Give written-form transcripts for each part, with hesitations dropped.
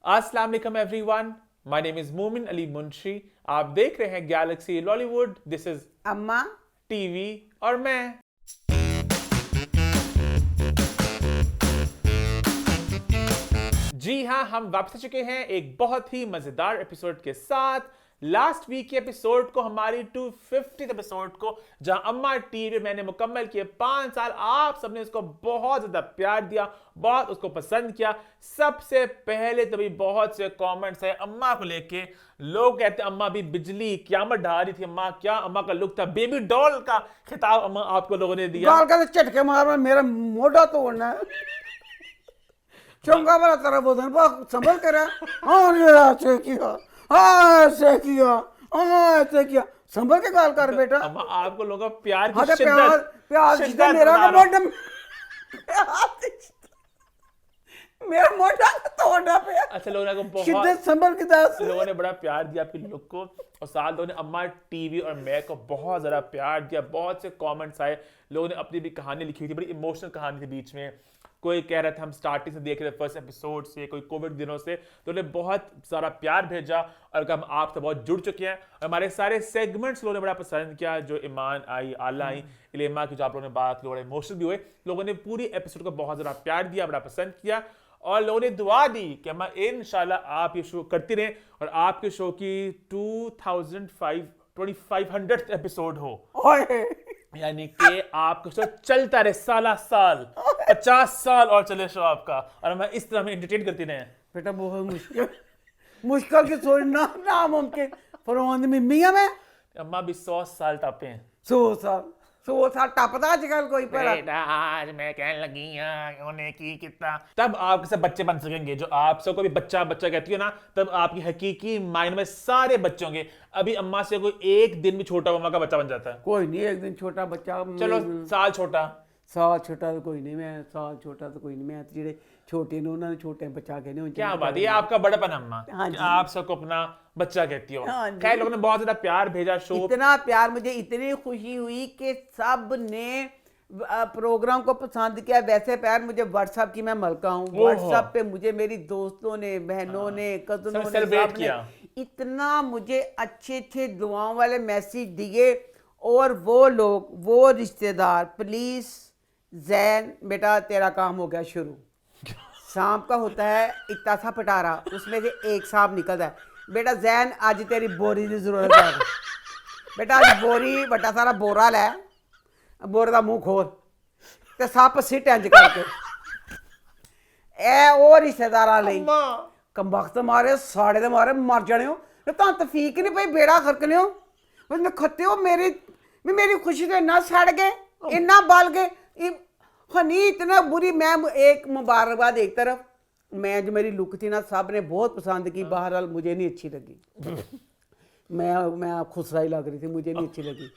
अस्सलाम वालेकुम everyone, my name is मोमिन अली मुंशी। आप देख रहे हैं गैलेक्सी लॉलीवुड। दिस इज अम्मा टीवी और मैं। जी हाँ, हम वापस आ चुके हैं एक बहुत ही मजेदार एपिसोड के साथ। लास्ट वीक के एपिसोड को, हमारी 250th एपिसोड को, जहां अम्मा टीवी मैंने मुकम्मल किए 5 साल, आप सबने उसको बहुत ज्यादा प्यार दिया, बहुत उसको पसंद किया। सबसे पहले तो भी बहुत से कमेंट्स है अम्मा को लेके। लोग कहते हैं अम्मा भी बिजली क्यामत ढा रही थी। अम्मा क्या, अम्मा का लुक था बेबी डॉल का खिताब अम्मा आपको लोगों ने दिया। गाल का झटके मार मेरा मोटा तोड़ना है। चौंका वाला तेरा बोधन संभल कर ऐसे किया, ऐसे किया, ऐसे किया, संभल के गाल कर बेटा। अम्मा आपको लोगों का प्यार की हाँ शिद्दत, प्यार शिद्दत मेरा बता का रहा हूं। मोटा मेरा मोटा तोड़ना पे। अच्छा, लोगों ने बहुत शिद्दत संभल के दास। लोगों ने बड़ा प्यार दिया आपके लुक को, और साथ लोगों ने अम्मा टीवी और मैं को बहुत ज़्यादा प्यार दिया। बहुत से कमेंट्स आए, लोगों ने अपनी भी कहानी लिखी हुई थी, बड़ी इमोशनल कहानी थी बीच में। कोई कह रहा था हम स्टार्टिंग से देख रहे थे, फर्स्ट एपिसोड से, कोई कोविड दिनों से, तो उन्होंने बहुत सारा प्यार भेजा और कहा हम आपसे बहुत जुड़ चुके हैं। और हमारे सारे सेगमेंट्स लोगों ने बड़ा पसंद किया। जो ईमान आई, आला आई, इलेमा की जो आप लोगों ने बात की, बड़े इमोशनल भी हुए। लोगों ने पूरी एपिसोड को बहुत ज़्यादा प्यार दिया, बड़ा पसंद किया, और लोगों ने दुआ दी कि अम्मा इंशाल्लाह आप ये शो करती रहें और आपके शो की 2500th एपिसोड हो, यानी कि आपका शो चलता रहे साला साल, 50 साल और चले शो आपका, और मैं इस तरह में एंटरटेन करती रहे। बेटा बहुत मुश्किल की सोचना नामुमकिन फरमान में मियां में अम्मा भी 100 साल टपे हैं। 100 साल टपदा आजकल कोई पर। बेटा आज मैं कहने लगी उन्हें की कितना, तब आप सब बच्चे बन सकेंगे। जो आप सबको भी बच्चा बच्चा कहती हो ना, तब आपकी हकीकी माइंड में सारे बच्चे होंगे। अभी अम्मा से कोई एक दिन भी छोटा अम्मा का बच्चा बन जाता है। कोई नहीं, एक दिन छोटा बच्चा, चलो साल छोटा, साल छोटा तो कोई नहीं, मैं साल छोटा तो कोई नहीं, मैं जेडे छोटे ने उन्होंने छोटे बच्चा कहने। क्या बात है, ये आपका बड़ापन अम्मा, हाँ कि जी। आप सबको अपना बच्चा कहती हो। हाँ जी। खैर, लोगों ने बहुत ज्यादा प्यार भेजा शो। इतना प्यार, मुझे इतनी खुशी हुई कि सब ने प्रोग्राम को पसंद किया। वैसे प्यार मुझे व्हाट्सएप की, मैं मलका हूँ, व्हाट्सएप पे मुझे मेरी दोस्तों ने, बहनों ने, कजनों ने, सेलिब्रेट सबने किया। इतना मुझे अच्छे अच्छे दुआओं वाले मैसेज दिए। और वो लोग, वो रिश्तेदार, प्लीज जैन बेटा तेरा काम हो गया शुरू। शाम का होता है इतना सा पटारा, उसमें से एक सांप निकलता है। बेटा जैन आज तेरी बोरी की जरूरत है। बेटा आज बोरी बटा सारा बोरा लै, बोरे का मुंह खोल ते सप सिट इंज करके ए ओ रिश्तेदारा लई कमबख्त मारे साड़े दे मारे मर जाने हो। तां तफीक नहीं पई बेड़ा खरकने हो, मैं खत्ते हो मेरी खुशी तो इन्ना सड़ गए, इन्ना बल गए। हनी इतना बुरी। मैं एक मुबारकबाद एक तरफ, मैं जो मेरी लुक थी ना सब ने बहुत पसंद की, बहरहाल मुझे नहीं अच्छी लगी। मैं खुसराई लग रही थी, मुझे नहीं अच्छी लगी।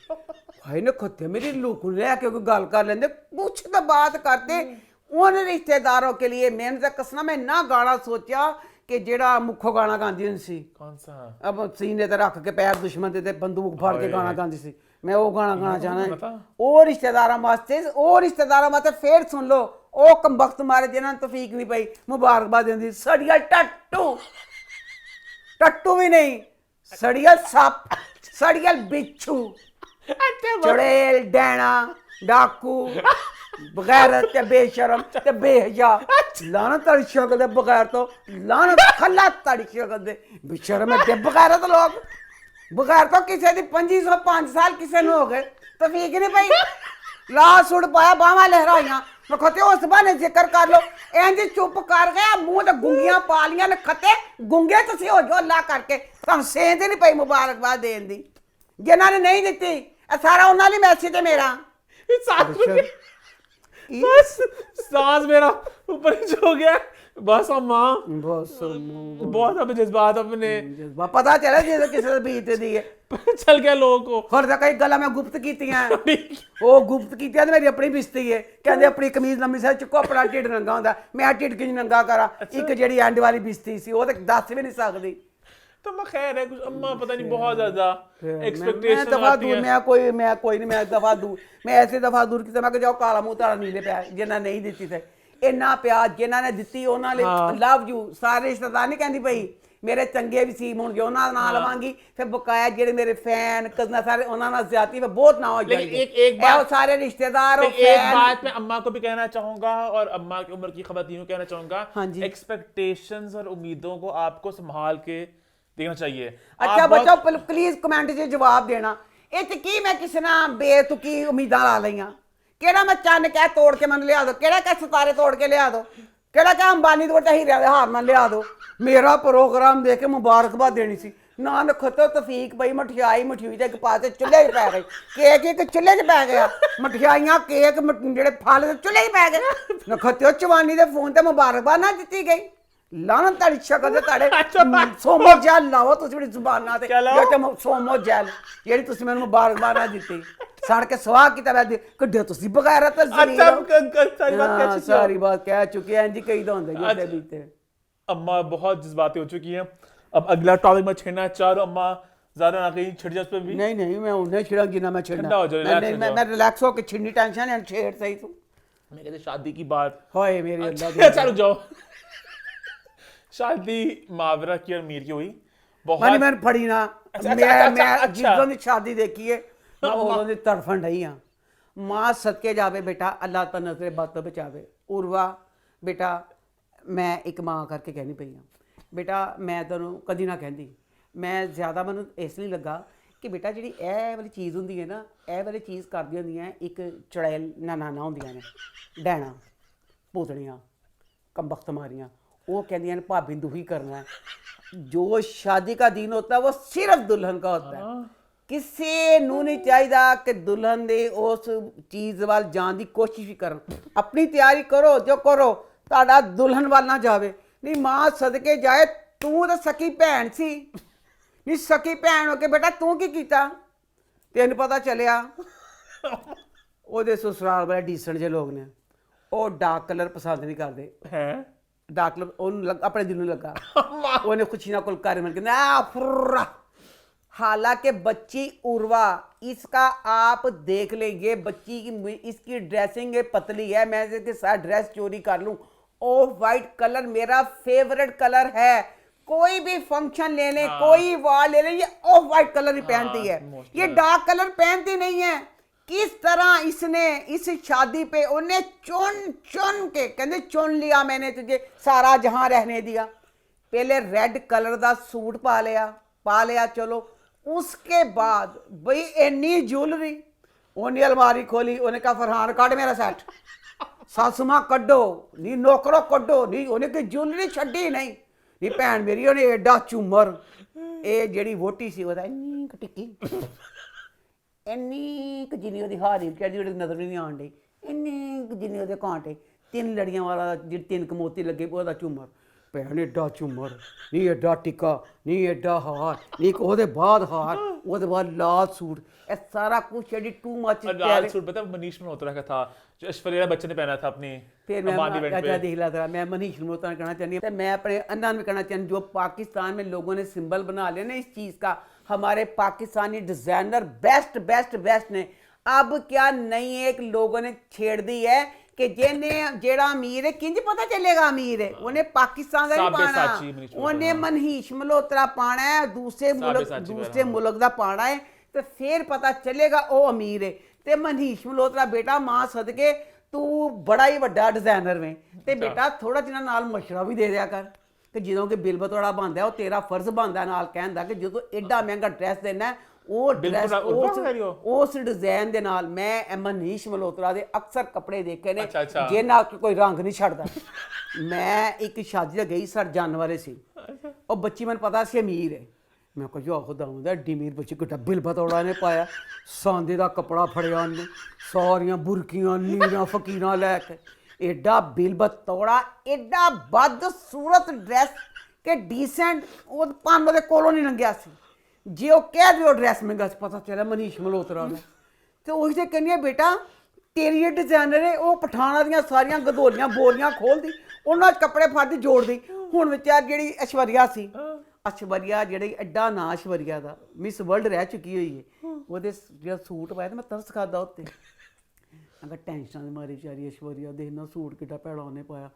भाई ने खत्ते मेरी लुक ले के कोई गल कर लेंदे, कुछ तो बात करते। उन रिश्तेदारों के लिए मैंने तो कसना मैं ना गाना सोचा कि जेड़ा मुखो गाना गांदी हुंदी सी। कौन सा? अब सीने ते रख के पैर दुश्मन दे बंदूक फाड़ के गाना गांदी सी, मैं वो गाना गाना चाहना है। ओ रिश्तेदारां वास्ते फिर सुन लो। ओ कमबख्त मारे जिन्हां तौफीक नहीं पाई, मुबारकबाद देंदी। सड़िया टट्टू भी नहीं, सड़िया सप, सड़िया बिच्छू, चुड़ैल, डैना, डाकू, बगैरत ते बेशरम ते बेहया, लानत वाली शक्ल दे बगैर तो, लानत खल्ला वाली शक्ल दे बेशरम ते बगैरत लोग। बगैर तो किसी दी 505 साल किसी ने हो गए, तफीक नहीं पई। ला सुड़ पाया, बावां लहराइयां, मैं खते उस बहाने जिक्र कर लो। इंज चुप कर गया, मुंह ते गुंगियां पालियां ने, खते गुंगे तुसीं हो जो अल्लाह करके। तुहानूं सेंध नहीं पई मुबारकबाद देण दी। जिन्हां ने नहीं दित्ती, सारा उन्हां दी मैसेज है मेरा। सांस मेरा ऊपर नीचे हो गया। बस अम्मा, बस बहुत अपने जज्बात अपने पता चला जे किसे बीत दी है। चल गया लोगों को। फिर तो कई गल्लां मैं गुप्त कीतियां, वो गुप्त कीतियां ते मेरी अपनी बिस्ती है। कहंदे अपनी कमीज लंबी सारी चुक्को, अपना ढिड नंगा हुंदा, मैं ढिड किंज नंगा करा। एक जेड़ी एंड वाली बिस्ती सी, वो ते दस भी नहीं सकदी। तो मैं खैर है कुछ अम्मा, पता नहीं बहुत ज्यादा मैं एक्सपेक्टेशन दफा आती दूर, है। मैं कोई नहीं, मैं दफा दूर, मैं ऐसे दफा दूर की मैं जाओ काला मुंह तारा नीले पैर जिन्ना नहीं देती थे। ਇੰਨਾ ਪਿਆਰ ਜਿਨ੍ਹਾਂ ਨੇ ਦਿੱਤੀ ਉਹਨਾਂ ਲਈ ਲਵ ਯੂ। ਸਾਰੇ ਰਿਸ਼ਤੇਦਾਰ ਨਹੀਂ ਕਹਿੰਦੀ ਪਈ ਮੇਰੇ ਚੰਗੇ ਵੀ ਸੀ ਹੁਣ ਜੋ ਉਹਨਾਂ ਦਾ ਨਾਂ ਲਵਾਂਗੀ ਫਿਰ ਬਕਾਇਆ ਜਿਹੜੇ ਮੇਰੇ ਫੈਨ ਕਜ਼ਨਾ ਸਾਰੇ ਉਹਨਾਂ ਨਾਲ ज्यादा मैं बहुत ना हो जाएगी। एक बात सारे रिश्तेदार और एक बात मैं अम्मा को भी कहना चाहूंगा और अम्मा की उम्र की खवातीनों को कहना चाहूंगा, एक्सपेक्टेशंस और उम्मीदों को आपको संभाल के देना चाहिए। अच्छा बच्चों प्लीज कमेंट च जवाब देना ਇਹ ਚ ਕੀ ਮੈਂ ਕਿਸੇ ਨਾਲ ਬੇਤੁਕੀ ਉਮੀਦਾਂ ਲਾ ਲਈਆਂ। ਕਿਹੜਾ ਮੈਂ ਚੰਨ ਕਹਿ ਤੋੜ ਕੇ ਮੈਨੂੰ ਲਿਆ ਦੋ, ਕਿਹੜਾ ਕਹਿ ਸਿਤਾਰੇ ਤੋੜ ਕੇ ਲਿਆ ਦੋ, ਕਿਹੜਾ ਕਹਿ ਅੰਬਾਨੀ ਤੋਂ ਵੱਡਾ ਹੀਰਿਆਂ ਦੇ ਹਾਰ ਨਾਲ ਲਿਆ ਦੋ। ਮੇਰਾ ਪ੍ਰੋਗਰਾਮ ਦੇਖ ਕੇ ਮੁਬਾਰਕਬਾਦ ਦੇਣੀ ਸੀ ਨਾ ਨਖਤੋ ਤਫੀਕ ਪਈ ਮਠਿਆਈ ਤੇ ਇੱਕ ਪਾਸੇ ਚੁੱਲ੍ਹੇ 'ਚ ਪੈ ਗਈ, ਕੇਕ ਇੱਕ ਚੁੱਲ੍ਹੇ 'ਚ ਪੈ ਗਿਆ, ਮਠਿਆਈਆਂ ਕੇਕ ਜਿਹੜੇ ਫਲ ਚੁੱਲ੍ਹੇ 'ਚ ਪੈ ਗਏ। ਨਖਤੋ ਚਵਾਨੀ ਦੇ ਫੋਨ ਤੇ ਮੁਬਾਰਕਬਾਦ ਨਾ ਦਿੱਤੀ ਗਈ। ਲਾਨਤ ਤੁਹਾਡੀ ਸ਼ਕਲ ਤੇ ਤੁਹਾਡੇ ਸੋਮੋ ਜੈਲ ਲਾਓ ਤੁਸੀਂ ਆਪਣੀ ਜ਼ੁਬਾਨਾਂ ਤੇ ਸੋਮੋ ਜੈਲ ਜਿਹੜੀ ਤੁਸੀਂ ਮੈਨੂੰ ਮੁਬਾਰਕਬਾਦ ਨਾ ਦਿੱਤੀ ਸੜ ਕੇ ਸਵਾਹ ਕੀਤਾ ਮੈਂ ਕੱਢਿਆ ਤੁਸੀਂ ਬਗੈਰਤ ਸਾਰੀ ਬਾਤ ਕਹਿ ਚੁੱਕੇ हैं जी कई तो होंगे बीते। अम्मा बहुत जज्बाती हो चुकी हैं। अब अगला टॉपिक में छेड़ना चारों अम्मा ज्यादा ना कहीं छिड़ जाए उस पे भी नहीं मैं उन्हें छिड़ा जितना मैं छिड़ना हो जाए मैं रिलैक्स होकर छिड़नी टेंशन है छेड़ सही तू मैं कहते शादी की बात होए मेरी अल्लाह चलो जाओ। शादी मावरा की और मीर की हुई बहुत मैं फड़ी ना मैं जिस दिन शादी देखी है मैं उस दिन तड़फन रही हां। मां सदके जावे बेटा अल्लाह ता नजरे बद तो बचावे। उर्वा बेटा मैं एक मां करके कहनी पई हां बेटा मैं तैनूं कदी ना कहंदी मैं ज़्यादा मैनूं इस लिए लगा कि बेटा जिहड़ी ਇਹ वाली चीज़ हुंदी है ना ਇਹ वाली चीज़ करदी हुंदियां एक चुड़ैल नाना हुंदियां ने डैना भूतड़ियां कमबख्त मारियां वो कहती हैं भाभी दुखी करना है। जो शादी का दिन होता है वो सिर्फ दुल्हन का होता है। किसी नूं नहीं चाहिए कि दुल्हन दे उस चीज़ वाल जान की कोशिश भी कर अपनी तैयारी करो जो करो ताड़ा दुल्हन वाल ना जावे। नहीं मां सदके जाए तू तो सकी भैन सी नहीं सकी भैन हो के बेटा तू की कीता तेन पता चलिया ओदे ससुराल वाले डीसेंट जे लोग ने वो डार्क कलर पसंद नहीं करते हैं डार्क कलर अपने दिल में लगा उन्हें खुशी ना कुल कर मन के हालांकि बच्ची उर्वा इसका आप देख लेंगे बच्ची की इसकी ड्रेसिंग पतली है मैं इसके साथ ड्रेस चोरी कर लूं। ऑफ वाइट कलर मेरा फेवरेट कलर है। कोई भी फंक्शन ले लें कोई वाल ले लें ये ऑफ वाइट कलर ही पहनती है ये डार्क कलर पहनती नहीं है। किस तरह इसने इस शादी पे उन्हें चुन के कहते चुन लिया मैंने तुझे सारा जहां रहने दिया। पहले रेड कलर का सूट पा लिया चलो उसके बाद भाई इन्नी ज्वेलरी उन्हें अलमारी खोली उन्हें कहा फरहान कट मेरा सेट सासुमा कड्डो नी नौकरों कड्डो नी उन्हें कोई ज्वेलरी छड्डी नहीं नी भैन मेरी उन्हें एडा झूमर ये जेड़ी वोटी सी ओदा इन्नी टिक्की इन्नी क जिन्नी ओदी हारी कहदी ओदी नजर नहीं आन दी इन्नी क जिन्नी ओदे कांटे 3 लड़ियां वाला जिहड़ी 3 मोती लगे ओदा झूमर भैन एडा झूमर नी एडा टिक्का नी एडा हार नी ओदे बाद हार ओदे बाद लाल सूट ये सारा कुछ एडी टू मच लाल सूट पता मनीष मल्होत्रा का था जो ऐश्वर्या बच्चन ने पहना था अपनी फिर मैं देख ला था मैं मनीष मल्होत्रा कहना चाहती हूँ मैं अपने अन्ना में कहना चाहती हूँ जो पाकिस्तान में लोगों ने सिंबल बना लिया ना इस चीज़ का हमारे पाकिस्तानी डिजाइनर बेस्ट ने अब क्या नई एक लोगों ने छेड़ दी है कि जेड़ा अमीर है किंज पता चलेगा अमीर है उन्हें पाकिस्तान का नहीं पाना उन्हें मनीष मल्होत्रा पाना है दूसरे मुल्क का पाना है तो फिर पता चलेगा वो अमीर है। ते मनीष मल्होत्रा बेटा मां सदके तू बड़ा ही वड्डा डिजाइनर में ते बेटा थोड़ा जिन्ना नाल मशवरा भी दे दिया कर कि ਜਦੋਂ कि बिल बतौड़ा बनता है वो तेरा फर्ज बनता नाल कहण दा कि जो एडा महंगा ड्रेस देना वो ड्रेस उस डिजाइन दे नाल मैं मनीष मल्होत्रा दे अक्सर कपड़े देखे ने जिन्ना कोई रंग नहीं छड़दा। मैं एक शादी ते गई सर जाने वाले सी और बच्ची मैंने पता सी अमीर है मैं कहा जो आखो दाऊं एड्डी अमीर बच्ची किड्डा बिल बतौड़ा ने पाया सांदे दा कपड़ा फड़िया ने सारियां बुरकियां नीरां फकीरां लैके एडा बिल बतौड़ा एडा बदसूरत ड्रेस के डिसेंट वो पान दे कोलों नहीं लंघिया सी जे वो कह दे ड्रेस महंगा पता चला मनीष मल्होत्रा ने तो उही ते कहनी बेटा तेरी डिजाइनर है वो पठाना दियां सारियां गदोलियां बोरियां खोल दी उन्हां कपड़े फड़ जोड़ दी हुण विचार जेहड़ी ऐश्वर्या सी ऐश्वर्या जेहड़ी एडा ना ऐश्वर्या दा मिस वर्ल्ड रह चुकी हुई है ओहदे जो सूट पाए तो मैं तरस खादा उत्ते ਅਗਰ ਟੈਨਸ਼ਨ ਦੀ ਮਾਰੀ ਵਿਚਾਰੀ ਐਸ਼ਵਰੀਆ ਦੇਖਣਾ ਸੂਟ ਕਿੱਡਾ ਭੈੜਾ ਉਹਨੇ ਪਾਇਆ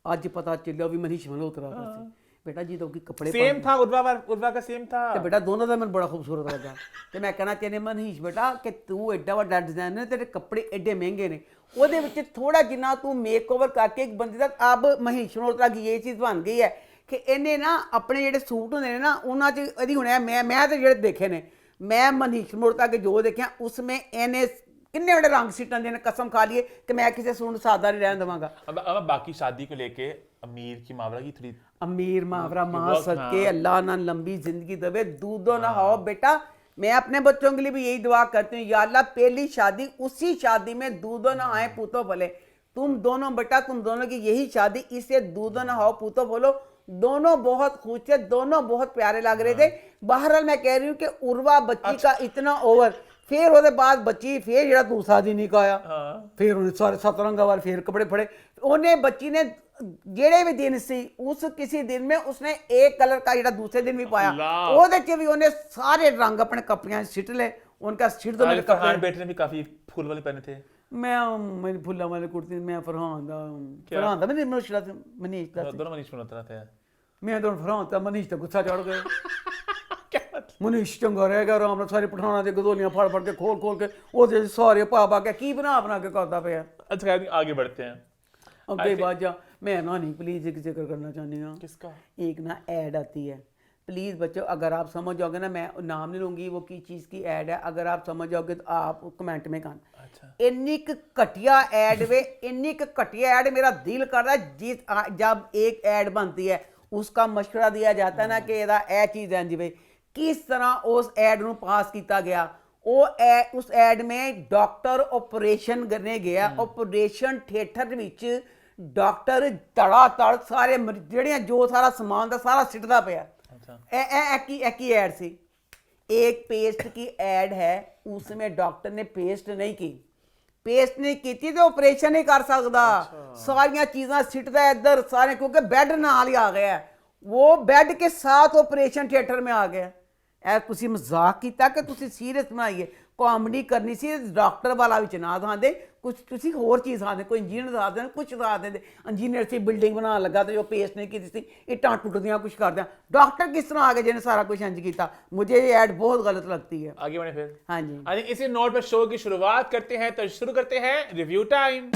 ਅੱਜ ਪਤਾ ਚੱਲਿਆ ਵੀ ਮਨੀਸ਼ ਮਲਹੋਤਰਾ ਦਾ ਸੀ बेटा जी तो कि कपड़े सेम था उर्वा का सेम था ਤੇ ਬੇਟਾ ਦੋਨੋਂ ਦਾ ਮੈਨੂੰ ਬੜਾ ਖੂਬਸੂਰਤ ਲੱਗਾ ਤੇ ਮੈਂ ਕਹਿਣਾ ਚਾਹੁੰਦੀ ਮਨੀਸ਼ ਬੇਟਾ ਕਿ ਤੂੰ ਐਡਾ ਵੱਡਾ ਡਿਜ਼ਾਈਨਰ ਤੇਰੇ ਕੱਪੜੇ ਐਡੇ ਮਹਿੰਗੇ ਨੇ ਉਹਦੇ ਵਿੱਚ ਥੋੜਾ ਜਿੰਨਾ ਤੂੰ ਮੇਕਓਵਰ ਕਰਕੇ ਇੱਕ ਬੰਦੇ ਦਾ ਅਬ ਮਨੀਸ਼ ਮਲਹੋਤਰਾ ਦੀ ਇਹ ਚੀਜ਼ ਬਣ ਗਈ ਹੈ ਕਿ ਇਹਨੇ ਨਾ ਆਪਣੇ ਜਿਹੜੇ ਸੂਟ ਹੁੰਦੇ ਨੇ ਨਾ ਉਹਨਾਂ 'ਚ ਇਹਦੀ ਹੁਣ ਮੈਂ ਤਾਂ ਜਿਹੜੇ ਦੇਖੇ ਨੇ ਮੈਂ ਮਨੀਸ਼ ਮਲਹੋਤਰਾ ਕੇ ਜੋ ਦੇਖਿਆ ਉਸमें ਇਹਨੇ किन्ने बड़े रंग सीटां देने कसम खा लिए कि मैं किसी सूट सादा नहीं रहने दूंगा। अब बाकी शादी को लेके अमीर की मावरा की थोड़ी अमीर मावरा माँ सदके अल्लाह ना लंबी जिंदगी दे दूधो ना हो बेटा मैं अपने बच्चों के लिए भी यही दुआ करती हूँ या अल्लाह पहली शादी उसी शादी में दूधो ना आए पूतो भले तुम दोनों बेटा तुम दोनों की यही शादी इसे दूधो ना हो पूतो बोलो दोनों बहुत खुश थे दोनों बहुत प्यारे लग रहे थे। बहरहाल मैं कह रही हूँ कि उर्वा बच्ची का इतना ओवर फिर ਉਹਦੇ ਬਾਅਦ ਬੱਚੀ ਫਿਰ ਜਿਹੜਾ ਦੂਸਰਾ ਦਿਨ ਹੀ ਕਾਇਆ ਫਿਰ ਉਹਨੇ ਸਾਰੇ ਸਤਰੰਗਾ ਵਾਲ ਫਿਰ कपड़े फड़े ਉਹਨੇ ਬੱਚੀ ਨੇ ਜਿਹੜੇ ਵੀ ਦਿਨ ਸੀ ਉਸ ਕਿਸੇ दिन में उसने एक कलर का ਜਿਹੜਾ दूसरे दिन भी पाया ਉਹਦੇ ਚ ਵੀ ਉਹਨੇ ਸਾਰੇ ਰੰਗ ਆਪਣੇ ਕੱਪੜਿਆਂ 'ਚ ਸਿੱਟ ਲਏ उनका सिर तो मेरे कपड़े बेटे ने भी काफी फूल वाले पहने थे मैं फुल्ला वाले कुर्ती मैं फरहान दा मैंने मुश्किल मनीष दा दोनों मनीष मल्होत्रा थे मैं दोनों फरहान दा मनीष दा गुस्सा चढ़ गया मनीष चंगा रह गया आराम सारे पठाना के गदोलियां फड़ फड़ के खोल के वो सारे पा के की बना के करता पे। अच्छा आगे बढ़ते हैं अगे बात जा मैं ना नहीं प्लीज एक जिक्र करना चाहती हूँ किसका एक ना ऐड आती है प्लीज़ बच्चों अगर आप समझ जाओगे ना मैं नाम नहीं लूँगी वो की चीज़ की ऐड है अगर आप समझ जाओगे तो आप कमेंट में कहना। अच्छा इन्नी घटिया ऐड वे इन्नी घटिया ऐड मेरा दिल कर रहा है जिस जब एक ऐड बनती है उसका मशवरा दिया जाता है ना कि ਇਹਦਾ ਇਹ चीज़ है जी भाई किस तरह उस ऐड ਨੂੰ पास किया गया उस ऐड में डॉक्टर ऑपरेशन करने गया ऑपरेशन थिएटर ਵਿੱਚ डॉक्टर तड़ा तड़ सारे ਜਿਹੜੀਆਂ जो सारा समान था सारा सिटदा पिया। एक ही ऐड सी एक पेस्ट की ऐड है उसमें डॉक्टर ने पेस्ट नहीं की थी तो ऑपरेशन नहीं कर सकता। सारिया चीज़ां सिटदा इधर सारे क्योंकि बेड नाल ही आ गया वो बेड के साथ ऑपरेशन थिएटर में आ गया। तुसी मजाक किया कि तुसी सीरियस बनाइए कॉमेडी करनी सी डॉक्टर वाला भी ना दिखाते कुछ तुसी होर चीज़ दिखाते कोई इंजीनियर दिखाते कुछ दिखाते इंजीनियर से बिल्डिंग बना लगा तो जो पेस्ट नहीं की थी इट्टां टुटदियां कुछ करदे डॉक्टर किस तरह आ गए जिन्हें सारा कुछ इंज किया मुझे ये ऐड बहुत गलत लगती है। आगे बढ़े फिर हाँ जी इसी नोट पर शो की शुरुआत करते हैं तो शुरू करते हैं रिव्यू टाइम।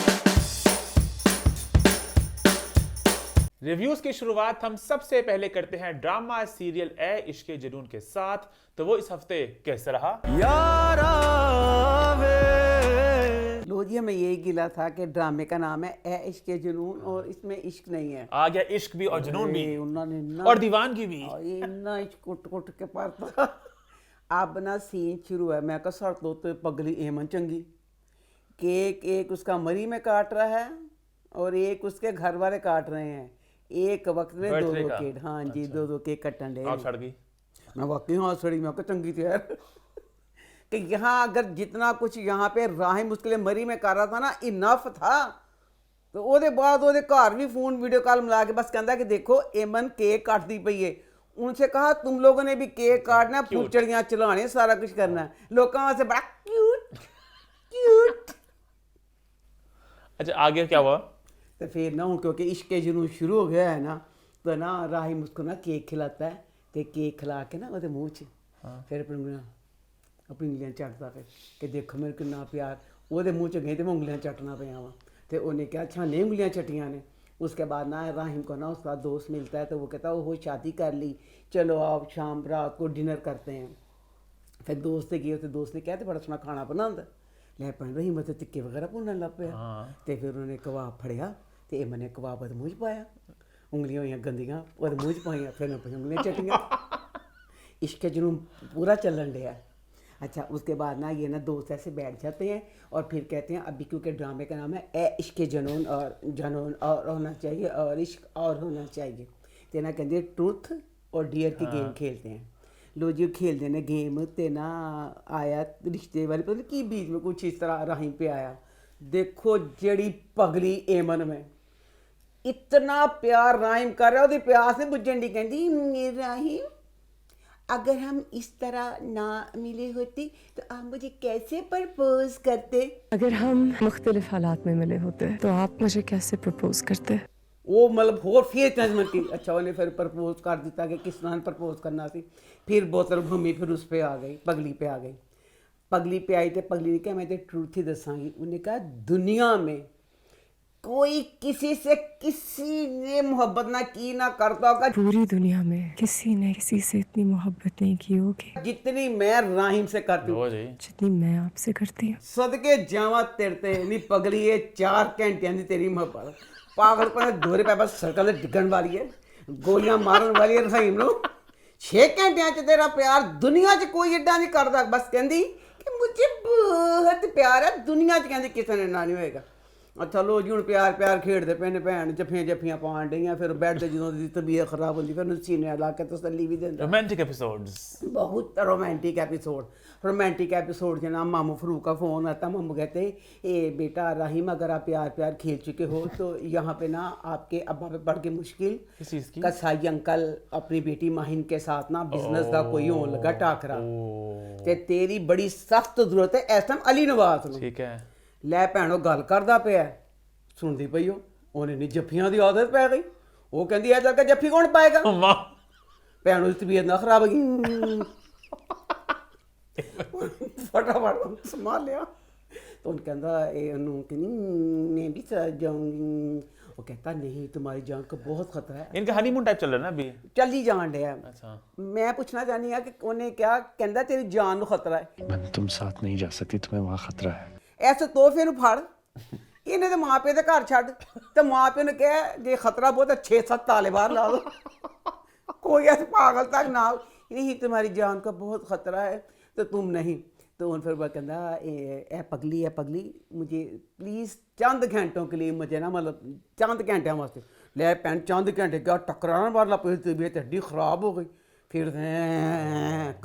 रिव्यूज की शुरुआत हम सबसे पहले करते हैं ड्रामा सीरियल ए इश्क़े जुनून के साथ तो वो इस हफ्ते कैसे रहा यारा लो जी हमें यही गिला था कि ड्रामे का नाम है ए इश्क़े जुनून और इसमें इश्क नहीं है आ गया इश्क भी और जुनून भी उन्होंने और दीवानगी भी इन्ना कुट के पड़ता अब ना सीन शुरू है मैं कहा सर तो पगली एमन चंगी केक एक उसका मरी में काट रहा है और एक उसके घर वाले काट रहे हैं एक वक्त में दो केक। हाँ जी अच्छा। दो केक कटन ले आप सड़ गई मैं वाकई हाँ सड़ी मैं चंगी थी यार कि यहाँ अगर जितना कुछ यहाँ पे राहिम उसके लिए मरी में कर रहा था ना इनफ था तो ਉਹਦੇ बाद ਉਹਦੇ घर भी फोन वीडियो कॉल मिला के बस कहता कि देखो एमन केक काटती पई है उनसे कहा तुम लोगों ने भी केक काटना फूचड़ियाँ चलाने सारा कुछ करना है लोगों से बड़ा क्यूट। अच्छा आगे क्या हुआ तो फिर ना क्योंकि इश्क़े जुनून शुरू हो गया है ना तो ना राहिम उसको ना केक खिलाता है कि केक खिला के ना वो मुँह च फिर अपनी उंगलियां चटता फिर कि देखो मेरे कितना प्यार वो मुँह च गई तो मैं उंगलियां चटना पाया वा तो उन्हें क्या अच्छा नहीं उंगलियां चटियाँ ने। उसके बाद ना राहिम को ना उसका दोस्त मिलता है तो वो कहता है वो शादी कर ली चलो आप शाम रात को डिनर करते हैं। फिर दोस्त गए तो दोस्त ने कहा तो बड़ा सोहना खाना बनाता लै पैन रहीम तो टिक्के वगैरह भुनन लग पे तो फिर उन्होंने कबाब फड़िया तो ये मैंने कबाब मुँह च पाया उंगलियां हुई गंदियां और मुँह च पाइया फिर अपनी उंगलियां चटियाँ इश्क़े जुनून पूरा चलन दिया। अच्छा उसके बाद ना ये ना दोस्त ऐसे बैठ जाते हैं और फिर कहते हैं अभी क्योंकि ड्रामे का नाम है ए इश्क़े जुनून और होना चाहिए और इश्क और होना चाहिए तो ना कहते ट्रूथ और डियर की गेम खेलते हैं। लो जी खेलते ने गेम तो ना आया रिश्ते वाले पता की बीच में कुछ इस तरह राहिम पे आया देखो जड़ी पगली एमन में इतना प्यार राहिम कर रहा है प्यार से बुझन दी कहती राहिम अगर हम इस तरह ना मिले होते तो आप मुझे कैसे प्रपोज करते? अगर हम मुख्तलिफ हालात में मिले होते तो आप मुझे कैसे प्रपोज करते? ਉਹ ਮਤਲਬ ਹੋਰ ਫੇਰ ਟੈਂਸ਼ਨ की अच्छा ਉਹਨੇ ਫਿਰ ਪ੍ਰਪੋਜ਼ ਕਰ ਦਿੱਤਾ ਕਿ ਕਿਸ ਤਰ੍ਹਾਂ ਪ੍ਰਪੋਜ਼ ਕਰਨਾ ਸੀ। ਫਿਰ ਬੋਤਲ ਘੁੰਮੀ ਫਿਰ ਉਸ पे आ गई, पगली पे आ गई। पगली पे आई तो पगली ने कहा मैं तो ट्रूथ ही दसांगी। उन्हें कहा दुनिया में कोई किसी से किसी ने मोहब्बत ना की ना करता होगा पूरी दुनिया में किसी ने किसी से इतनी मोहब्बत नहीं की होगी जितनी मैं राहिम से करती हूँ, जितनी मैं आपसे करती हूँ। सदके जावा तेरे ते नी पगली ये 4 घंटे दी तेरी मोहब्बत पागल पर दोहरे पे सर्कल डिगन वाली है, गोलियां मारन वाली है रहीम नो। 6 घंटे च तेरा प्यार दुनिया च कोई एडा नहीं करता। बस कहंदी कि मुझे बहुत प्यार है, दुनिया च कहंदी किसी ने ना नहीं होएगा। अच्छा लो जी, हूँ प्यार प्यार खेडते पे ने भैन जफ्फियां जफ्फियां पान डियां। फिर बैड ते ਜਦੋਂ ਦੀ तबीयत खराब होंदी फिर सीने ला के तसल्ली भी देंदा। रोमांटिक एपिसोड्स, बहुत रोमांटिक एपिसोड के नाम मामू फरूक का फ़ोन आता। मामू कहते ए बेटा रहीम अगर आप प्यार प्यार खेल चुके हो तो यहाँ पे ना आपके अब्बा पे पड़ के मुश्किल किस चीज़ की? कसाई अंकल अपनी बेटी माहिन के साथ ना बिजनेस का कोई होने लगा टाकरा ते तेरी बड़ी सख्त जरूरत है इस टाइम अली नवाज ਨੂੰ। ठीक है। ਲੈ ਭੈਣੋ ਗੱਲ ਕਰਦਾ ਪਿਆ, ਸੁਣਦੀ ਪਈ ਉਹਨੇ ਨੀ ਜੱਫੀਆਂ ਦੀ ਆਦਤ ਪੈ ਗਈ। ਉਹ ਕਹਿੰਦੀ ਐ ਚੱਲ ਕੇ ਜੱਫੀ ਕੌਣ ਪਾਏਗਾ? माँ ਭੈਣੋ ਦੀ ਤਬੀਅਤ ਨਾ ਖਰਾਬ ਹੋ ਗਈ। फटाफट संभाल लिया तो उन कहता कि मैं भी जाऊंगी। वो कहता नहीं तुम्हारी जान को बहुत खतरा है। इनका हनीमून टाइप चल रहा है ना अभी। चल ही जान डे। अच्छा मैं पूछना चाहनी है कि उन्हें क्या कहता तेरी जान को खतरा है। मैं तुम साथ नहीं जा सकती, तुम्हें वहाँ खतरा है। ऐसे तोहफे ਨੂੰ ਫੜ ਇਹਨੇ ਤੇ ਮਾਂ ਪਿਓ ਦੇ ਘਰ ਛੱਡ ਤੇ ਮਾਂ ਪਿਓ ਨੇ ਕਿਹਾ ਜੇ ਖਤਰਾ ਬਹੁਤ ਹੈ 6-7 ਤਾਲੇ ਬਾਹਰ ਲਾ दो। कोई ऐसे पागल तक ना नहीं तुम्हारी जान का बहुत खतरा है तो तुम नहीं। तो उन फिर वह कहता ए पगली मुझे प्लीज़ चंद घंटों के लिए मुझे ना मतलब चंद घंटे वास्ते ले भैन चंद घंटे क्या टकराना वाला पे तबीयत हड्डी ख़राब हो गई। फिर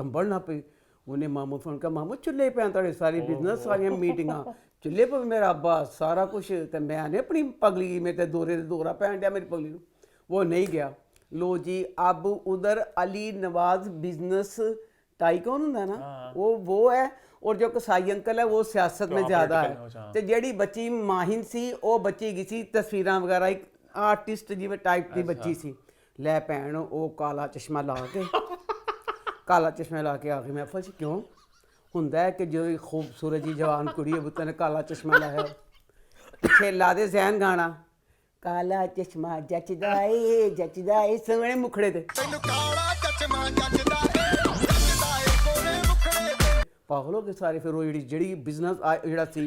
कंबल ना पे उन्हें मामू फोन का मामू चुल्हे पे थोड़े सारी बिजनेस सारिया मीटिंगा चुल्हे पर मेरा अब्बा सारा कुछ तो मैंने अपनी पगली मेरे दौरे दौरा पैन दिया मेरी पगली को। वो नहीं गया। लो जी अब उधर अली नवाज बिजनेस टाई कौन होंगे ना वो है और जो कसाई अंकल है वो सियासत में ज़्यादा है। तो जेड़ी बच्ची माहिन सी वो बच्ची गई सी तस्वीर वगैरह एक आर्टिस्ट जिमें टाइप की बच्ची सी। लै भैन वो काला चश्मा ला के काला चश्मा ला के आ गई। मैं पूछी क्यों होंदा है कि जो खूबसूरत जी जवान कुड़ी है बुत ने काला चश्मा लाया पिछे ला दे जैन गाना काला चश्मा जचदा ए सोहणे मुखड़े ते पागल हो गए सारे। फिर वो जी बिजनेस जड़ा सी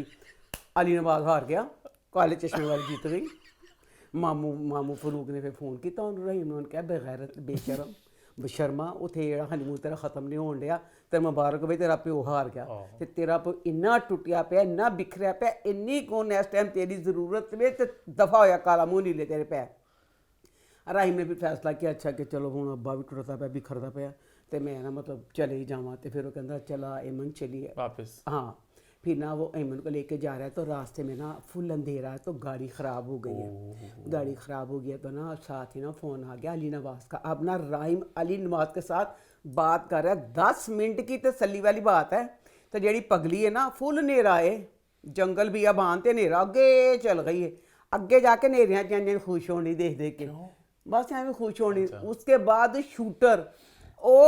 अली नवाज हार गया, काले चश्मे वाली जीत गई। मामू फरूक ने फिर फोन किया रहीम ने कहा बेगैरत बेशरम बशर्मा उत्थे जेड़ा हनीमून तेरा खत्म नहीं होन दिया ते मुबारक बई तेरा प्यो हार गया ते तेरा प्यो इन्ना टुटिया पिया इन्ना बिखरिया पिया इन्नी कौन इस टाइम तेरी जरूरत वे ते दफा होया काला मुंह नीले तेरे पैर। राहिम ने भी फैसला किया अच्छा कि चलो हुण अब्बा भी टुटदा पिया बिखरदा पिया ते मैं ना मतलब चले ही जावां। ते फिर वो कहंदा चला एमन चलिए वापस। हाँ फिर ना वो एमन को लेके जा रहा है तो रास्ते में ना फुल अंधेरा है तो गाड़ी ख़राब हो गई है। गाड़ी ख़राब हो गई तो ना साथ ही ना फ़ोन आ गया अली नवाज का। अब ना राहिम अली नवाज के साथ बात कर रहा है 10 मिनट की तसल्ली वाली बात है। तो जेड़ी पगली है ना फुल नेरा है जंगल भी अबान ते नेरा अगे चल गई है। अगे जाके नेरिया चंज खुश होनी देख देख के बस एवं खुश होनी। उसके बाद शूटर वो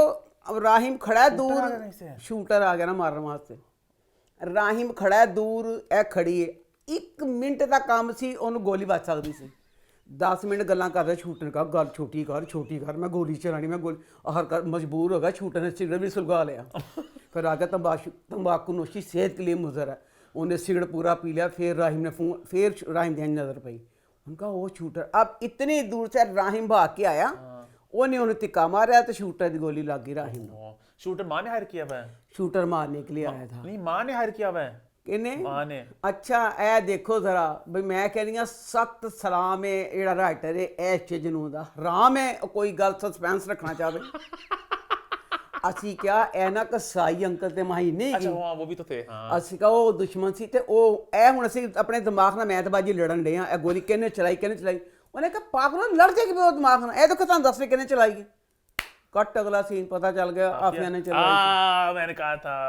राहिम खड़ा है दूर, शूटर आ गया ना मारने वास्ते। राहिम खड़ा है दूर ए खड़ी है 1 मिनट का काम सी ओनू गोली बच सकती सी। 10 मिनट गल्लां कर रहे शूटर का गल छोटी कर मैं गोली चलानी मैं गोली हर कर मजबूर हो गया। शूटर ने सिगरेट भी सुलगा लिया। फिर आगे तंबाकू नोशी सेहत के लिए मुजर है। उन्हें सिगरेट पूरा पी लिया। फिर राहिम ने फोन फिर राहिम दी नज़र पई उनका वो शूटर अब इतनी दूर से राहिम भाग के आया उन्हें उन्हें तिक्का मारा तो शूटर की गोली लग गई राहिम को। शूटर माँ ने हायर किया हुआ है? शूटर मारने के लिए आया था। नहीं माँ ने हायर किया हुआ है। किने? माँ ने। अच्छा ए देखो जरा भाई मैं कह रही हूँ सख्त सलाम है जेड़ा राइटर है ए चीज नूं दा हराम है कोई गल सस्पेंस रखना चाहे। असी क्या ए ना कसाई अंकल ते माही नहीं अच्छा हाँ वो भी तो थे। हाँ असी का वो दुश्मन सी ते ओ ए हुण असी अपने दिमाग नाल मैथबाजी लड़न डे हां। ए गोली किहने चलाई उन्हें कहा पागल लड़ जाएगी वो दिमाग नाल ए देखो तुहानूं दस किहने चलाई कट अगला सीन पता चल गया आफिया ने चला मैंने कहा था।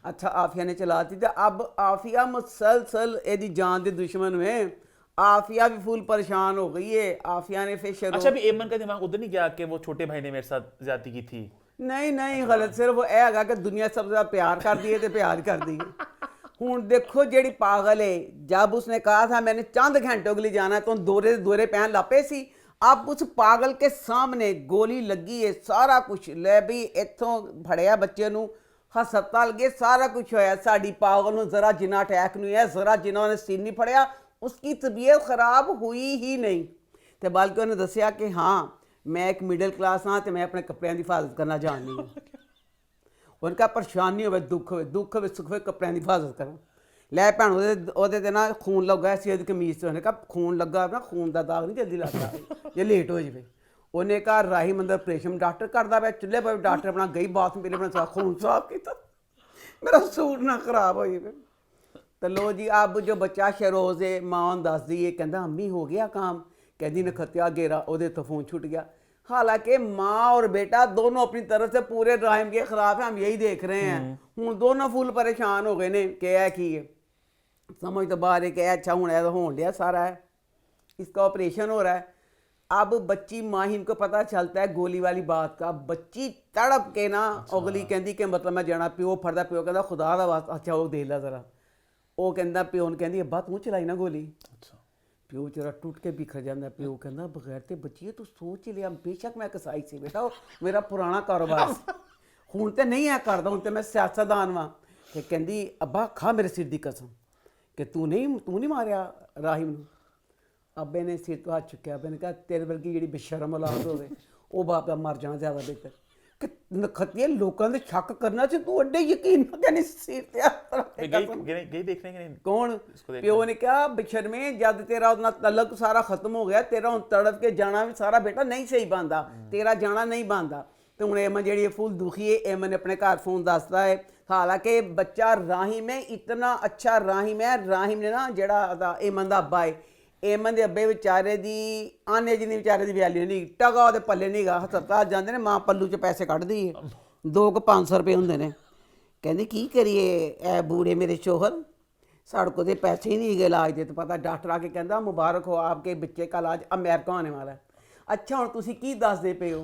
अच्छा आफिया ने चलाती तो अब आफिया मुसलसल एदी जान दे दुश्मन में आफिया भी फुल परेशान हो गई है। आफिया ने फिर शुरू अच्छा, अभी एमन का दिमाग उधर नहीं गया कि वो छोटे भाई ने मेरे साथ ज्यादती की थी? नहीं गलत, सिर्फ ਇਹ ਹੈਗਾ ਕਿ दुनिया सबसे ज्यादा प्यार करती है तो प्यार करती है। हूँ देखो जेड़ी पागल है, जब उसने कहा था मैंने चंद घंटों के लिए जाना है तो दोरे दोरे पहन लापे सी। अब उस पागल के सामने गोली लगी है, सारा कुछ ले भी इतों फड़िया बच्चे नू हस्पताल गए, सारा कुछ होया। साड़ी पागल नू जरा जिना अटैक नहीं है, जरा जिना ने सीन नहीं फड़िया, उसकी तबीयत खराब हुई ही नहीं। तो बल्कि उन्हें दसिया कि हाँ मैं एक मिडिल क्लास हाँ तो मैं अपने कपड़िਆਂ ਦੀ हिफाजत करना जाननी हूँ। उनका परेशानी हो दुख हो सुख हो कपड़िਆਂ ਦੀ हिफाजत करा। ਲੈ ਭੈਣ ਉਹਦੇ ਤੇ ਨਾ ਖੂਨ ਲੱਗਾ ਸੀ ਉਹਦੀ ਕਮੀਜ਼ ਤੇ। ਉਹਨੇ ਕਿਹਾ ਖੂਨ ਲੱਗਾ ਨਾ, ਖੂਨ ਦਾ ਦਾਗ ਨਹੀਂ ਜਲਦੀ ਲੱਗਦਾ ਜੇ ਲੇਟ ਹੋ ਜਾਵੇ। ਉਹਨੇ ਕਿਹਾ ਰਾਹੀਮ ਅੰਦਰ ਆਪਰੇਸ਼ਨ ਡਾਕਟਰ ਕਰਦਾ ਪਿਆ, ਚੁੱਲ੍ਹੇ ਪਰ ਡਾਕਟਰ ਆਪਣਾ ਗਈ ਬਾਥਰੂਮ ਪਹਿਲੇ ਆਪਣਾ ਖੂਨ ਸਾਫ ਕੀਤਾ, ਮੇਰਾ ਸੂਟ ਨਾ ਖਰਾਬ ਹੋ ਜਾਵੇ। तो लो जी अब जो बच्चा शरोज है मां दस दी है, कहता अम्मी हो गया काम, कहती नखत्या गेरा ओदे तो फोन छुट गया। हालांकि माँ और बेटा दोनों अपनी तरफ से पूरे राहिम के खिलाफ है, हम यही देख रहे हैं। हूँ दोनों फुल परेशान हो गए ने कि है की है, समझ तो बाहर है कि अच्छा हूँ ऐसा हो लिया सारा है, इसका ऑपरेशन हो रहा है। अब बच्ची माहिम को पता चलता है गोली वाली बात का, बच्ची तड़प के ना अगली कहती कि मतलब मैं जाना, प्यो फड़दा, प्यो कहता खुदा दा वास्ता अच्छा वो दे ला जरा। ਉਹ ਕਹਿੰਦਾ ਪਿਓ ਨੂੰ ਕਹਿੰਦੀ ਅੱਬਾ ਤੂੰ ਚਲਾਈ ਨਾ ਗੋਲੀ। ਅੱਛਾ ਪਿਓ ਜਰਾ ਟੁੱਟ ਕੇ ਬਿਖਰ ਜਾਂਦਾ। ਪਿਓ ਕਹਿੰਦਾ ਬਗੈਰ ਤੇ ਬੱਚੀ ਤੂੰ ਸੋਚ ਲਿਆ, ਬੇਸ਼ੱਕ ਮੈਂ ਕਸਾਈ ਸੀ ਬੇਟਾ, ਉਹ ਮੇਰਾ ਪੁਰਾਣਾ ਕਾਰੋਬਾਰ ਸੀ, ਹੁਣ ਤੇ ਨਹੀਂ ਹੈ ਕਰਦਾ, ਹੁਣ ਤੇ ਮੈਂ ਸਿਆਸਤਦਾਨ ਵਾਂ। ਤੇ ਕਹਿੰਦੀ ਅੱਬਾ ਖਾ ਮੇਰੇ ਸਿਰ ਦੀ ਕਸਮ ਕਿ ਤੂੰ ਨਹੀਂ ਮਾਰਿਆ ਰਾਹਿਮ ਨੂੰ। ਅੱਬੇ ਨੇ ਸਿਰ ਤੋਂ ਹੱਥ ਚੁੱਕਿਆ। ਅੱਬੇ ਨੇ ਕਿਹਾ ਤੇਰੇ ਵਰਗੀ ਜਿਹੜੀ ਬੇਸ਼ਰਮ ਔਲਾਦ ਹੋਵੇ ਉਹ ਬਾਪ ਦਾ ਮਰ ਜਾਣਾ ਜ਼ਿਆਦਾ ਬਿਹਤਰ। ਕਿ ਨਖਤੀਏ ਲੋਕਾਂ ਦੇ ਸ਼ੱਕ ਕਰਨਾ ਸੀ, ਤੂੰ ਅੱਡੇ ਯਕੀਨ ਨਾ ਕਹਿੰਦੀ ਸਿਰ ਤੇ गई देखने के नहीं? कौन? प्यो ने कहा बिछड़मे जब तेरा उतना तलक सारा खत्म हो गया, तेरा हूँ तड़प के जाना भी सारा बेटा नहीं सही बनता, तेरा जाना नहीं बनता। तो हूँ एमन जी फुल दुखी है। एमन ने अपने घर फोन दसता है, हालांकि बच्चा राहिम है, इतना अच्छा राहिम है। राहिम ने ना जड़ा एमन का अब्बा है, एमन के अब्बे बेचारे की आने जिन्नी बेचारे की वैल्यू नहीं, टगा वो पल्ले नहीं गा। हस्पताल जाते हैं माँ पल्लू च पैसे कढ़दी है, 200-500 रुपये होंगे ने। कहते की करिए ए बूढ़े मेरे शोहर, साढ़े को तो पैसे ही नहीं गए इलाज दे। तो पता डॉक्टर आके कहता मुबारक हो आपके बच्चे का इलाज अमेरिका होने वाला है। अच्छा हुण तुसीं की दसदे पे हो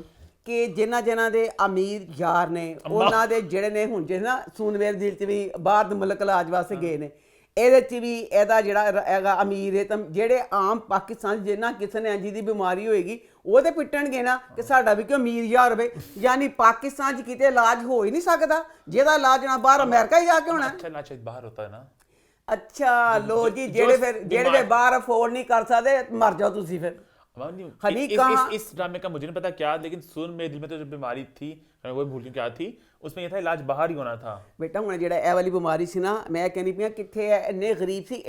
कि जिन्हां दे अमीर यार ने उन्हां दे जिहड़े ने हुण जिह ना सूनवेर दिल च भी बाहर दे मुल्क इलाज वास्ते गए ने, ਇਹਦੇ 'ਚ ਵੀ ਇਹਦਾ ਜਿਹੜਾ ਹੈਗਾ ਅਮੀਰ ਹੈ। ਤਾਂ ਜਿਹੜੇ ਆਮ ਪਾਕਿਸਤਾਨ ਜਿੰਨਾ ਕਿਸੇ ਨੇ ਜਿਹਦੀ ਬਿਮਾਰੀ ਹੋਏਗੀ ਉਹ ਤੇ ਪਿੱਟਣਗੇ ਨਾ ਕਿ ਸਾਡਾ ਵੀ ਕਿਉਂ ਅਮੀਰ ਯਾਰ ਹੋਵੇ। ਯਾਨੀ ਪਾਕਿਸਤਾਨ 'ਚ ਕਿਤੇ ਇਲਾਜ ਹੋ ਹੀ ਨਹੀਂ ਸਕਦਾ ਜਿਹਦਾ ਇਲਾਜ ਨਾ ਬਾਹਰ ਅਮਰੀਕਾ ਹੀ ਜਾ ਕੇ ਹੋਣਾ। अच्छा इलाज बाहर होता है ना। अच्छा लो जी ਜਿਹੜੇ ਬਾਹਰ ਅਫੋਰਡ ਨਹੀਂ ਕਰ ਸਕਦੇ ਮਰ ਜਾਓ ਤੁਸੀਂ ਫਿਰ। इस ड्रामे का मुझे नहीं पता क्या, लेकिन सुन मेरे दिल में तो जो बीमारी थी मैं वो भूल गया क्या थी, उसमें यह था इलाज बाहर ही होना था। बेटा हूँ ਜਿਹੜਾ ਇਹ ਵਾਲੀ ਬਿਮਾਰੀ ਸੀ ਨਾ, मैं कहनी पी कितने है, इन्ने गरीब सी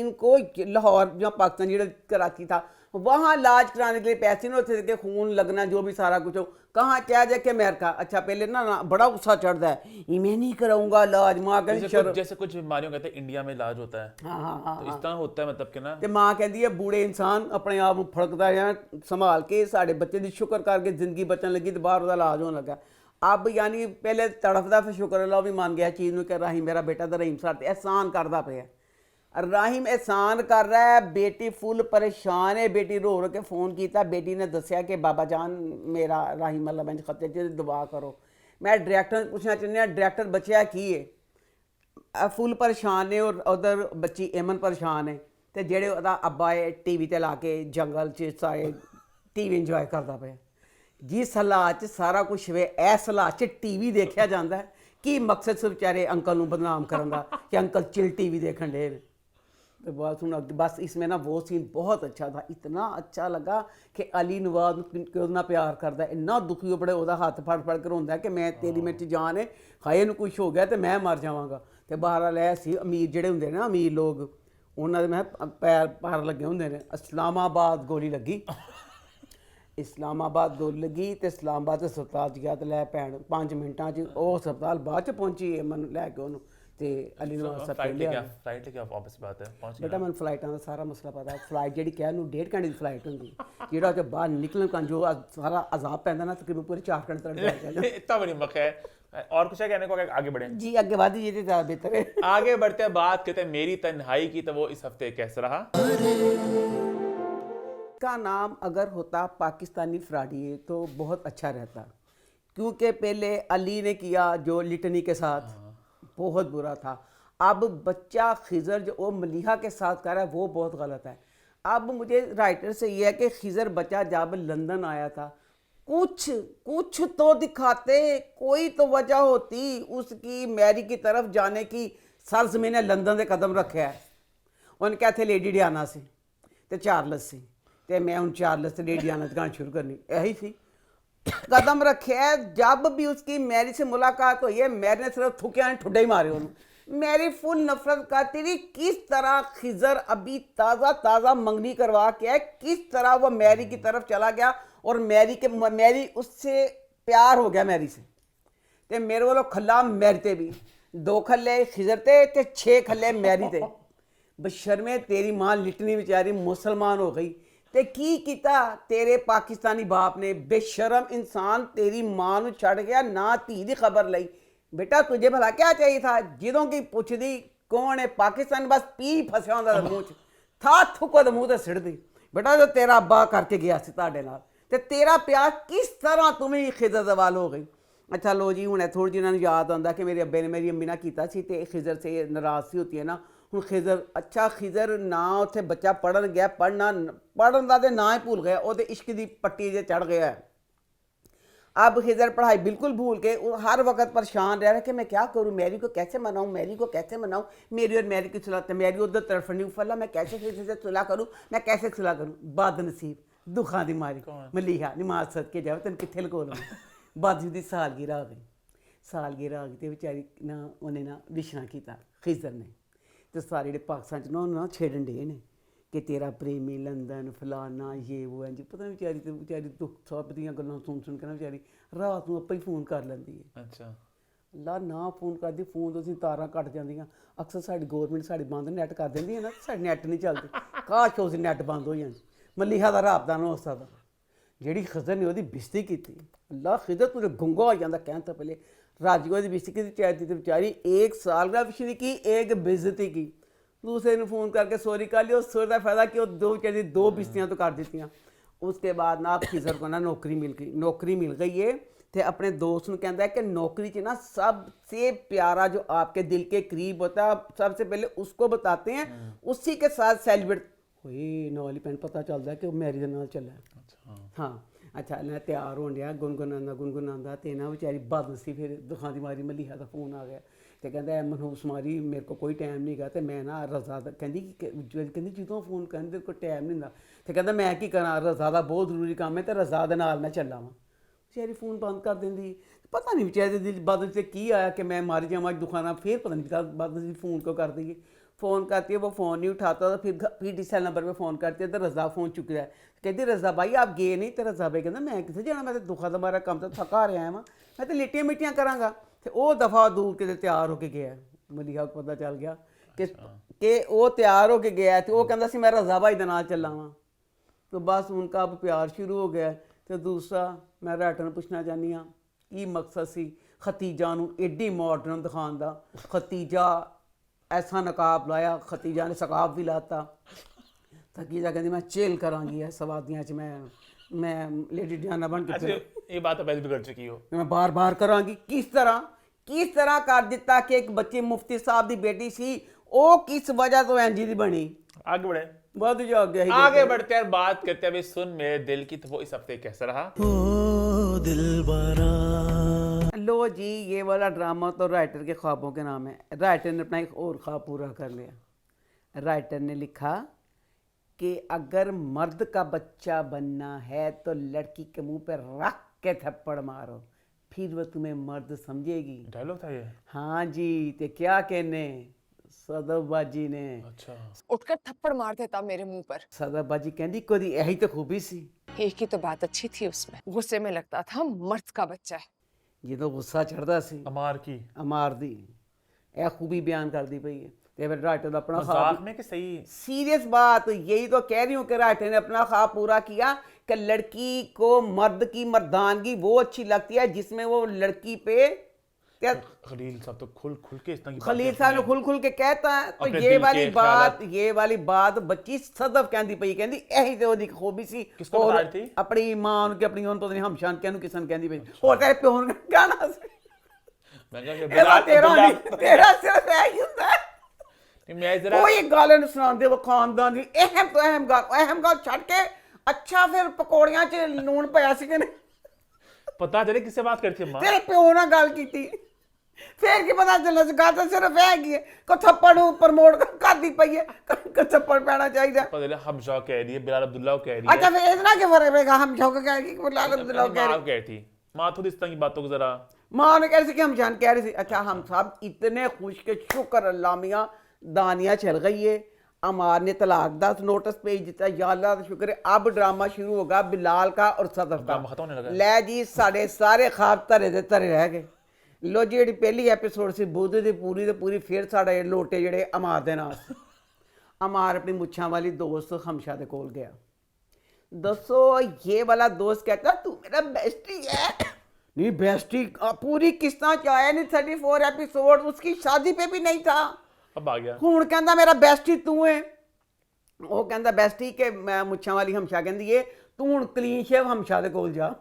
इनको लाहौर या पाकिस्तान जो कराची था वहाँ इलाज कराने के लिए पैसे नहीं होते थे, खून लगना जो भी सारा कुछ हो, कहाँ क्या जाके अमेरिका। अच्छा पहले ना बड़ा गुस्सा चढ़ता है, ये मैं नहीं कराऊंगा इलाज। माँ कहती जैसे कुछ बीमारियों कहते हैं इंडिया में इलाज होता है, हाँ तो इस तरह होता है मतलब कि ना। तो माँ कहती है बूढ़े इंसान अपने आप फड़कता है संभाल के, साढ़े बच्चे की शुक्र करके जिंदगी बचन लगी तो बाहर इलाज होने लगा। अब यानी पहले तड़फदा फिर शुक्र अल्लाह भी मान गया चीज़ में कि राहिम मेरा बेटा तो रहीम साहब एहसान करता पे है। राहिम एहसान कर रहा है, बेटी फुल परेशान है। बेटी रो रो के फ़ोन किया, बेटी ने दसिया कि बाबा जान मेरा राहिम अल्लाह बेंच खत्ते च दुआ करो। मैं डायरैक्टर पूछना चाहनी डायरैक्टर बचिया की है, फुल परेशान ने और उधर बच्ची एमन परेशान है। तो जेड़े अब्बा है टीवी ते ला के जंगल च सारे टीवी इंजॉय करता पे। जिस हालात सारा कुछ वे इस हालात च टीवी देखा जाता है कि मकसद से बेचारे अंकल को बदनाम करने का कि अंकल चिल टीवी देखने दे। तो बस इसमें ना वो सीन बहुत अच्छा था, इतना अच्छा लगा कि अली नवाज कितना प्यार करता है, इन्ना दुखी हो बड़े वह हाथ फड़ फड़ कर रोंदा है कि मैं तेरी मेरे जान है, हाए इन्हू कुछ हो गया तो मैं मर जावांगा। तो बहरहाल ऐ सी अमीर जेड़े होंदे ना अमीर लोग उन्होंने मैं पैर पार लगे होंदे ने। इस्लामाबाद गोली लगी, इस्लामाबाद गोली लगी तो इस्लामाबाद अस्पताल गया तो लै भैन 5 मिनटां च वो अस्पताल बाद च पहुंची मन लैके उन्होंने ਤੇ ਅਲੀ ਨੂੰ ਵਾਸਤਾ फ्लाइट ਪਹਿਲੇ लेके ਆ फ्लाइट लेके आप ऑब्वियस बात है पहुंच ਬੇਟਾ ਮੈਨੂੰ ਫਲਾਈਟਾਂ ਦਾ ਸਾਰਾ ਮਸਲਾ ਪਤਾ ਫਲਾਈਟ ਜਿਹੜੀ ਕਹਿ ਨੂੰ 1.5 ਘੰਟੇ ਦੀ ਫਲਾਈਟ ਹੁੰਦੀ ਜਿਹੜਾ ਉੱਥੇ ਬਾਹਰ ਨਿਕਲਣ kan ਜੋ ਸਾਰਾ ਅਜ਼ਾਬ ਪੈਂਦਾ ਨਾ ਤਕਰੀਬਨ ਪੂਰੇ 4 ਘੰਟੇ ਤੱਕ ਜਾ ਜਾਂਦਾ इतना बड़ी मक है। और कुछ है कहने को, आगे बढ़े? ਜੀ ਅੱਗੇ ਵਧ ਜੀ ਤੇ ਜ਼ਿਆਦਾ ਬਿਹਤਰ ਹੈ आगे बढ़ते हैं, बात करते हैं मेरी तन्हाई की। तो वो इस हफ्ते कैसा रहा? का नाम अगर होता पाकिस्तानी फ्राडिये तो बहुत अच्छा रहता, क्योंकि पहले अली ने किया जो लिटनी के साथ बहुत बुरा था। अब बच्चा खिजर जो वो मलिहा के साथ कर रहा है वो बहुत गलत है। अब मुझे राइटर से ये है कि खिजर बच्चा जब लंदन आया था कुछ तो दिखाते, कोई तो वजह होती उसकी मैरी की तरफ जाने की। सरजमीन ने लंदन से कदम रखे है, उन्हें क्या थे लेडी डियाना से ते चार्लस से, ते मैं हूँ चार्लस से लेडी डियाना गाना शुरू करनी यही सी कदम रखे है। जब भी उसकी मैरी से मुलाकात हुई है, मैरी ने सिर्फ थुकिया ठुड्डे ही मारे उन्होंने। मैरी फुल नफरत करती रही। किस तरह खिजर अभी ताज़ा मंगनी करवा के है, किस तरह वो मैरी की तरफ चला गया और मैरी उससे प्यार हो गया मैरी से। ते मेरे वालों खल्ला मैरी ते भी 2 खल्ले खिजर ते 6 खल्ले मैरी ते। बशर्मे तेरी मां लिटनी बेचारी मुसलमान हो गई ते की कीता तेरे पाकिस्तानी बाप ने। बेशरम इंसान तेरी मां नू छड़ गया, ना धी दी खबर लई। बेटा तुझे भला क्या चाहिए था? जिदों की पुछदी कौन है पाकिस्तान, बस पी फसिया होंदा मूंह च था थुको दे मूंह ते सिड़दी। बेटा जो तेरा अब्बा करके गया सी तुहाडे नाल ते तेरा प्यार किस तरह तुम्हें खिजर दे वाल हो गई। अच्छा लो जी हुणे थोड़ी जिन्हां नूं याद आंदा कि मेरे अब्बे ने मेरी अम्मी नाल कीता सी ते खिजर से नाराज़ सी होती है ना। ਹੁਣ ਖਿਜ਼ਰ ਅੱਛਾ ਖਿਜ਼ਰ ਨਾ ਉੱਥੇ ਬੱਚਾ ਪੜਨ ਗਿਆ, ਪੜਨ ਦਾ ਤੇ ਨਾ ਹੀ ਭੁੱਲ ਗਿਆ, ਉਹਦੇ ਇਸ਼ਕ ਦੀ ਪੱਟੀ 'ਤੇ ਚੜ ਗਿਆ। अब खिजर पढ़ाई बिल्कुल भूल के वो हर वक्त परेशान रह रहा कि मैं क्या करूँ, मैरी को कैसे मनाऊँ, मैरी को कैसे मनाऊँ, मेरी और मैरी की सुलह, मैरी उधर तरफ नहीं फला, मैं कैसे खिजर से सुलह करूँ, मैं कैसे सुलह करूँ। बदनसीब दुखा दी मारी मलीहा नमाज सद के जाओ तेन कितने लको लो। बादू की सालगिरह आ गई, सालगिरह आ गई तो बेचारी ना उन्हें ना विछना किया खिजर ने। तो सारे ਜਿਹੜੇ ਪਾਕਿਸਤਾਨ 'ਚ ਨਾ ਛੇੜਨ ਡੇ ਨੇ ਕਿ ਤੇਰਾ ਪ੍ਰੇਮੀ ਲੰਦਨ ਫਲਾਨਾ ਇਹ ਉਹ ਹੈ ਜੀ। ਪਤਾ ਨਹੀਂ ਵਿਚਾਰੀ ਤੇ ਵਿਚਾਰੀ ਦੁੱਖ ਸਭ ਦੀਆਂ ਗੱਲਾਂ ਸੁਣ ਕੇ ਨਾ ਵਿਚਾਰੀ ਰਾਤ ਨੂੰ ਆਪੇ ਹੀ ਫੋਨ ਕਰ ਲੈਂਦੀ ਹੈ। ਅੱਛਾ ਅੱਲਾ ਨਾ ਫੋਨ ਕਰਦੀ, ਫੋਨ ਤੋਂ ਅਸੀਂ ਤਾਰਾਂ ਕੱਟ ਜਾਂਦੀਆਂ। ਅਕਸਰ ਸਾਡੀ ਗੌਰਮੈਂਟ ਸਾਡੀ ਬੰਦ ਨੈਟ ਕਰ ਦਿੰਦੀ ਹੈ ਨਾ, ਸਾਡੇ ਨੈਟ ਨਹੀਂ ਚੱਲਦੇ। ਕਾਸ਼ ਉਸ ਨੈਟ ਬੰਦ ਹੋ ਜਾਣ। ਮਲੀਹਾ ਦਾ ਰਾਬਤਾ ਨਾ ਹੋ ਸਕਦਾ। ਜਿਹੜੀ ਖਿਜ਼ਰ ਨੇ ਉਹਦੀ ਬਿਸਤੀ ਕੀਤੀ, ਅੱਲਾ ਖਿਜ਼ਰ ਤੂੰ ਗੁੰਗਾ ਹੋ ਜਾਂਦਾ ਕਹਿਣ ਤੋਂ ਪਹਿਲੇ। राजगो की बेइज्जती की चाहती थी बेचारी, 1 साल का पिछली की एक बेइज्जती की। दूसरे ने फ़ोन करके सॉरी कर लिया, उस सॉरी का फ़ायदा कि वो बेचारी 2 बेइज्जतियाँ तो कर दी। उसके बाद ना आप खिजर को ना नौकरी मिल गई है। तो अपने दोस्त को कहता है कि नौकरी च ना सबसे प्यारा जो आपके दिल के करीब होता है सबसे पहले उसको बताते हैं, उसी के साथ सेलिब्रेट हुई नॉली पैंट पता चलता है कि वो मैरिज नाल चला। हाँ अच्छा मैं तैयार होन डया गुनगुनांदा ते ना बेचारी बदनसी फिर दुखां दी मारी मलीहा दा फोन आ गया ते कहंदा मनहूस मारी मेरे को कोई टाइम नहीं गा। ते मैं ना रज़ा दा कहंदी जदों फोन करन तेरे को टाइम नहीं हुंदा ते कहंदा मैं की करां, रज़ा दा बहुत जरूरी काम है ते रज़ा दे नाल मैं चला वां। बेचारी फोन बंद कर देंदी। पता नहीं बेचारे दिल बदल से की आया कि मैं मर जावां दुखाना, फिर पता नहीं बदल फोन क्यों कर दी। फ़ोन करती है वो फ़ोन नहीं उठाता, तो फिर PTCL नंबर पे फ़ोन करती है तो रज़ा फ़ोन चुक रहा है। कहती रज़ा भाई आप गए नहीं? तो रज़ा भाई कहता मैं कितने जाना, मैं तो दुखा दा मारा काम तो थका रहा हाँ, मैं तो लिट्टियाँ मिट्टियाँ कराँगा। तो वो दफ़ा दूर के तैयार होके गया। मलीहा को पता चल गया कि वो तैयार होके गया तो वो कहता सी मैं रज़ा भाई दे नाल चला वां। तो बस उनका अब प्यार शुरू हो गया। तो दूसरा मैं राइटर नूं पुछना चाहनी हाँ की मकसद सी खतीजा नूं एडी मॉडर्न दिखाउण दा। खतीजा ऐसा नकाब लाया, खतीजा ने सकाब भी लाता। खतीजा कहती मैं चिल करांगी है सवादियाँ च, मैं लेडी डियाना बन के अच्छा ये बात पहले भी कर चुकी हो, मैं बार बार करांगी। किस तरह कर दिता कि एक बच्ची मुफ्ती साहब की बेटी सी वो किस वजह तो एंजी दी बनी। आगे बढ़े बहुत जा गया। आगे बढ़ते हैं, बात करते हैं अभी सुन मेरे दिल की। तो वो इस हफ्ते कैसा रहा? लो जी ये वाला ड्रामा तो राइटर के ख्वाबों के नाम है। राइटर ने अपना एक और ख्वाब पूरा कर लिया। राइटर ने लिखा कि अगर मर्द का बच्चा बनना है तो लड़की के मुंह पर रख के थप्पड़ मारो, फिर वो तुम्हें मर्द समझेगी। डायलॉग था ये? हाँ जी। तो क्या कहने सदबाजी ने अच्छा उठकर थप्पड़ मार देता मेरे मुंह पर। सदबाजी कहती कोई यही तो खूबी सी। एक ही तो बात अच्छी थी उसमें, गुस्से में लगता था मर्द का बच्चा है। जो गुस्सा चढ़ता सी अमार की अमार दी ਇਹ खूबी बयान करती पई है ਤੇ ਫਿਰ ਰਾਈਟਰ ਦਾ ਆਪਣਾ मजाक ख्वाब में कि सही? सीरियस बात यही तो कह रही हूँ कि राइटर ने अपना ख्वाब पूरा किया कि लड़की को मर्द की मर्दानगी वो अच्छी लगती है जिसमें वो लड़की पे क्या खलील साहब तो खुल खुल के इस तरह की खलील बातें साहब ने अपने- खुल खुल के कहता है तो अपने ये दिल वाली के बात ख्यालात- ये वाली बात बच्ची सदफ कहती पई कहती यही तो ओदी खूबी सी किसको और बता रही थी? अपनी मां उनकी अपनी उन पता नहीं हमशान कहनु किसन कहती पई और तेरे प्यो ने गाना सी मैं कहा कि ਇਹਦਾ बिलाल ਤੇਰਾ अब्दुल्ला- ਨਹੀਂ ਤੇਰਾ ਸਿਰਫ ਇਹ ਹੀ ਹੁੰਦਾ ਹੈ। मैं जरा ਕੋਈ ਗੱਲ ਨਹੀਂ ਸੁਣਾਉਂਦੇ ਉਹ ਖਾਨਦਾਨ ਦੀ ਅਹਿਮ ਤੋਂ ਅਹਿਮ ਗੱਲ ਛੱਡ ਕੇ ਅੱਛਾ ਫਿਰ ਪਕੌੜੀਆਂ 'ਚ ਲੂਣ ਪਿਆ ਸੀ ਕਿ ਨਹੀਂ पता चले किससे बात करती है माँ? ਤੇਰੇ ਪਿਓ ਨਾਲ ਗੱਲ ਕੀਤੀ ਫਿਰ ਕੀ ਪਤਾ ਚੱਲਿਆ ਸੀ ਗੱਲ ਤਾਂ ਸਿਰਫ ਇਹ ਹੈਗੀ ਹੈ ਕੋ ਥੱਪੜ ਨੂੰ ਪ੍ਰਮੋਟ ਕਰਦੀ ਪਈ ਹੈ ਕਿ ਥੱਪੜ ਪੈਣਾ ਚਾਹੀਦਾ पता चले हमशा कह रही है, बिलाल अब्दुल्ला को कह रही अच्छा है, फिर इतना क्या फर्क पड़ेगा हम शौक कह रही कि बिलाल अब्दुल्ला कह माँ रही कह रही थी। माँ थोड़ी इस तरह की बातों को जरा माँ ने कह रही थी कि हम जान कह रही थी अच्छा हम सब इतने खुश के शुक्र अल्लाह मियाँ दानिया चल गई है अमार ने तलाक दा नोटिस भेज दिता या अल्लाह का शुक्र है अब ड्रामा शुरू होगा बिलाल का और सदफ का ड्रामा खत्म होने लगा है। लै जी साढ़े सारे ख्वाब धरे दे धरे रह गए लो जी ਜਿਹੜੀ ਪਹਿਲੀ ਐਪੀਸੋਡ ਸੀ ਬੁੱਧ ਦੀ ਪੂਰੀ ਤੇ ਪੂਰੀ ਫਿਰ ਸਾਡੇ ਲੋਟੇ ਜਿਹੜੇ ਅਮਾਰ ਦੇ ਨਾਲ ਸੀ। ਅਮਾਰ ਆਪਣੀ ਮੁੱਛਾਂ ਵਾਲੀ ਦੋਸਤ ਹਮਸ਼ਾ ਦੇ ਕੋਲ ਗਿਆ दसो ये वाला दोस्त कहता तू मेरा बेस्टी है नहीं बेस्टी पूरी किस्तां च आया नहीं 34 एपिसोड उसकी शादी पे भी नहीं था अब आ गया। ਹੁਣ ਕਹਿੰਦਾ ਮੇਰਾ ਬੈਸਟੀ ਤੂੰ ਹੈ ਉਹ ਕਹਿੰਦਾ ਬੈਸਟੀ ਕਿ ਮੈਂ ਮੁੱਛਾਂ ਵਾਲੀ ਹਮਸ਼ਾ ਕਹਿੰਦੀ ਏ ਤੂੰ ਹੁਣ ਕਲੀਨ ਸ਼ੇਵ ਹਮਸ਼ਾ ਦੇ ਕੋਲ ਜਾ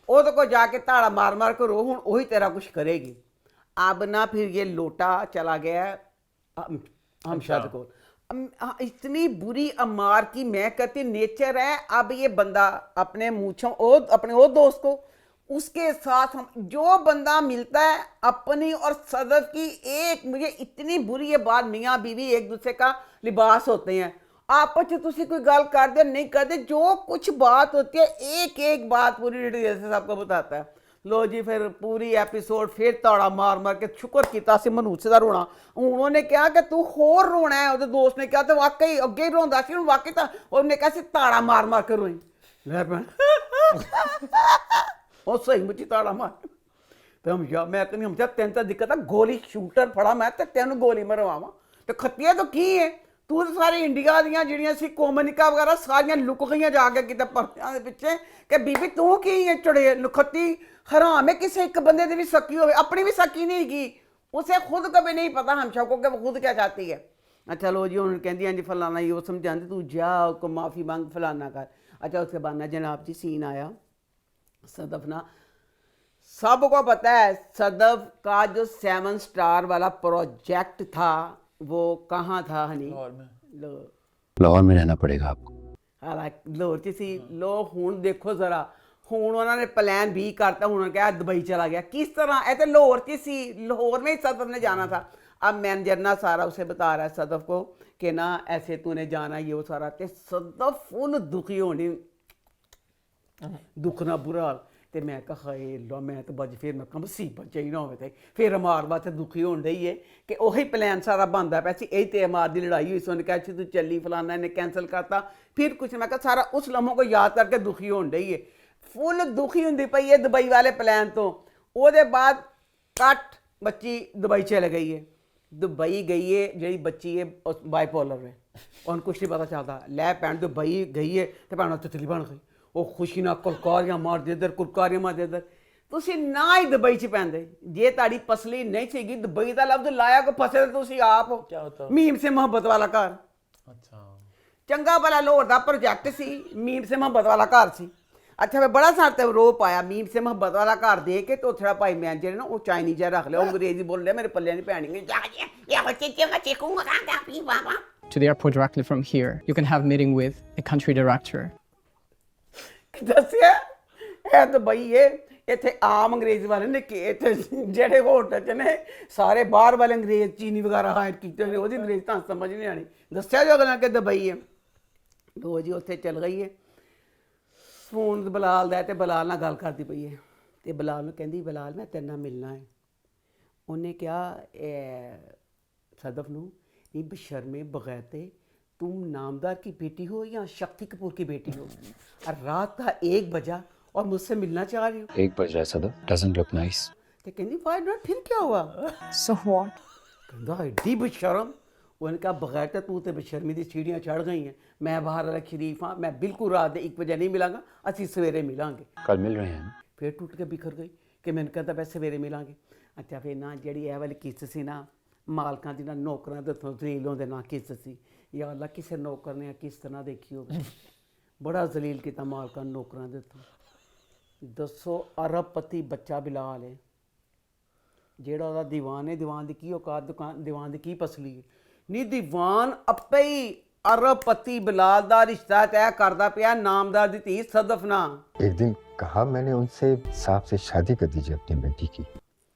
ਉਹਦੇ ਕੋਲ ਜਾ ਕੇ ਤਾੜਾ ਮਾਰ ਮਾਰ ਕੇ ਰੋ ਹੁਣ ਉਹੀ ਤੇਰਾ ਕੁਝ ਕਰੇਗੀ अब ना फिर ये लोटा चला गया हमशा के कोल इतनी बुरी अमार की मैं कहती नेचर है अब ये बंदा अपने मूछों अपने वो दोस्त को उसके साथ हम जो बंदा मिलता है अपनी और सदफ की एक मुझे इतनी बुरी ये बात मियाँ बीवी एक दूसरे का लिबास होते हैं आपस में तुसी कोई गल कर दे नहीं कर दे जो कुछ बात होती है एक एक बात पूरी डिटेल से सबको बताता है लो जी फिर पूरी एपीसोड फिर ताड़ा मार मार के शुक्र किया सी मनूसे का रोना उन्होंने कहा कि तू होर रोना है उसके दोस्त ने कहा तो वाकई अगे रोंदा सी वाकई तो उन्हें कहा सी ताड़ा मार मार के रोई ले ਉਹ ਸਹੀ ਮੁੱਚੀ ਤਾੜਾ ਮਾਰ ਤੇ ਮੈਂ ਕਹਿੰਦੀ ਹਮਸ਼ਾ ਤੈਨੂੰ ਤਾਂ ਦਿੱਕਤ ਆ ਗੋਲੀ ਸ਼ੂਟਰ ਫੜਾ ਮੈਂ ਤੇ ਤੈਨੂੰ ਗੋਲੀ ਮਰਵਾਵਾਂ ਤੇ ਖੱਤੀਆ ਤਾਂ ਕੀ ਹੈ ਤੂੰ ਤਾਂ ਸਾਰੇ ਇੰਡੀਆ ਦੀਆਂ ਜਿਹੜੀਆਂ ਸੀ ਕੋਮਨਿਕਾ ਵਗੈਰਾ ਸਾਰੀਆਂ ਲੁਕ ਗਈਆਂ ਜਾ ਕੇ ਕਿਤੇ ਪਰਦਿਆਂ ਦੇ ਪਿੱਛੇ ਕਿ ਬੀਬੀ ਤੂੰ ਕੀ ਹੈ ਚੜੇ ਲੁਖਤੀ ਹਰਾਮ ਹੈ ਕਿਸੇ ਇੱਕ ਬੰਦੇ ਦੀ ਵੀ ਸਕੀ ਹੋਵੇ ਆਪਣੀ ਵੀ ਸਕੀ ਨਹੀਂ ਹੈਗੀ उसे खुद कभी नहीं पता हमेशा को कि वो खुद क्या चाहती है अच्छा लो जी उन्होंने कहती हाँ जी फलाना ये वो समझाते तू जा उसको माफ़ी मांग फलाना कर अच्छा उसके बाद ना जनाब जी सीन आया सदफ ना सबको पता है सदफ का जो 7 स्टार वाला प्रोजेक्ट था वो कहाँ था हनी लाहौर में। लाहौर में रहना पड़ेगा आपको। हालांकि लाहौर च सी लो हुण देखो ज़रा ਹੁਣ ਉਹਨਾਂ ਨੇ ਪਲਾਨ ਵੀ ਕਰਤਾ ਹੁਣ ਕਿਹਾ ਦੁਬਈ चला गया किस तरह ऐसे लाहौर की सी लाहौर में ही सदफ ने जाना था अब मैनेजर ना सारा उसे बता रहा है सदफ को कि ना ऐसे तूने जाना ये वो सारा ते सदफ फुल दुखी होनी दुख ना बुरा हाल ਤੇ ਮੈਂ ਕਿਹਾ ਹਾਏ ਲਾ ਮੈਂ ਤਾਂ ਬੱਜ ਫਿਰ ਮੈਂ ਕਿਹਾ ਮੁਸੀਬਤ ਚਾਹੀ ਨਾ ਹੋਵੇ ਤੇ ਫਿਰ ਅਮਾਰ ਵਾਸਤੇ ਦੁਖੀ ਹੋਣ ਡਈ ਏ ਕਿ ਉਹੀ ਪਲਾਨ ਸਾਰਾ ਬਣਦਾ ਪਿਆ ਸੀ ਇਹ ਤੇ ਅਮਾਰ ਦੀ ਲੜਾਈ ਹੋਈ ਸੀ ਉਹਨੇ ਕਿਹਾ ਸੀ ਤੂੰ ਚੱਲੀ ਫਲਾਣਾ ਇਹਨੇ ਕੈਂਸਲ ਕਰਤਾ ਫਿਰ ਕੁਛ ਮੈਂ ਕਿਹਾ ਸਾਰਾ ਉਸ ਲਮਹੋਂ को याद करके दुखी होਣ ਡਈ ਏ फुल दुखी होंदी पई है दुबई वाले प्लान तो ਉਹਦੇ बाद कट बच्ची दुबई चल गई है दुबई गई है जी बच्ची है बाइपोलर है और कुछ नहीं पता चलता लै भैन दुबई गई है तो भैन तितली बन गई वो खुशी ना कुलकारियां मार दे इधर कुलकारियां मार दे इधर ਤੁਸੀਂ ਨਾ ਹੀ ਦੁਬਈ 'ਚ ਪੈਂਦੇ ਜੇ ਤੁਹਾਡੀ ਪਸਲੀ ਨਹੀਂ ਸੀਗੀ ਦੁਬਈ ਦਾ ਲਫ਼ਜ਼ ਲਾਇਆ ਕੋ ਫਸੇ ਤੁਸੀਂ ਆਪ क्या होता? ਮੀਮ ਸੇ ਮੁਹੱਬਤ ਵਾਲਾ ਘਰ अच्छा ਚੰਗਾ ਭਲਾ ਲਾਹੌਰ ਦਾ ਪ੍ਰੋਜੈਕਟ ਸੀ ਮੀਮ ਸੇ ਮੁਹੱਬਤ ਵਾਲਾ ਘਰ ਸੀ अच्छा मैं बड़ा सारा तो रो पाया मीम से मोहब्बत वाला घर दे के तो थोड़ा भाई मैं जेह्ड़े ना वो चाइनीज रख लिया अंग्रेजी बोल लिया मेरे पल्ले नहीं पैनी to the airport directly from here. You can have meeting with a country director. ਦੱਸਿਆ ਇਹ ਦੁਬਈ ਏ ਇੱਥੇ ਆਮ ਅੰਗਰੇਜ਼ ਵਾਲੇ ਨੇ ਕਿ ਇੱਥੇ ਜਿਹੜੇ ਹੋਟਲ 'ਚ ਨੇ ਸਾਰੇ ਬਾਹਰ ਵਾਲੇ ਅੰਗਰੇਜ਼ ਚੀਨੀ ਵਗੈਰਾ ਹਾਇਰ ਕੀਤੇ ਨੇ ਉਹਦੀ ਅੰਗਰੇਜ਼ ਤਾਂ ਸਮਝ ਨਹੀਂ ਆਣੀ ਦੱਸਿਆ ਜੋ ਅਗਲਾ ਕਿ ਦੁਬਈ ਹੈ ਲੋ ਜੀ ਉੱਥੇ ਚੱਲ ਗਈ ਹੈ ਫੋਨ ਬਲਾਲ ਦਾ ਤੇ ਬਲਾਲ ਨਾਲ ਗੱਲ ਕਰਦੀ ਪਈ ਹੈ ਤੇ ਬਲਾਲ ਨੂੰ ਕਹਿੰਦੀ ਬਲਾਲ ਮੈਂ ਤੇਰੇ ਨਾਲ ਮਿਲਣਾ ਹੈ ਉਹਨੇ ਕਿਹਾ सदफ नू नहीं बशर्मे बगैरते तुम नामदार की बेटी हो या शक्ति कपूर की बेटी हो और रात का 1 बजा और मुझसे मिलना चाह रही हो 1 बज रहा है सदफ, डजंट लुक नाइस। ਤੇ ਕਹਿੰਦੀ ਵਾਈ ਨਾਟ, ਫਿਰ ਕੀ हुआ? So what? ਕਹਿੰਦਾ ਐਡੀ ਬੇਸ਼ਰਮ। ਉਹਨੇ ਕਿਹਾ ਬਗੈਰ ਤਾਂ ਤੂੰ ਤੇ ਬੇਸ਼ਰਮੀ ਦੀ ਸੀੜੀਆਂ ਚੜ੍ਹ ਗਈ ਹੈ। ਮੈਂ ਬਾਹਰ ਵਾਲਾ ਸ਼ਰੀਫ ਹਾਂ, ਮੈਂ ਬਿਲਕੁਲ ਰਾਤ ਦੇ 1 ਵਜੇ ਨਹੀਂ ਮਿਲਾਂਗਾ, ਅਸੀਂ ਸਵੇਰੇ ਮਿਲਾਂਗੇ। कल मिल रहे हैं ना? ਫਿਰ ਟੁੱਟ ਕੇ ਬਿਖਰ ਗਈ ਕਿ ਮੈਨੂੰ ਕਹਿੰਦਾ ਬਸ ਸਵੇਰੇ ਮਿਲਾਂਗੇ। ਅੱਛਾ ਫਿਰ ਨਾ ਜਿਹੜੀ ਇਹ ਵਾਲੀ ਕਿਸ਼ਤ ਸੀ ਨਾ, ਮਾਲਕਾਂ ਦੀ ਨਾ ਨੌਕਰਾਂ ਦੇ ਹੱਥੋਂ ਜ਼ਲੀਲ ਹੋਣ ਦੇ ਨਾ ਕਿਸ਼ਤ ਸੀ। ਯਾ ਅੱਲਾ ਕਿਸੇ ਨੌਕਰ ਨੇ ਕਿਸ਼ਤ ਨਾ ਦੇਖੀ ਹੋਵੇ। ਬੜਾ ਜ਼ਲੀਲ ਕੀਤਾ ਮਾਲਕਾਂ ਨੂੰ ਨੌਕਰਾਂ ਦੇ ਹੱਥੋਂ। ਦੱਸੋ ਅਰਬਪਤੀ ਬੱਚਾ ਬਿਲਾਲ ਹੈ, ਜਿਹੜਾ ਉਹਦਾ ਦੀਵਾਨ ਹੈ। ਦੀਵਾਨ ਦੀ ਕੀ ਔਕਾਤ, ਦੀਵਾਨ ਦੀ ਕੀ ਪਸਲੀ ਹੈ? ਨਹੀਂ ਦੀਵਾਨ ਆਪੇ ਹੀ ਅਰਬਪਤੀ ਬਿਲਾਲ ਦਾ ਰਿਸ਼ਤਾ ਤੈਅ ਕਰਦਾ ਪਿਆ ਨਾਮਦਾਰ ਦੀ ਧੀ ਸਦਫ ਨਾਲ। एक दिन कहा मैंने उनसे, साहब से शादी कर दीजिए अपनी बेटी की।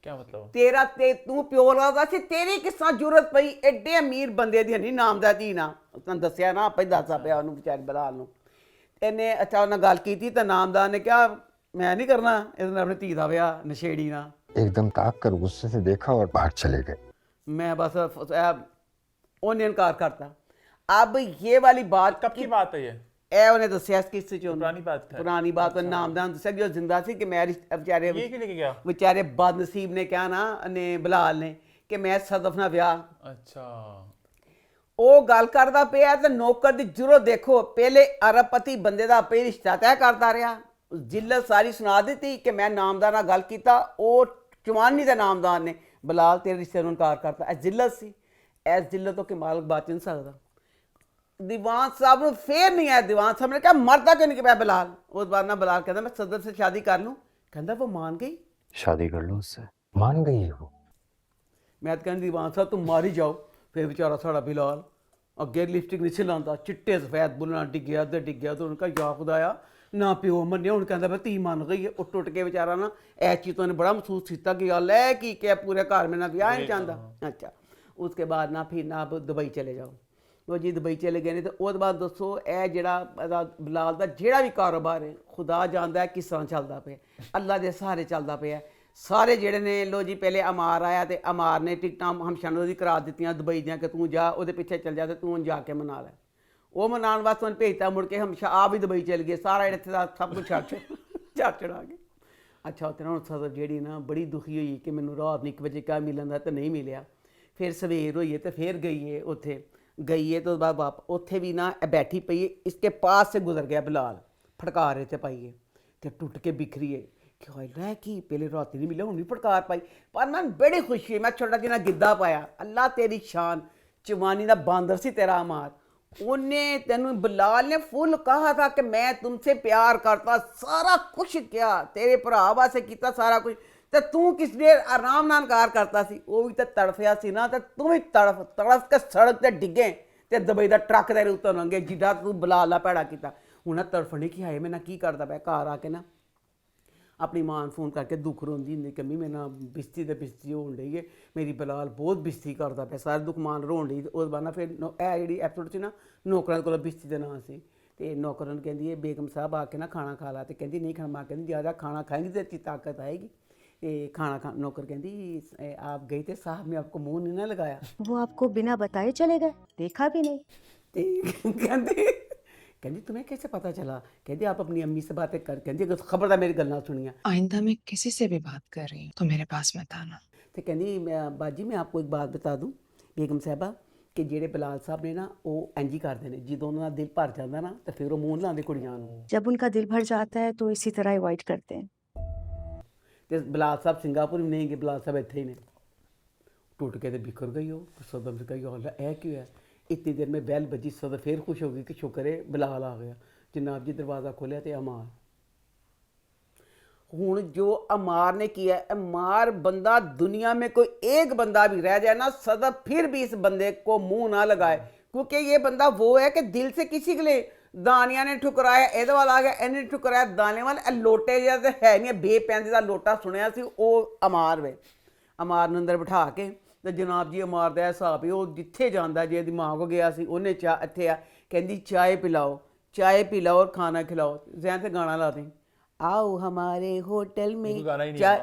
क्या मतलब? ਤੇਰਾ ਤੇ ਤੂੰ ਪਿਓ ਲੱਗਦਾ ਸੀ, ਤੇਰੀ ਕਿਸ ਤਰ੍ਹਾਂ ਜ਼ਰੂਰਤ ਪਈ ਐਡੇ ਅਮੀਰ ਬੰਦੇ ਦੀ? ਨਹੀਂ ਨਾਮਦਾਰ ਧੀ ਨਾ, ਤੁਹਾਨੂੰ ਦੱਸਿਆ ਨਾ, ਆਪੇ ਦੱਸਦਾ ਪਿਆ ਉਹਨੂੰ ਵਿਚਾਰੇ ਬਿਲਾਲ ਨੂੰ। ਇਹਨੇ ਅੱਛਾ ਉਹਨਾਂ ਗੱਲ ਕੀਤੀ ਤਾਂ ਨਾਮਦਾਰ ਨੇ ਕਿਹਾ ਮੈਂ ਨਹੀਂ ਕਰਨਾ ਇਹਦੇ ਨਾਲ, ਆਪਣੀ ਧੀ ਦਾ ਵਿਆਹ ਨਸ਼ੇੜੀ ਨਾਲ। एकदम ताक कर गुस्से से देखा और बाहर चले गए। मैं बस ਉਹਨੇ ਇਨਕਾਰ ਕਰਤਾ। अब ये वाली बात कब की बात है ये? ਇਹ ਉਹਨੇ ਦੱਸਿਆ ਕਿਸ ਚ पुरानी बात है। ਪੁਰਾਣੀ ਬਾਤ ਉਹ ਨਾਮਦਾਰ ਨੂੰ ਦੱਸਿਆ ਕਿ ਉਹ ਜ਼ਿੰਦਾ ਸੀ, ਕਿ ਮੈਂ ਵਿਚਾਰੇ ये क्यों लेके गया? ਵਿਚਾਰੇ ਬਦਨਸੀਬ ਨੇ ਕਿਹਾ ਨਾ, ਨੇ ਬਲਾਲ ਨੇ, ਕਿ ਮੈਂ ਸਦਫ ਨਾਲ ਵਿਆਹ। अच्छा, ਉਹ ਗੱਲ ਕਰਦਾ ਪਿਆ ਤੇ ਨੌਕਰ ਦੀ ਜ਼ਰੂਰਤ ਦੇਖੋ, ਪਹਿਲੇ ਅਰਬਪਤੀ ਬੰਦੇ ਦਾ ਆਪੇ ਰਿਸ਼ਤਾ ਤੈਅ ਕਰਦਾ ਰਿਹਾ। ਜ਼ਿਲਤ ਸਾਰੀ ਸੁਣਾ ਦਿੱਤੀ ਕਿ ਮੈਂ ਨਾਮਦਾਰ ਨਾਲ ਗੱਲ ਕੀਤਾ, ਉਹ ਚਵਾਨੀ ਦੇ ਨਾਮਦਾਰ ਨੇ ਬਲਾਲ ਤੇਰੇ ਰਿਸ਼ਤੇ ਨੂੰ ਇਨਕਾਰ ਕਰਤਾ। ਇਹ ਜ਼ਿਲਤ ਸੀ, ਇਸ ਜ਼ਿਲਤ ਤੋਂ ਕਿ ਮਾਲਕ ਬਚ ਨਹੀਂ ਸਕਦਾ। ਦੀਵਾਨ ਸਾਹਿਬ ਨੂੰ ਫੇਰ ਨਹੀਂ ਆਇਆ। ਦੀਵਾਨ ਸਾਹਿਬ ਨੇ ਕਿਹਾ ਮਰਦਾ क्यों नहीं पिया बिलाल? उस बार ना बिलाल कहता मैं सदर से शादी कर लूँ। कहता वो मान गई। शादी कर लो उससे। मान गई है वो। मैं तो कहती दीवान साहब तुम मार ही जाओ। फिर बेचारा साड़ा बिलाल अगे लिपस्टिक नहीं लाता, चिट्टे सफेद बुलना डिग्या तो उनका या खुदाया ना प्यो मन्ने। हूँ कहता मैं धी मन गई है। उठ के बेचारा ना ऐ चीज़ों ने बड़ा महसूस किया कि गल है कि क्या पूरे घर में ना ब्याह नहीं चाहता। अच्छा उसके बाद ना फिर ना अब दुबई चले जाओ। वो जी दुबई चले गए ने तो उसके बाद दसो यह जड़ा बिलाल का जोड़ा भी कारोबार है खुदा जानता है किस तरह चलता पे, अल्लाह के सहारे चलता पे। सारे जेड़े ने लो जी पहले अमार आया तो अमार ने टिकटा हमशन की करा दित्तियां दुबई दियां कि तू जा वो पीछे चल जा तो तू जाके मना लै। वो मनाने वास्ते उन्हें भेजता, मुड़ के हमशा आप भी दुबई चल गए, सारा इतने का सब कुछ छड़ चढ़ा गए। अच्छा उत्थे हुण सदर जेड़ी ना बड़ी दुखी हुई कि मैनू रात नूं 1 बजे कहा मिलन दा तो नहीं मिलिया। फिर सवेर होई है तो फिर गई है, उत्थे गई है तो बाद वाप उत्थे भी ना बैठी पई है। इसके पास से गुजर गया बिलाल, फटकार इत्थे पाई है तो टुट के बिखरी है कि हाय लै कि पहले राती नहीं मिले हुण भी फटकार पाई। पर मैं बड़ी खुशी है, मैं छोटा जिहा गिद्धा पाया। अल्लाह तेरी शान, चवानी दा बांदर सी तेरा अमार। उन्हें तेनू बिलाल ने फुल कहा था कि मैं तुमसे प्यार करता, सारा कुछ किया तेरे भरा वास्ते किया सारा कुछ, तो तू किस लिए आराम नाल इनकार करता सी। वो भी तो तड़फिया सी ना, तो तू भी तड़फ के सड़क ते डिगे ते दुबई दा ट्रक तेरे उत्ते लंघे जिड्डा तू बिलाल दा भैड़ा कीता। हुण तड़फने की आए मैं ना की करदा पिया, घर आके ना अपनी मां नूं फोन करके दुख रोंदी हुंदी कि मेरे ना बिस्ती ते बिस्ती होण डई है, मेरी बिलाल बहुत बिस्ती करदा पिया, सारे दुख मान रोण डई। उस बाद ना फिर ए जिहड़ी एपिसोड च ना नौकरां कोल बिस्ती दे नां सी ते नौकरां नूं कहंदी है बेगम साहब आके ना खाना खा ला, ते कहंदी नहीं खाना। मां कहंदी ज़्यादा खाना खाएंगी तो ताकत आएगी। खाना खा नौकर कहती आप गई थे साहब ने आपको मुंह नहीं ना लगाया? वो आपको बिना बताए चले गए, देखा भी नहीं। कहती तुम्हें कैसे पता चला? कहती आप अपनी अम्मी से बातें कर, कहती खबरदार मेरी गल्लां सुनिया, आइंदा मैं किसी से भी बात कर रही हूँ तो मेरे पास मत आना। तो कहती बाजी मैं आपको एक बात बता दूँ बेगम साहबा कि जेड़े बिलाल साहब ने ना वो इंज ही करते हैं, जो उन्होंने दिल भर जाता ना तो फिर वो मूँह लाते कुड़ियां नूं। जब उनका दिल भर जाता है तो इसी तरह अवॉइड करते हैं। तो बिलाल साहब सिंगापुर भी नहीं गए, बिलाल साहब इत्थे ही ने। टुट के तो बिखर गई हो। सदर से कही गल है क्यों है? इतनी देर में बैल बजी, सदर फिर खुश हो गई कि शुक्र है बिलाल आ गया। जनाब जी दरवाज़ा खोलिया तो अमार। हुण जो अमार ने किया, अमार बंदा दुनिया में कोई एक बंदा भी रह जाए ना सदर फिर भी इस बंदे को मुंह ना लगाए, क्योंकि ये बंदा वो है कि दिल से किसी के लिए दानिया ने ठुकराया, ਇਹਦੇ वाल आ गया, इन्हें ठुकराया दाने वाल। लोटे जिहा तो है नहीं, बेपैंदे का लोटा सुनिया सी वो अमार वे। अमार नूं अंदर बिठा के तो जनाब जी अमार दा हिसाब ही वो जिथे जाता जे दी मां को गया सी उन्हें चाह इत्थे आ कहती चाय पिलाओ, चाय पिलाओ और खाना खिलाओ। जैन से गाना ला दें, आओ हमारे होटल में चाय।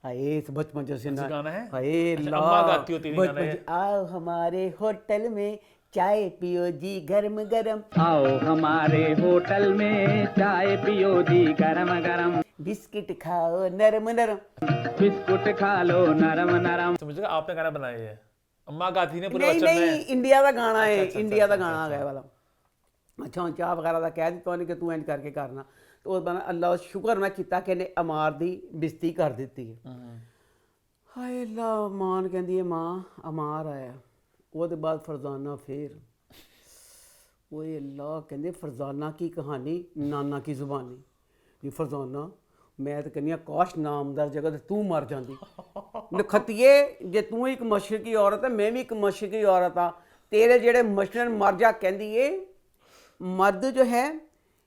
हाय इस बचपन जैसे ना गाना है? हाय अम्मा गाती होती नहीं गाना है। आओ हमारे होटल में चाय पियो जी गरम गरम, आओ हमारे होटल में चाय पियो जी गरम गरम। बिस्किट खाओ नरम नरम। समझ आपने गाना बनाया है, अम्मा गाती ने पूरे नहीं बचपन नहीं में। इंडिया का गाना है, अच्छा, इंडिया का अच्छा, गाना आ अच्छा। गया वाला। अच्छा ਹੁਣ ਚਾਹ ਵਗੈਰਾ ਦਾ ਕਹਿ ਦਿੱਤਾ ਉਹਨੇ ਕਿ ਤੂੰ ਇੰਜ ਕਰਕੇ ਕਰਨਾ, ਤੇ ਉਹ ਬਣਾ ਅੱਲਾ ਦਾ ਸ਼ੁਕਰ ਮੈਂ ਕੀਤਾ ਕਿ ਇਹਨੇ ਅਮਾਰ ਦੀ ਬਿਸਤੀ ਕਰ ਦਿੱਤੀ ਹੈ। ਹਾਏ ਅੱਲਾ, ਮਾਨ ਕਹਿੰਦੀ ਹੈ ਮਾਂ ਅਮਾਰ ਆਇਆ। ਉਹਦੇ ਬਾਅਦ ਫਰਜ਼ਾਨਾ ਫੇਰ ਓਏ ਅੱਲਾ ਕਹਿੰਦੇ ਫਰਜ਼ਾਨਾ ਕੀ ਕਹਾਣੀ ਨਾਨਾ ਕੀ ਜ਼ੁਬਾਨੀ। ਜੀ ਫਰਜ਼ਾਨਾ ਮੈਂ ਤਾਂ ਕਹਿੰਦੀ ਹਾਂ ਕਾਸ਼ ਨਾਮਦਾਰ ਜਗ੍ਹਾ ਤੇ ਤੂੰ ਮਰ ਜਾਂਦੀ। ਨਖਤੀਏ ਜੇ ਤੂੰ ਇੱਕ ਮਸ਼ਰਕੀ ਔਰਤ ਹੈ ਮੈਂ ਵੀ ਇੱਕ ਮਸ਼ਰਕੀ ਔਰਤ ਆ, ਤੇਰੇ ਜਿਹੜੇ ਮਸ਼ਰਨ ਮਰ ਜਾ। ਕਹਿੰਦੀ ਏ ਮਰਦ ਜੋ ਹੈ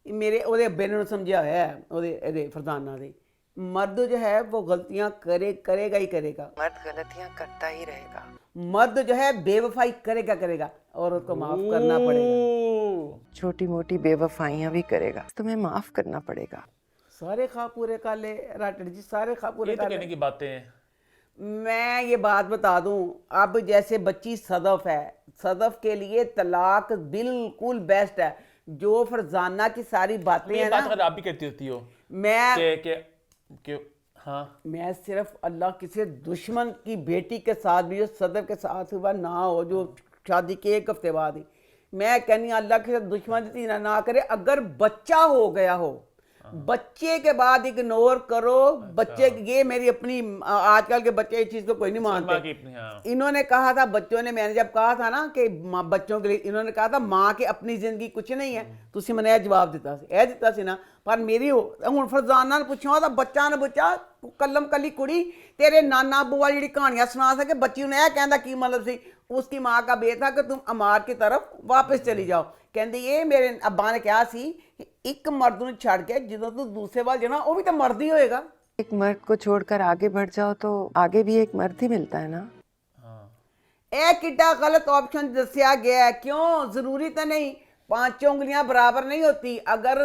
ਮੇਰੇ ਉਹਦੇ ਅੱਬੇ ਨੇ ਸਮਝਿਆ ਹੋਇਆ ਹੈ, ਉਹਦੇ ਇਹਦੇ ਫਰਜ਼ਾਨਾ ਦੇ मर्द जो है वो गलतियां करेगा ही करेगा, मर्द गलतियां करता ही रहेगा। मर्द जो है बेवफाई करेगा, औरत को माफ करना पड़ेगा। छोटी मोटी बेवफाइयां भी करेगा, तुम्हें माफ करना पड़ेगा। सारे खा पूरे कर ले राठौर जी, सारे खा पूरे ये तो कर कहने ले। की बातें हैं। मैं ये बात बता दूं, अब जैसे बच्ची सदफ है, सदफ के लिए तलाक बिल्कुल बेस्ट है। जो फरजाना की सारी बातें ये हैं बात ना, अगर आप भी करती होती हो मैं कि हाँ मैं सिर्फ अल्लाह किसी दुश्मन की बेटी के साथ भी जो सदफ के साथ हुआ ना हो, जो शादी के एक हफ्ते बाद ही, मैं कहनी अल्लाह के साथ दुश्मन की ना करे। अगर बच्चा हो गया हो, बच्चे के बाद इग्नोर करो। बच्चे ये मेरी अपनी आजकल के बच्चे इस चीज को कोई नहीं मानते। हाँ। इन्होंने कहा था बच्चों ने, मैंने जब कहा था ना कि बच्चों के लिए, इन्होंने कहा था माँ की अपनी जिंदगी कुछ नहीं है, तुसी मैंने जवाब दिता सी ना। पर मेरी हूँ फरजाना ने पूछा था, बच्चा ने पूछा कलम कली कुड़ी तेरे नाना बुआ जी कहानियां सुना सके, बच्ची ने कहना की मतलब सी उसकी माँ का बेटा कि तुम अमार की तरफ वापस चली जाओ। कहती ये मेरे अब्बा ने कहा सी एक मर्द ਨੂੰ ਛੱਡ ਕੇ ਜਦੋਂ ਤੂੰ ਦੂਸਰੇ ਵੱਲ ਜਾਣਾ ਉਹ ਵੀ ਤਾਂ ਮਰਦ ਹੀ ਹੋਏਗਾ। एक मर्द को छोड़कर आगे बढ़ जाओ तो आगे भी एक मर्द ही मिलता है ना। ਇਹ ਕਿੱਡਾ ਗਲਤ ऑप्शन ਦੱਸਿਆ ਗਿਆ है। क्यों जरूरी तो नहीं, 5 उंगलियां बराबर नहीं होती। अगर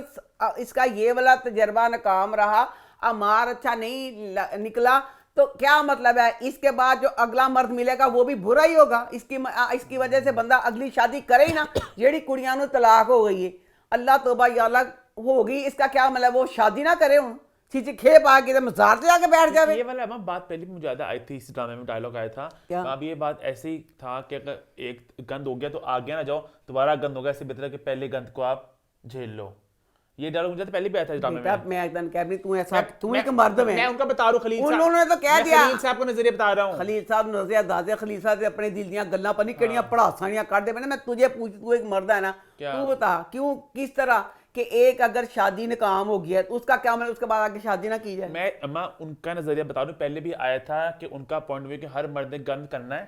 इसका ये वाला तजर्बा नाकाम रहा, अमार अच्छा नहीं निकला, तो क्या मतलब है इसके बाद जो अगला मर्द मिलेगा वो भी बुरा ही होगा। इसकी वजह से बंदा अगली शादी करे ही ना। जेड़ी कुड़ियां नूं तलाक हो गई है, अल्लाह तौबा या अल्लाह होगी, इसका क्या मतलब वो शादी ना करे, हूँ चीज़ खेप आ के मजार से जाके बैठ जावे। ये वाला बात पहले भी मुझे ज्यादा आई थी, इस ड्रामे में डायलॉग आया था। क्या? अब ये बात ऐसे ही था कि अगर एक गंद हो गया तो आगे ना जाओ, दोबारा गंद हो गया, इससे बेहतर है कि पहले गंद को आप झेल लो। ये डायलॉग मुझे पहले भी आया था इस ड्रामे बेटा में। मैं एकदम कह रही तू ऐसा, तू एक मर्द में, मैं उनका बता रहा हूँ खलील साहब, उन्होंने तो कह मैं दिया। खलील साहब को नजरिए बता रहा हूँ। खलील साहब नजरिया दादे खलील साहब से अपने दिल दियां गल्लां पनी किहड़ियां पढ़ासानियां करदे पए ने। मैं तुझे पूछ, तू एक मर्द है ना, क्या? तू बता क्यों किस तरह कि एक अगर शादी नाकाम हो गया तो उसका क्या मतलब, उसके बाद आगे शादी ना की जाए। मैं अम्मा उनका नजरिया बता रहा हूँ, पहले भी आया था कि उनका पॉइंट ऑफ व्यू कि हर मर्द ने गंद करना है,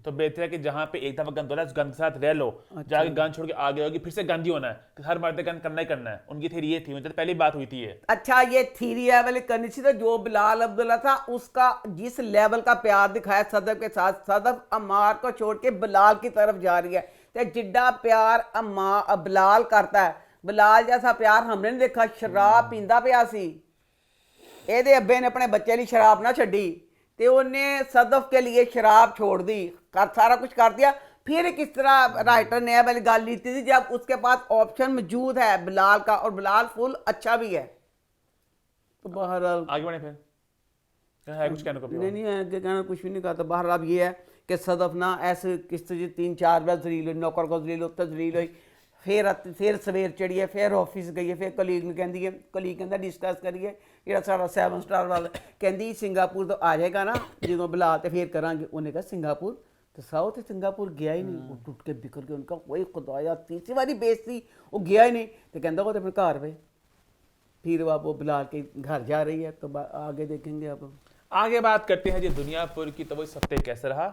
तो बेहतर है कि जहाँ पे एक दफा गंद हो रहा है उस गंद के साथ रह लो, जाके गंद छोड़ के आगे होगी फिर से गंद ही होना है, कि हर मर्द ने गंद करना ही करना है। उनकी थ्योरी ये थी, मुझे पहले बात हुई थी ये। अच्छा ये थीरी है वाली करनी थी। तो जो बिलाल अब्दुल्ला था उसका जिस लेवल का प्यार दिखाया सदफ के साथ, सदफ अम्मार को छोड़ के बिलाल की तरफ जा रही है। तो जिड्डा प्यार बिलाल करता है, बिलाल जैसा प्यार हमने नहीं देखा। शराब पींदा पिया सी, ਇਹਦੇ ਅੱਬੇ ਨੇ ਆਪਣੇ ਬੱਚੇ ਲਈ शराब ना छड़ी, ਤੇ ਉਹਨੇ सदफ के लिए शराब छोड़ दी, सारा कुछ कर दिया। फिर किस तरह राइटर ने वाली गाल ली थी जब उसके पास ऑप्शन मौजूद है बिलाल का, और बिलाल फुल अच्छा भी है। तो बहरहाल आगे बढ़े फिर है कुछ कहने को भी? नहीं आगे कहना कुछ भी नहीं कहा। तो बहरहाल ये है कि सदफ ना ऐसे किस्त 3-4 बार जलील हुई, नौकर को जलील उत्ते जलील हुई, फिर सवेर चढ़ी है, फिर ऑफिस गई है, फिर कलीग ने कहती है, कलीग कहता डिस्कस करिए ਜਿਹੜਾ ਸਾਡਾ 7 स्टार वाला ਕਹਿੰਦੀ ਸਿੰਗਾਪੁਰ ਤੋਂ ਆ ਜਾਏਗਾ ਨਾ ਜਦੋਂ ਬੁਲਾ ਤੇ ਫਿਰ ਕਰਾਂਗੇ। ਉਹਨੇ ਕहा सिंगापुर तो साउथ सिंगापुर गया ही नहीं। वो टूट के बिखर के उनका कोई खुदाया तीसरी बारी बेइज्जती, वो गया ही नहीं। तो कहता वो तो अपने घर पे, फिर वो बुला के घर जा रही है। तो आगे देखेंगे अब। आगे बात करते हैं जी दुनियापुर की। तो वो सप्ते कैसे रहा?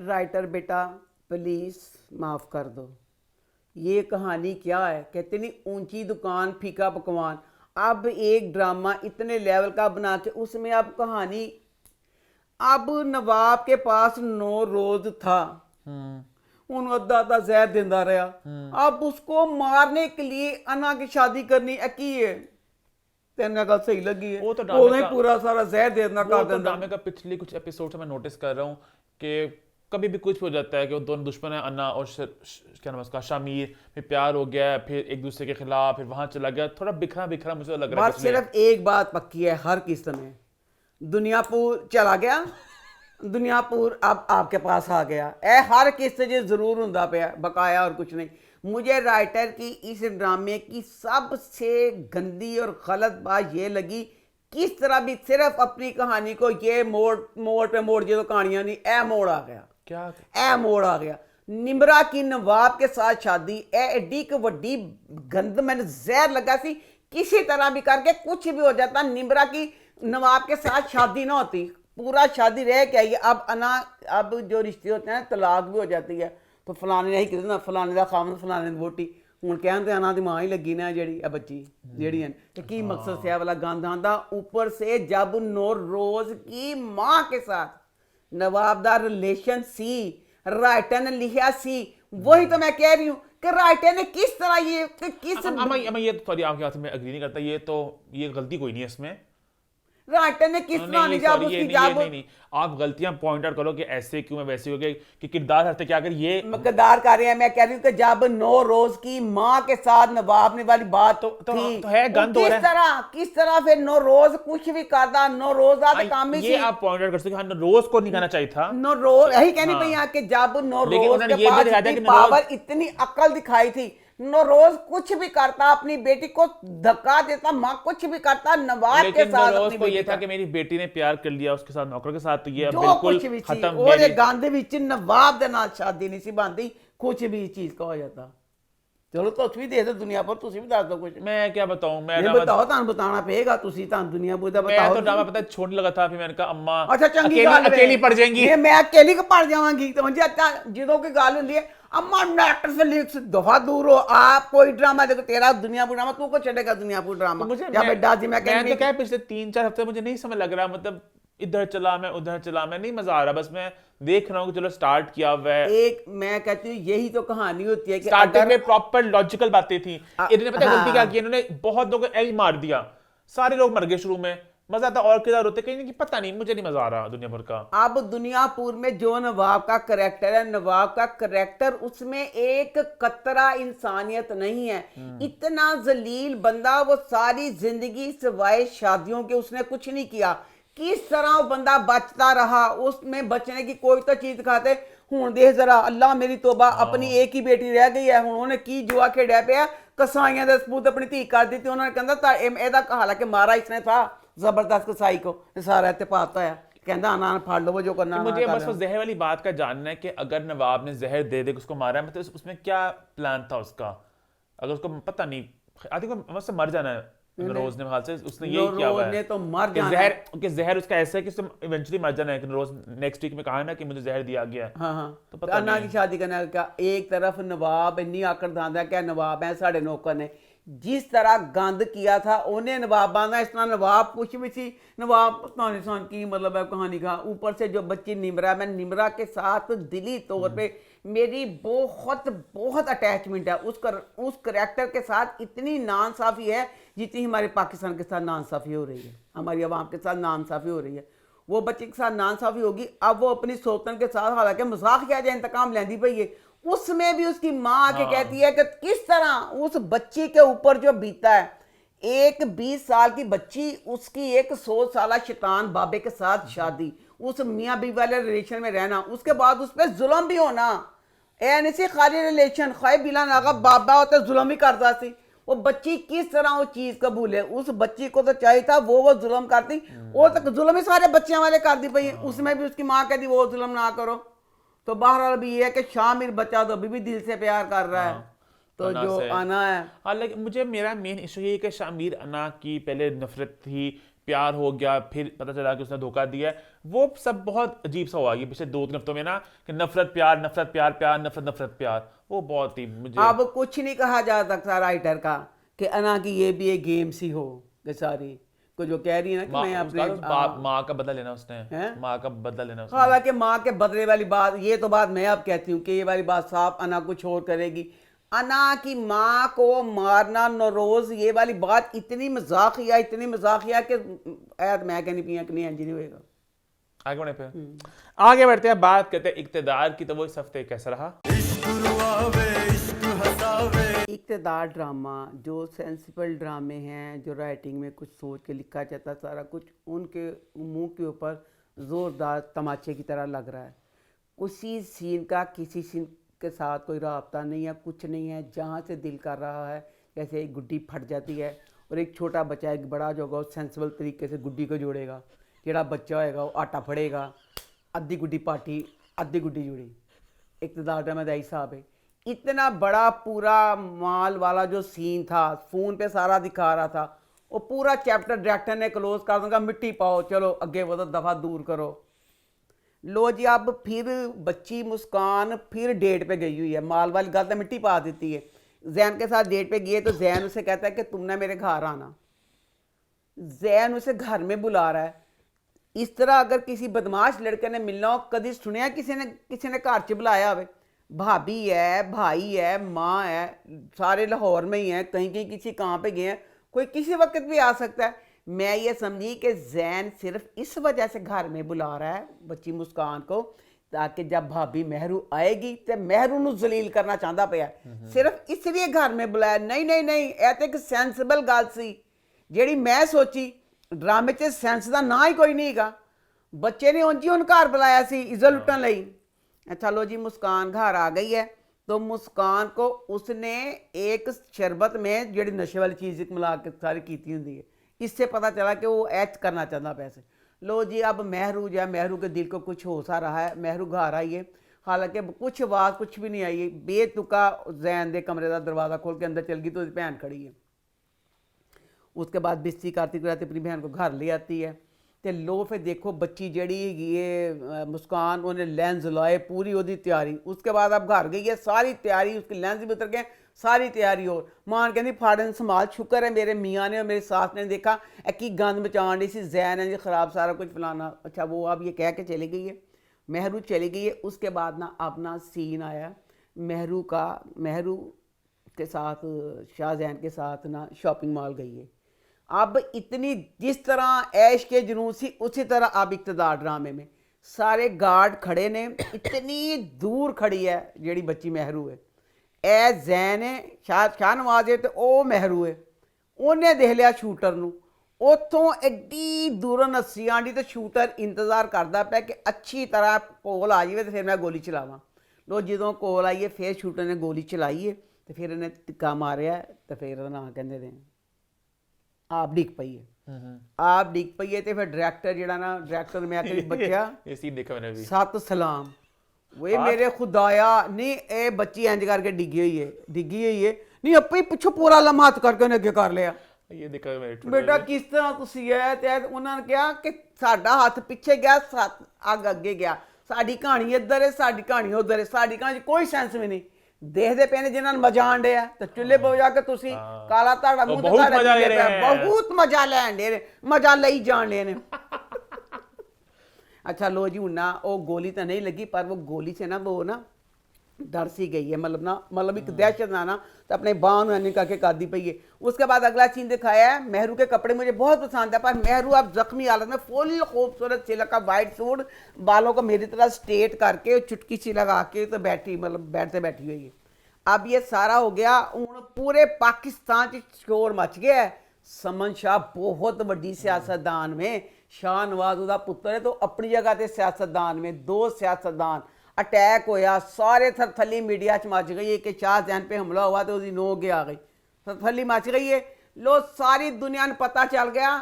राइटर बेटा प्लीज माफ कर दो, ये कहानी क्या है? कहते नहीं ऊंची दुकान फीका पकवान। अब एक ड्रामा इतने लेवल का बना के उसमें अब कहानी, अब नवाब के पास 9 रोज था, उन अद्धा जहर देता रहा। अब उसको मारने के लिए अना की शादी करनी की है। तेन गल सही लगी है? वो तो पूरा सारा जहर देना कर वो तो देता। ड्रामे का पिछले कुछ एपिसोड से मैं नोटिस कर रहा हूँ कि कभी भी कुछ भी हो जाता है कि वो दोनों दुश्मन है, अन्ना और क्या नाम है उसका, शामिर, फिर प्यार हो गया, फिर एक दूसरे के खिलाफ, फिर वहां चला गया, थोड़ा बिखरा बिखरा मुझे लग रहा है बस सिर्फ एक बात पक्की है हर किस्त में, दुनियापुर चला गया, दुनियापुर अब आपके पास आ गया ए हर किस्त जो जरूर हुंदा पिया बकाया और कुछ नहीं। मुझे राइटर की इस ड्रामे की सबसे गंदी और गलत बात ये लगी, किस तरह भी सिर्फ अपनी कहानी को ये मोड़ पे मोड़ जो कहानियां नहीं, ए मोड़ आ गया, क्या ए मोड़ आ गया। निम्रा की नवाब के साथ शादी ए एडी की वड्डी गंद, मैंने जहर लगा सी किसी तरह भी करके कुछ भी हो जाता, निम्रा की नवाब के साथ शादी ना होती, पूरा शादी रह के आई। अब जो रिश्ते होते हैं तलाक भी हो जाती है, तो फलाने ने ही कितना फलाने का खामन फलाने की वोटी हूँ कहते अना दी मां ही लगी ना जी बच्ची जी है की मकसद से वाला गंद आंदा। ऊपर से जब नौरोज की मां के साथ नवाब दा रिलेशन सी, राइटर ने लिखा सी, वही तो मैं कह रही हूँ कि राइटर ने किस तरह ये किस ये सॉरी आपकी बात में एग्री नहीं करता, ये गलती कोई नहीं है इसमें, राइटर ने किस तरह नहीं, जब sorry, उसकी नहीं, आप गलतियां पॉइंट आउट करो कि ऐसे क्यों है वैसे हो गए कि किरदार हरते क्या कर ये मकदार कर रहे हैं। मैं कह रही हूँ कि जब नौरोज की माँ के साथ नवाब ने वाली बात थी तो है गंद हो रहा है। किस तरह फिर नौरोज कुछ भी करता, नौरोज आते काम ही ये आप पॉइंट आउट कर सकते हैं, रोज को नहीं कहना चाहिए था, नौरोज यही कहनी पई यहाँ कि जब नौरोज के पास इतनी पावर इतनी अक्ल दिखाई थी, नौरोज कुछ भी करता, अपनी बेटी को धक्का देता, माँ कुछ भी करता, नवाब के साथ नौरोज को ये था कि मेरी बेटी ने प्यार कर लिया उसके साथ, नौकर के साथ, तो ये जो बिल्कुल कुछ भी खत्म। और ये गांधी विच नवाब दे नाल शादी नहीं सी बनती, कुछ भी चीज का हो जाता। चलो तुम भी दे दो दुनिया पर, तुम भी दस दो कुछ। मैं क्या बताऊं, मैं बताओ, तुम बताना पेगा, तुम दुनिया पर बताओ। मैं तो ड्रामा पता छोड़ने लगा था, फिर मैंने कहा अम्मा अच्छा चंगी गल अकेली पड़ जाएंगी, मैं अकेली को पड़ जावांगी, तो मुझे अच्छा जो की गल होंदी है अम्मा नेटफ्लिक्स दफा दूर हो, आप कोई ड्रामा देखो, तेरा दुनियापुर ड्रामा तू को छेड़ेगा दुनियापुर ड्रामा। मुझे या बेटा जी मैं तो क्या पिछले 3-4 हफ्ते मुझे नहीं समझ लग रहा, मतलब इधर चला मैं उधर चला मैं, नहीं मजा आ रहा, बस मैं देख रहा हूँ कि चलो स्टार्ट किया हुआ है। एक मैं कहती हूँ यही तो कहानी होती है कि स्टार्टिंग में प्रॉपर लॉजिकल बातें थी, इन्होंने पता गलती क्या की, इन्होंने बहुत लोगों को मार दिया, सारे लोग मर गए शुरू में, मजा आता और किधर होते कहीं, पता नहीं, मुझे नहीं मजा आ रहा दुनियापुर का। अब दुनियापुर में जो नवाब का करैक्टर है, नवाब का करैक्टर उसमें एक कतरा इंसानियत नहीं है, इतना जलील बंदा, वो सारी जिंदगी सिवाय शादियों के उसने कुछ नहीं किया, किस तरह वो बंदा बचता रहा, उसमें बचने की कोई तो चीज दिखाते। हूं देख जरा, अल्लाह मेरी तोबा, अपनी एक ही बेटी रह गई है, उन्होंने की जुआ खेड़ा पे कसाइयां दे सबूत अपनी धी कर दी, उन्होंने कहता एदा हालांकि मारा इसने था जबरदस्त कसाई को, सारा इत्ते पाता है, कहता आना फाड़ लो जो करना। मुझे बस जहर वाली बात का जानना है कि अगर नवाब ने जहर दे दे उसको मारा है, मतलब उसमें क्या प्लान था उसका, अगर उसको पता नहीं, आई थिंक मुझसे मर जाना है नौरोज ने, हाल से उसने यही किया हुआ है तो मर जाना जहर, जहर उसका ऐसा है कि उसने इवेंचुअली मर जाना है, कि नौरोज नेक्स्ट वीक में कहा ना कि मुझे जहर दिया गया। हाँ तो पता अन्ना की शादी करने का एक तरफ नवाब इन्नी आकड़ दांदा क्या नवाब है साढ़े नौकर ने, जिस तरह गंद किया था उन्हें नवाब बांधा, इस तरह नवाब कुछ भी थी, नवाब पता नहीं सान की मतलब है कहानी का। ऊपर से जो बच्ची निमरा, मैं निमरा के साथ दिली तौर पे मेरी बहुत बहुत अटैचमेंट है, उस करैक्टर के साथ इतनी नाइंसाफ़ी है जितनी हमारे पाकिस्तान के साथ नाइंसाफ़ी हो रही है, हमारी आवाम के साथ नाइंसाफ़ी हो रही है, वो बच्चे के साथ नाइंसाफ़ी होगी। अब वो अपनी सोतन के साथ हालांकि मजाक किया जाए इंतकाम लेंदी पई है, उसमें भी उसकी माँ आके कहती है कि किस तरह उस बच्ची के ऊपर जो बीता है, एक 20 साल की बच्ची, उसकी एक 100 साल शैतान बाबे के साथ शादी, उस मियाँ बीवी वाले रिलेशन में रहना, उसके बाद उस पर जुल्म भी होना, ए सी खाली रिलेशन खाए बिला नागा बाबा होता जुल्म ही करता सी, वो बच्ची किस तरह वो चीज कबूले, उस बच्ची को तो चाहिए था वो जुल्म करती, वो तो जुल्म ही सारे बच्चियों वाले कर दी पई, उसमें भी उसकी माँ कहती वो जुल्म ना करो। तो बहरहाल अभी ये है कि शामिर बच्चा तो अभी भी दिल से प्यार कर रहा है, तो जो आना है। हालांकि मुझे मेरा मेन इशू ये है कि शामिर अन्ना की पहले नफरत थी, प्यार हो गया, फिर पता चला कि उसने धोखा दिया, वो सब बहुत अजीब सा हुआ ये पिछले 2-3 हफ्तों में ना, कि नफरत प्यार नफरत प्यार प्यार नफरत नफरत प्यार, वो बहुत ही मुझे अब कुछ नहीं कहा जा सकता राइटर का कि अन्ना की ये भी एक गेम सी हो कि सारी को जो कह रही है ना कि मैं अपने माँ का बदला लेना उसने, माँ का बदला लेना उसने। हालांकि माँ के बदले वाली बात, ये तो बात मैं अब कहती हूँ कि ये वाली बात साफ अन्ना कुछ और करेगी, अन्ना की माँ को मारना नौरोज, ये वाली बात इतनी मजाकिया कि मैं कहनी पिया कि नहीं इंज नहीं होएगा। आगे बढ़े पे आगे बढ़ते हैं, बात करते हैं इक्तदार की। तो वो इस हफ्ते कैसा रहा? इक़्तिदार ड्रामा, जो सेंसिबल ड्रामे हैं, जो राइटिंग में कुछ सोच के लिखा जाता, सारा कुछ उनके मुंह के ऊपर ज़ोरदार तमाचे की तरह लग रहा है। किसी सीन का किसी सीन के साथ कोई राब्ता नहीं है, कुछ नहीं है। जहाँ से दिल कर रहा है, जैसे एक गुड्डी फट जाती है और एक छोटा बच्चा एक बड़ा जो होगा सेंसिबल तरीके से गुड्डी को जोड़ेगा। ਜਿਹੜਾ ਬੱਚਾ ਹੋਏਗਾ ਉਹ ਆਟਾ ਫੜੇਗਾ, ਅੱਧੀ ਗੁੱਡੀ ਪਾਟੀ ਅੱਧੀ ਗੁੱਡੀ जुड़ी। इक़्तिदार ड्रामा का हिसाब है। इतना बड़ा पूरा माल वाला जो सीन था, फ़ोन पे सारा दिखा रहा था, वो पूरा चैप्टर डायरेक्टर ने क्लोज कर दूंगा, मिट्टी पाओ, चलो अगे वो दफ़ा दूर करो। लो जी, अब फिर बच्ची मुस्कान फिर डेट पे गई हुई है। माल वाली गल तो मिट्टी पा देती है। जैन के साथ डेट पे गई है तो जैन उसे कहता है कि तुमने मेरे घर आना। जैन उसे घर में बुला रहा है। इस तरह अगर किसी बदमाश लड़के ने मिलना हो, कभी सुनिया किसी ने घर च बुलाया हो? भाभी है, भाई है, माँ है, सारे लाहौर में ही हैं, कहीं कहीं किसी कहाँ पे गए हैं, कोई किसी वक्त भी आ सकता है। मैं ये समझी कि जैन सिर्फ इस वजह से घर में बुला रहा है बच्ची मुस्कान को, ताकि जब भाभी महरू आएगी तो महरू ਨੂੰ ਜ਼ਲੀਲ करना चाहता ਪਿਆ। सिर्फ इसलिए घर में बुलाया। नहीं नहीं नहीं, ਇਹ ਤਾਂ ਇੱਕ ਸੈਂਸਿਬਲ ਗੱਲ ਸੀ ਜਿਹੜੀ ਮੈਂ ਸੋਚੀ। ड्रामे च सेंस का ना ही कोई नहीं है। बच्चे ने उंज ही उन घर बुलाया सी इज्जत लुटन लई। चलो जी, मुस्कान घर आ गई है तो मुस्कान को उसने एक शरबत में जी नशे वाली चीज़ मिला के सारी की होंगी है। इससे पता चला कि वो ऐच करना चाहता पैसे। लो जी, अब महरू जो महरू के दिल को कुछ हो सा रहा है। महरू घर आई है, हालांकि कुछ आवाज़ कुछ भी नहीं आई है। बेतुका जैन के कमरे का दरवाज़ा खोल के अंदर चल गई तो उसकी भैन खड़ी है। उसके बाद बिस्ती करती कराती अपनी बहन को घर ले आती है। तो लो फिर देखो बच्ची जड़ी ये मुस्कान, उन्हें लेंस लाए, पूरी उसकी तैयारी। उसके बाद अब घर गई है, सारी तैयारी, उसके लेंस भी उतर गए, सारी तैयारी। और मान कहती फाड़न संभाल, शुक्र है मेरे मियाँ ने और मेरे सास ने देखा कि गंद मचान दी सी, जैन है जी ख़राब सारा कुछ फलाना। अच्छा, वो अब ये कह के चली गई है, महरू चली गई है। उसके बाद ना अपना सीन आया महरू का। महरू के साथ शाहजैन के साथ ना शॉपिंग मॉल गई है। अब इतनी जिस तरह ऐश के जुनून सी, उसी तरह अब इक़्तिदार ड्रामे में सारे गार्ड खड़े ने। इतनी दूर खड़ी है जेड़ी बच्ची महरू है। ए जैन है, शाहनवाज है, तो वह महरू है। उन्हें देख लिया शूटर नूं, उतों एड्डी दूरों नस्सी आंदी तो शूटर इंतज़ार करता पाया कि अच्छी तरह कोल आ जाए तो फिर मैं गोली चलावां। लो जो कोल आई है फिर शूटर ने गोली चलाई है तो फिर इन्हें टिक्का मारिया तो फिर ना कहते ने आप डिग पई है। आप डिग पई है तो फिर डायरेक्टर जिहड़ा ना, डायरेक्टर मैं आखिर बच्चा ये सीन देखा मैंने भी। सत सलाम वे मेरे खुदाया, नहीं ए बच्ची इंज करके डिगी हुई है नहीं अपने पिछों पूरा लम्हा हथ करके उन्हें अगे कर लिया। ये देखा मैंने। बेटा किस तरह तुसी है? ते उन्होंने कहा कि साडा हाथ पिछे गया, अग अगे गया, साडी कहानी इधर है, साडी कहानी उधर है, साडी कहानी कोई सेंस भी नहीं। देखते पे ने जिन्होंने मजा आन डे तो चुल्हे पर जाके तुसी काला धाड़ा मुंह ते बहुत मजा ले रहे हैं, बहुत मजा लैन डे, मजा लई जान डे ने। अच्छा लो जी, ना वो गोली तो नहीं लगी पर वो गोली से ना वो ना डर सी गई है। मतलब एक दहशत ना तो अपने बांह में करके कर दी पई है। उसके बाद अगला सीन दिखाया है, महरू के कपड़े मुझे बहुत पसंद है, पर महरू अब जख्मी हालत में फुल खूबसूरत सिल्क का वाइट सूट, बालों को मेरी तरह स्ट्रेट करके चुटकी सी लगा के तो बैठी, मतलब बेड से बैठी हुई है। अब ये सारा हो गया, हूँ पूरे पाकिस्तान शोर मच गया है। समन शाह बहुत वड्डी सियासतदान में, शाहनवाज उसका पुत्र है तो अपनी जगह ते सियासतदान में, दो सियासतदान अटैक होया, सारे थरथली मीडिया च मच गई है कि शाहजैन पे हमला हुआ तो उसकी नो के आ गई, थरथली मच गई है। लो सारी दुनिया ने पता चल गया,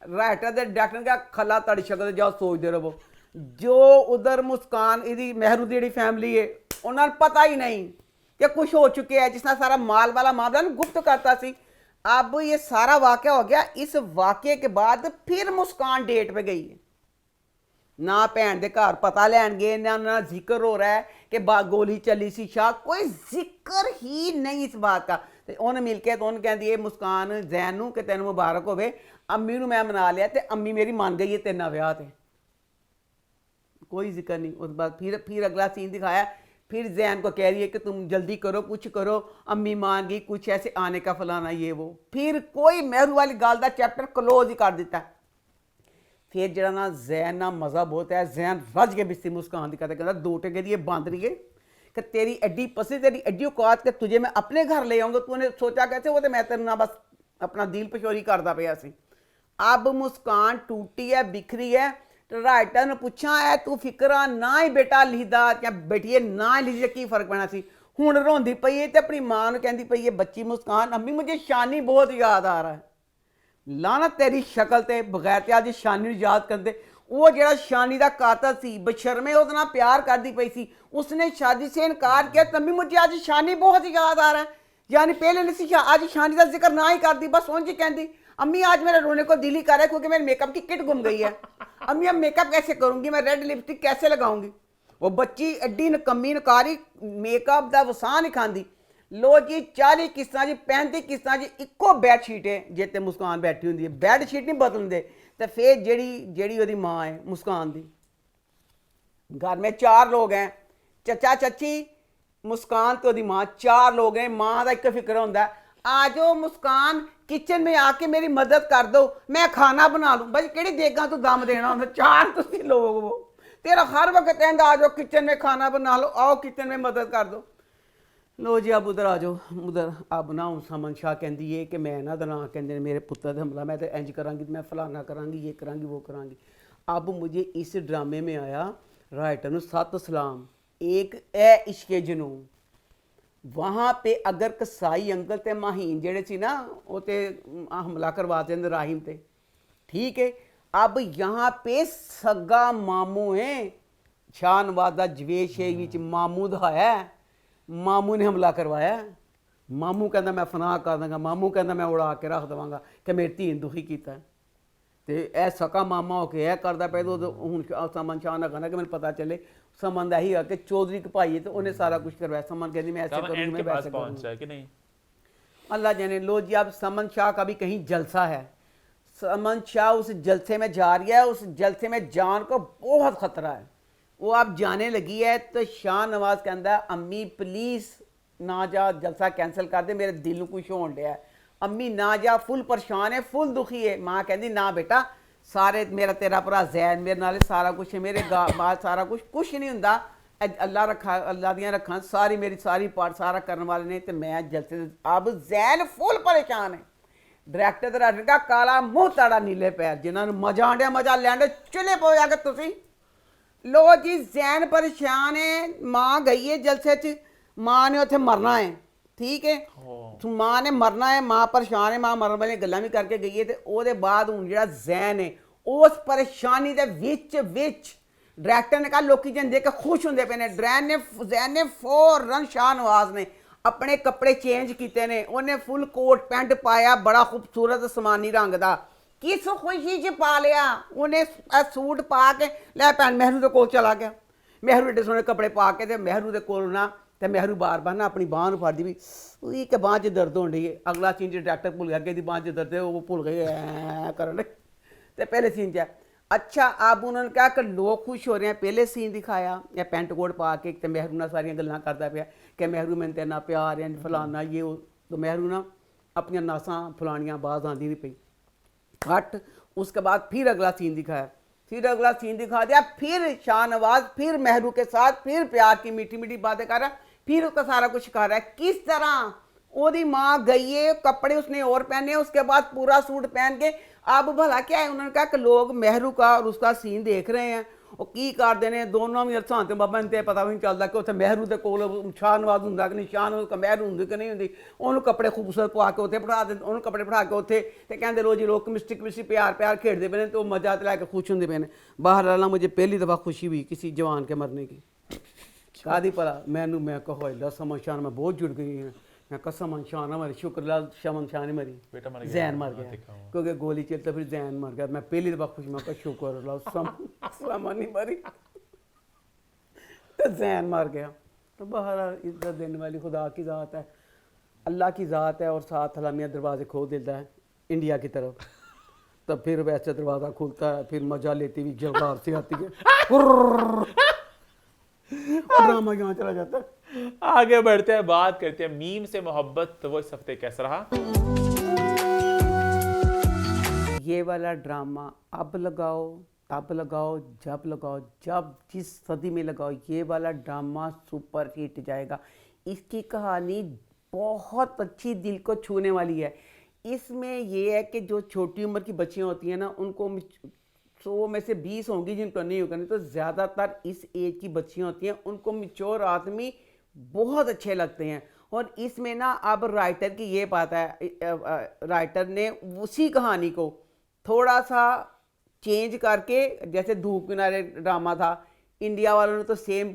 राइटर दे डायरेक्टर का खला तड़ शकल जाओ सोचते रहो। जो उधर मुस्कान इहदी महरू दी जिहड़ी फैमिली है उन्होंने पता ही नहीं कि कुछ हो चुके हैं, जिसना सारा माल वाला मामला ना गुप्त करता सी। अब ये सारा वाक़या हो गया। इस वाक़े के बाद फिर मुस्कान डेट पे गई है, ना भैन दे घर पता लैन गए, ना जिक्र हो रहा है कि गोली चली सी शाह, कोई जिक्र ही नहीं इस बात का। तो उन्हें मिल के तो उन्हें कहती है मुस्कान जैन नूं कि तेन मुबारक होवे, अम्मी नूं मैं मना लिया तो अम्मी मेरी मान गई है तेरे नाल विआह ते, कोई जिक्र नहीं। उस बाद फिर अगला सीन दिखाया, फिर जैन को कह रही है कि तुम जल्दी करो, कुछ करो, अम्मी मान गई, कुछ ऐसे आने का फलाना ये वो। फिर कोई महरू वाली गल का चैप्टर क्लोज ही कर दिता। फिर जरा ना जैन ना मज़ा बहुत है, जैन रज के बिस्ती मुस्कान दिखाता, कहता 2 टके दी ये बांदरी कि तेरी एड्डी पसी, तेरी एड्डी औकात कि तुझे मैं अपने घर ले आऊँगा, तूने सोचा कैसे, वो तो मैं तेरे ना बस अपना दिल पशोरी करता पिया सी। अब मुस्कान टूटी है, बिखरी है, तो राइटर ने पूछा है तू फिक्रा ना ही बेटा लिखदा या बेटिए ना ही लिखदा की फर्क पैना सी। हुण रोंदी पई है ते अपनी मां नूं कहंदी पई है बच्ची मुस्कान, अम्मी मुझे शानी बहुत याद आ रहा है। लानत तेरी शक्ल ते, बगैर ते अज शानी नूं याद करदे। वो जेड़ा शानी दा कातल सी, बशर्मे उसदे नाल प्यार करदी पई सी, उसने शादी से इनकार किया, तम्मी मुझे आज शानी बहुत याद आ रहा है। यानी पहले नहीं सी, आज शानी का जिक्र ना ही करदी, बस उंज ही कहंदी अम्मी आज मेरा रोने को दिल ही कर रहा है क्योंकि मेरे मेकअप की किट गुम गई है। अम्मी अब मेकअप कैसे करूंगी, मैं रेड लिपस्टिक कैसे लगाऊंगी। वो बच्ची एड्डी नकम्मी नकारी, मेकअप का वसा नहीं खाती। लो जी 40 किस्तां जी, 35 किस्तां जी, इक्को बैडशीट है जिते मुस्कान बैठी होंगी है, बैडशीट नहीं बदलते। तो फिर जेड़ी ओदी माँ है मुस्कान दी, घर में 4 लोग हैं, चचा चची मुस्कान तो ओदी माँ, 4 लोग हैं। माँ का एक फिक्र होंदा है, आ जाओ मुस्कान किचन में आके मेरी मदद कर दो, मैं खाना बना लूँ। भाई केड़ी देगा तू दम देना होंदा, 4 तुसी लोग वो, तेरा हर वक्त कहंदा आ जाओ किचन में खाना बना लो, आओ किचन में मदद कर दो। लो जी अब उधर आ जाओ, उधर अब ना समन शाह कहती है कि मैं ना दना कहते मेरे पुत्र का हमला, मैं तो इंज करांगी, मैं फलाना करांगी, ये करांगी, वो करांगी। अब मुझे इस ड्रामे में आया राइटर नूं सत सलाम, एक ए इश्के जुनून। वहाँ पे अगर कसाई अंकल ते माहीन जेड़े सी ना वो ते हमला करवाते हैं राहिम ते, ठीक है। अब यहाँ पे सगा मामू है, शाहनवाज दा जवेद शेख विच मामू दहाया, मामू ने हमला करवाया। मामू कहता मैं फना कर दूंगा, मामू कहता मैं उड़ा के रख देवांगा कि मेरी धी दुखी किया। तो यह सका मामा होके यह करता पे, तो हूँ समन शाह ने कहना कि मैंने पता चले, समन यही है कि चौधरी का भाई है तो उन्हें सारा कुछ करवाया। समन कहती मैं ऐसे करूँगी, मैं वैसे करूँगी कि नहीं, अल्लाह जाने। लो जी अब समन शाह का भी कहीं जलसा है, समन शाह उस जलसे में जा रही है, उस जलसे में जान को बहुत ख़तरा है। वो अब जाने लगी है तो शाहनवाज कहता है अम्मी प्लीज़ ना जा, जलसा कैंसिल कर दे, मेरे दिल को कुछ होने दिया है। अम्मी ना जा, फुल परेशान है, फुल दुखी है। माँ कहती ना बेटा, सारे मेरा तेरा भरा जैन मेरे नाल सारा कुछ है, मेरे बाल सारा कुछ नहीं होंदा, अल्लाह रखा, अल्लाह दियां रखा सारी, मेरी सारी पार्ट सारा करने वाले ने, तो मैं जलसे। अब जैन फुल परेशान है। डायरैक्टर का रंगा काला मुँह ताड़ा नीले पैर, जिन्होंने मजा आंडिया मजा लैंडे चले पो जाके तुसी। लो जी जैन परेशान है, माँ गई है जलसे च, माँ ने उत्थे मरना है, ठीक है, माँ ने मरना है, माँ परेशान है, माँ मरन वाली गल्लां भी करके गई है। तो ਉਹਦੇ बाद हुण जिहड़ा जैन है उस परेशानी दे विच डायरैक्टर ने कहा लोकी जन देख के खुश होंदे पे ने। जैन ने फौरन शाहनवाज ने अपने कपड़े चेंज किए ने, उन्हें फुल कोट पैंट पाया, बड़ा खूबसूरत आसमानी रंग का, किस खुशी च पा लिया उन्हें सूट पा के, लै भैन मेहरू के कोल चला गया। मेहरू एडे सोहने कपड़े पा के, मेहरू के कोल ना, तो मेहरू बार बार ना अपनी बांह फड़दी भी, उसकी के बांह च दर्द होने लगी। अगला सीन च डायरैक्टर भुल गया कि इसकी बांह च दर्द है, वो भुल गए करने। तो पहले सीन च अच्छा, अब उन्होंने कहा कि लोग खुश हो रहे हैं, पहले सीन दिखाया या पेंट कोट पा के, तो मेहरू ना सारिया गल्लां करता पाया कि मेहरू मैंने तेरे नाल प्यार है, फलाना ये वो। तो मेहरू ना अपनियां नासां फलानियां बाज आंदी नहीं पई। कट उसके बाद फिर अगला सीन दिखाया, फिर अगला सीन दिखा दिया, फिर शाहनवाज फिर मेहरू के साथ फिर प्यार की मीठी मीठी बातें कर रहा है, फिर उसका सारा कुछ कर रहा है। किस तरह ओदी माँ गई है, कपड़े उसने और पहने, उसके बाद पूरा सूट पहन के। अब भला क्या है, उन्होंने कहा कि लोग मेहरू का और उसका सीन देख रहे हैं, वो की करते हैं दोनों भी अरसान ते बाबा ने पता भी नहीं चलता कि उत्थे मेहरू के कोल शाहनवाज हुंदा कि नहीं, शाहनवाज का मेहरू हुंदी कि नहीं हुंदी। उन्होंने कपड़े खूबसूरत पा के उत्थे बिठा दे, उन्होंने कपड़े बिठा के उत्थे ते कहंदे लो जी लोग केमिस्ट्री प्यार खेडते पे ने, तो मजा तो लैके खुश होंदे पे ने। बाहर आला मुझे पहली दफ़ा खुशी हुई किसी जवान के मरने की। कादी भला मैनू, मैं कहो समन शाह मैं बहुत जुड़ गई हैं, मैं कहा समन शाह ना मरी, शुक्र लाल समन शाह नहीं मरी, जैन मर गया, क्योंकि गोली चलता फिर जैन मर गया। मैं पहली दफ़ा खुश, मैं कहा शुक्र लाल समन नहीं मरी, तो जैन मर गया। तो बहरहाल इज्जत देने वाली खुदा की ज़ात है, अल्लाह की ज़ात है, और साथ हलामिया दरवाजे खोल देता है इंडिया की तरफ। तो फिर वैसे दरवाज़ा खुलता है, फिर मजा लेती हुई जलवार से आती है, ड्रामा यहाँ चला जाता है। आगे बढ़ते हैं, बात करते हैं मीम से मोहब्बत। तो वो इस हफ्ते कैसा रहा? ये वाला ड्रामा अब लगाओ, तब लगाओ, जब लगाओ, जब जिस सदी में लगाओ, ये वाला ड्रामा सुपर हिट जाएगा। इसकी कहानी बहुत अच्छी, दिल को छूने वाली है। इसमें ये है कि जो छोटी उम्र की बच्चियाँ होती हैं ना, उनको 100 में से 20 होंगी जिनको नहीं होगा, नहीं तो ज़्यादातर इस एज की बच्चियाँ होती हैं, उनको मैच्योर आदमी बहुत अच्छे लगते हैं। और इसमें ना अब राइटर की ये बात है, राइटर ने उसी कहानी को थोड़ा सा चेंज करके, जैसे धूप किनारे ड्रामा था, इंडिया वालों ने तो सेम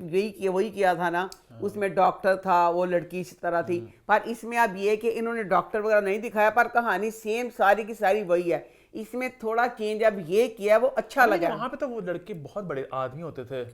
वही किया था ना, उसमें डॉक्टर था, वो लड़की इस तरह थी। पर इसमें अब ये कि इन्होंने डॉक्टर वगैरह नहीं दिखाया, पर कहानी सेम सारी की सारी वही है। इसमें थोड़ा चेंज अब ये किया, वो अच्छा लगा। वहाँ पे तो वो लड़के बहुत बड़े आदमी होते थे।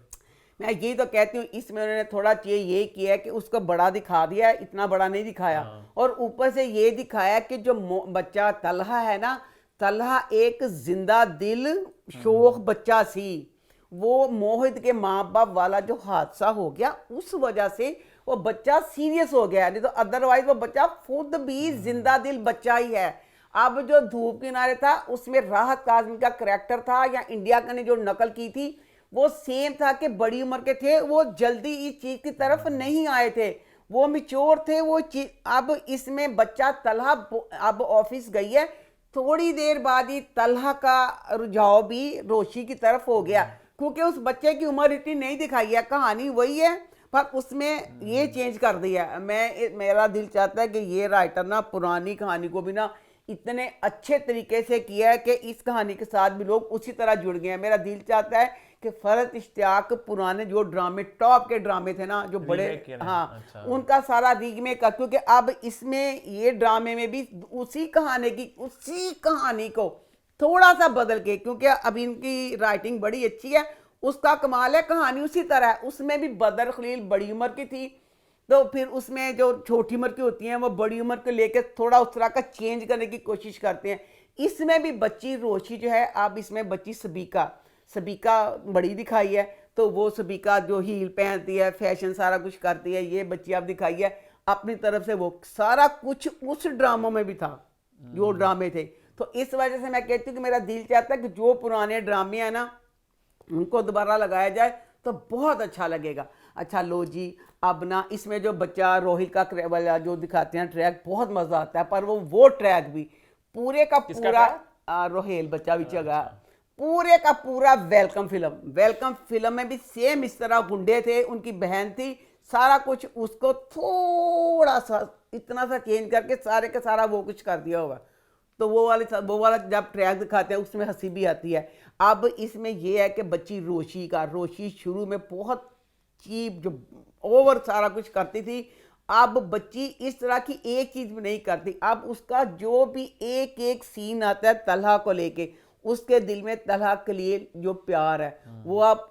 मैं यही तो कहती हूँ, इसमें उन्होंने थोड़ा ये किया है कि उसको बड़ा दिखा दिया है, इतना बड़ा नहीं दिखाया। और ऊपर से ये दिखाया कि जो बच्चा तलहा है ना, तलहा एक जिंदा दिल शोख बच्चा सी। वो मोहित के माँ बाप वाला जो हादसा हो गया, उस वजह से वो बच्चा सीरियस हो गया, नहीं तो अदरवाइज वो बच्चा खुद भी जिंदा दिल बच्चा ही है। अब जो धूप किनारे था, उसमें राहत काज़मी का करैक्टर था, या इंडिया का ने जो नकल की थी, वो सेम था कि बड़ी उम्र के थे, वो जल्दी इस चीज़ की तरफ नहीं आए थे, वो मिच्योर थे वो चीज़। अब इसमें बच्चा तलहा अब ऑफिस गई है, थोड़ी देर बाद ही तलहा का रुझाव भी रोशी की तरफ हो गया, क्योंकि उस बच्चे की उम्र इतनी नहीं दिखाई है। कहानी वही है, पर उसमें ये चेंज कर दिया। मेरा दिल चाहता है कि ये राइटर ना पुरानी कहानी को भी ना इतने अच्छे तरीके से किया है कि इस कहानी के साथ भी लोग उसी तरह जुड़ गए हैं। मेरा दिल चाहता है कि फरहत इश्तियाक पुराने जो ड्रामे, टॉप के ड्रामे थे ना, जो बड़े, हाँ, अच्छा, उनका सारा रीमेक कर, क्योंकि अब इसमें ये ड्रामे में भी उसी कहानी को थोड़ा सा बदल के, क्योंकि अब इनकी राइटिंग बड़ी अच्छी है, उसका कमाल है। कहानी उसी तरह है, उसमें भी बदर खलील बड़ी उम्र की थी, तो फिर उसमें जो छोटी उम्र की होती हैं वो बड़ी उम्र को लेकर थोड़ा उस तरह का चेंज करने की कोशिश करते हैं। इसमें भी बच्ची रोशी जो है, अब इसमें बच्ची सबीका बड़ी दिखाई है, तो वो सबीका जो हील पहनती है, फैशन सारा कुछ करती है, ये बच्ची अब दिखाई है अपनी तरफ से। वो सारा कुछ उस ड्रामों में भी था जो ड्रामे थे। तो इस वजह से मैं कहती हूँ कि मेरा दिल चाहता है कि जो पुराने ड्रामे हैं ना, उनको दोबारा लगाया जाए तो बहुत अच्छा लगेगा। अच्छा लो जी, अब ना इसमें जो बच्चा रोहिल का वाला जो दिखाते हैं ट्रैक, बहुत मज़ा आता है, पर वो ट्रैक भी पूरे का पूरा रोहिल बच्चा भी चगा, पूरे का पूरा वेलकम फिल्म में भी सेम इस तरह गुंडे थे, उनकी बहन थी, सारा कुछ उसको थोड़ा सा इतना सा चेंज करके सारे का सारा वो कुछ कर दिया होगा। तो वो वाला जब ट्रैक दिखाते हैं उसमें हंसी भी आती है। अब इसमें ये है कि बच्ची रोशी शुरू में बहुत चीप, जो ओवर सारा कुछ करती थी, अब बच्ची इस तरह की एक चीज़ भी नहीं करती। अब उसका जो भी एक सीन आता है तलहा को लेके, उसके दिल में तलहा के लिए जो प्यार है वो अब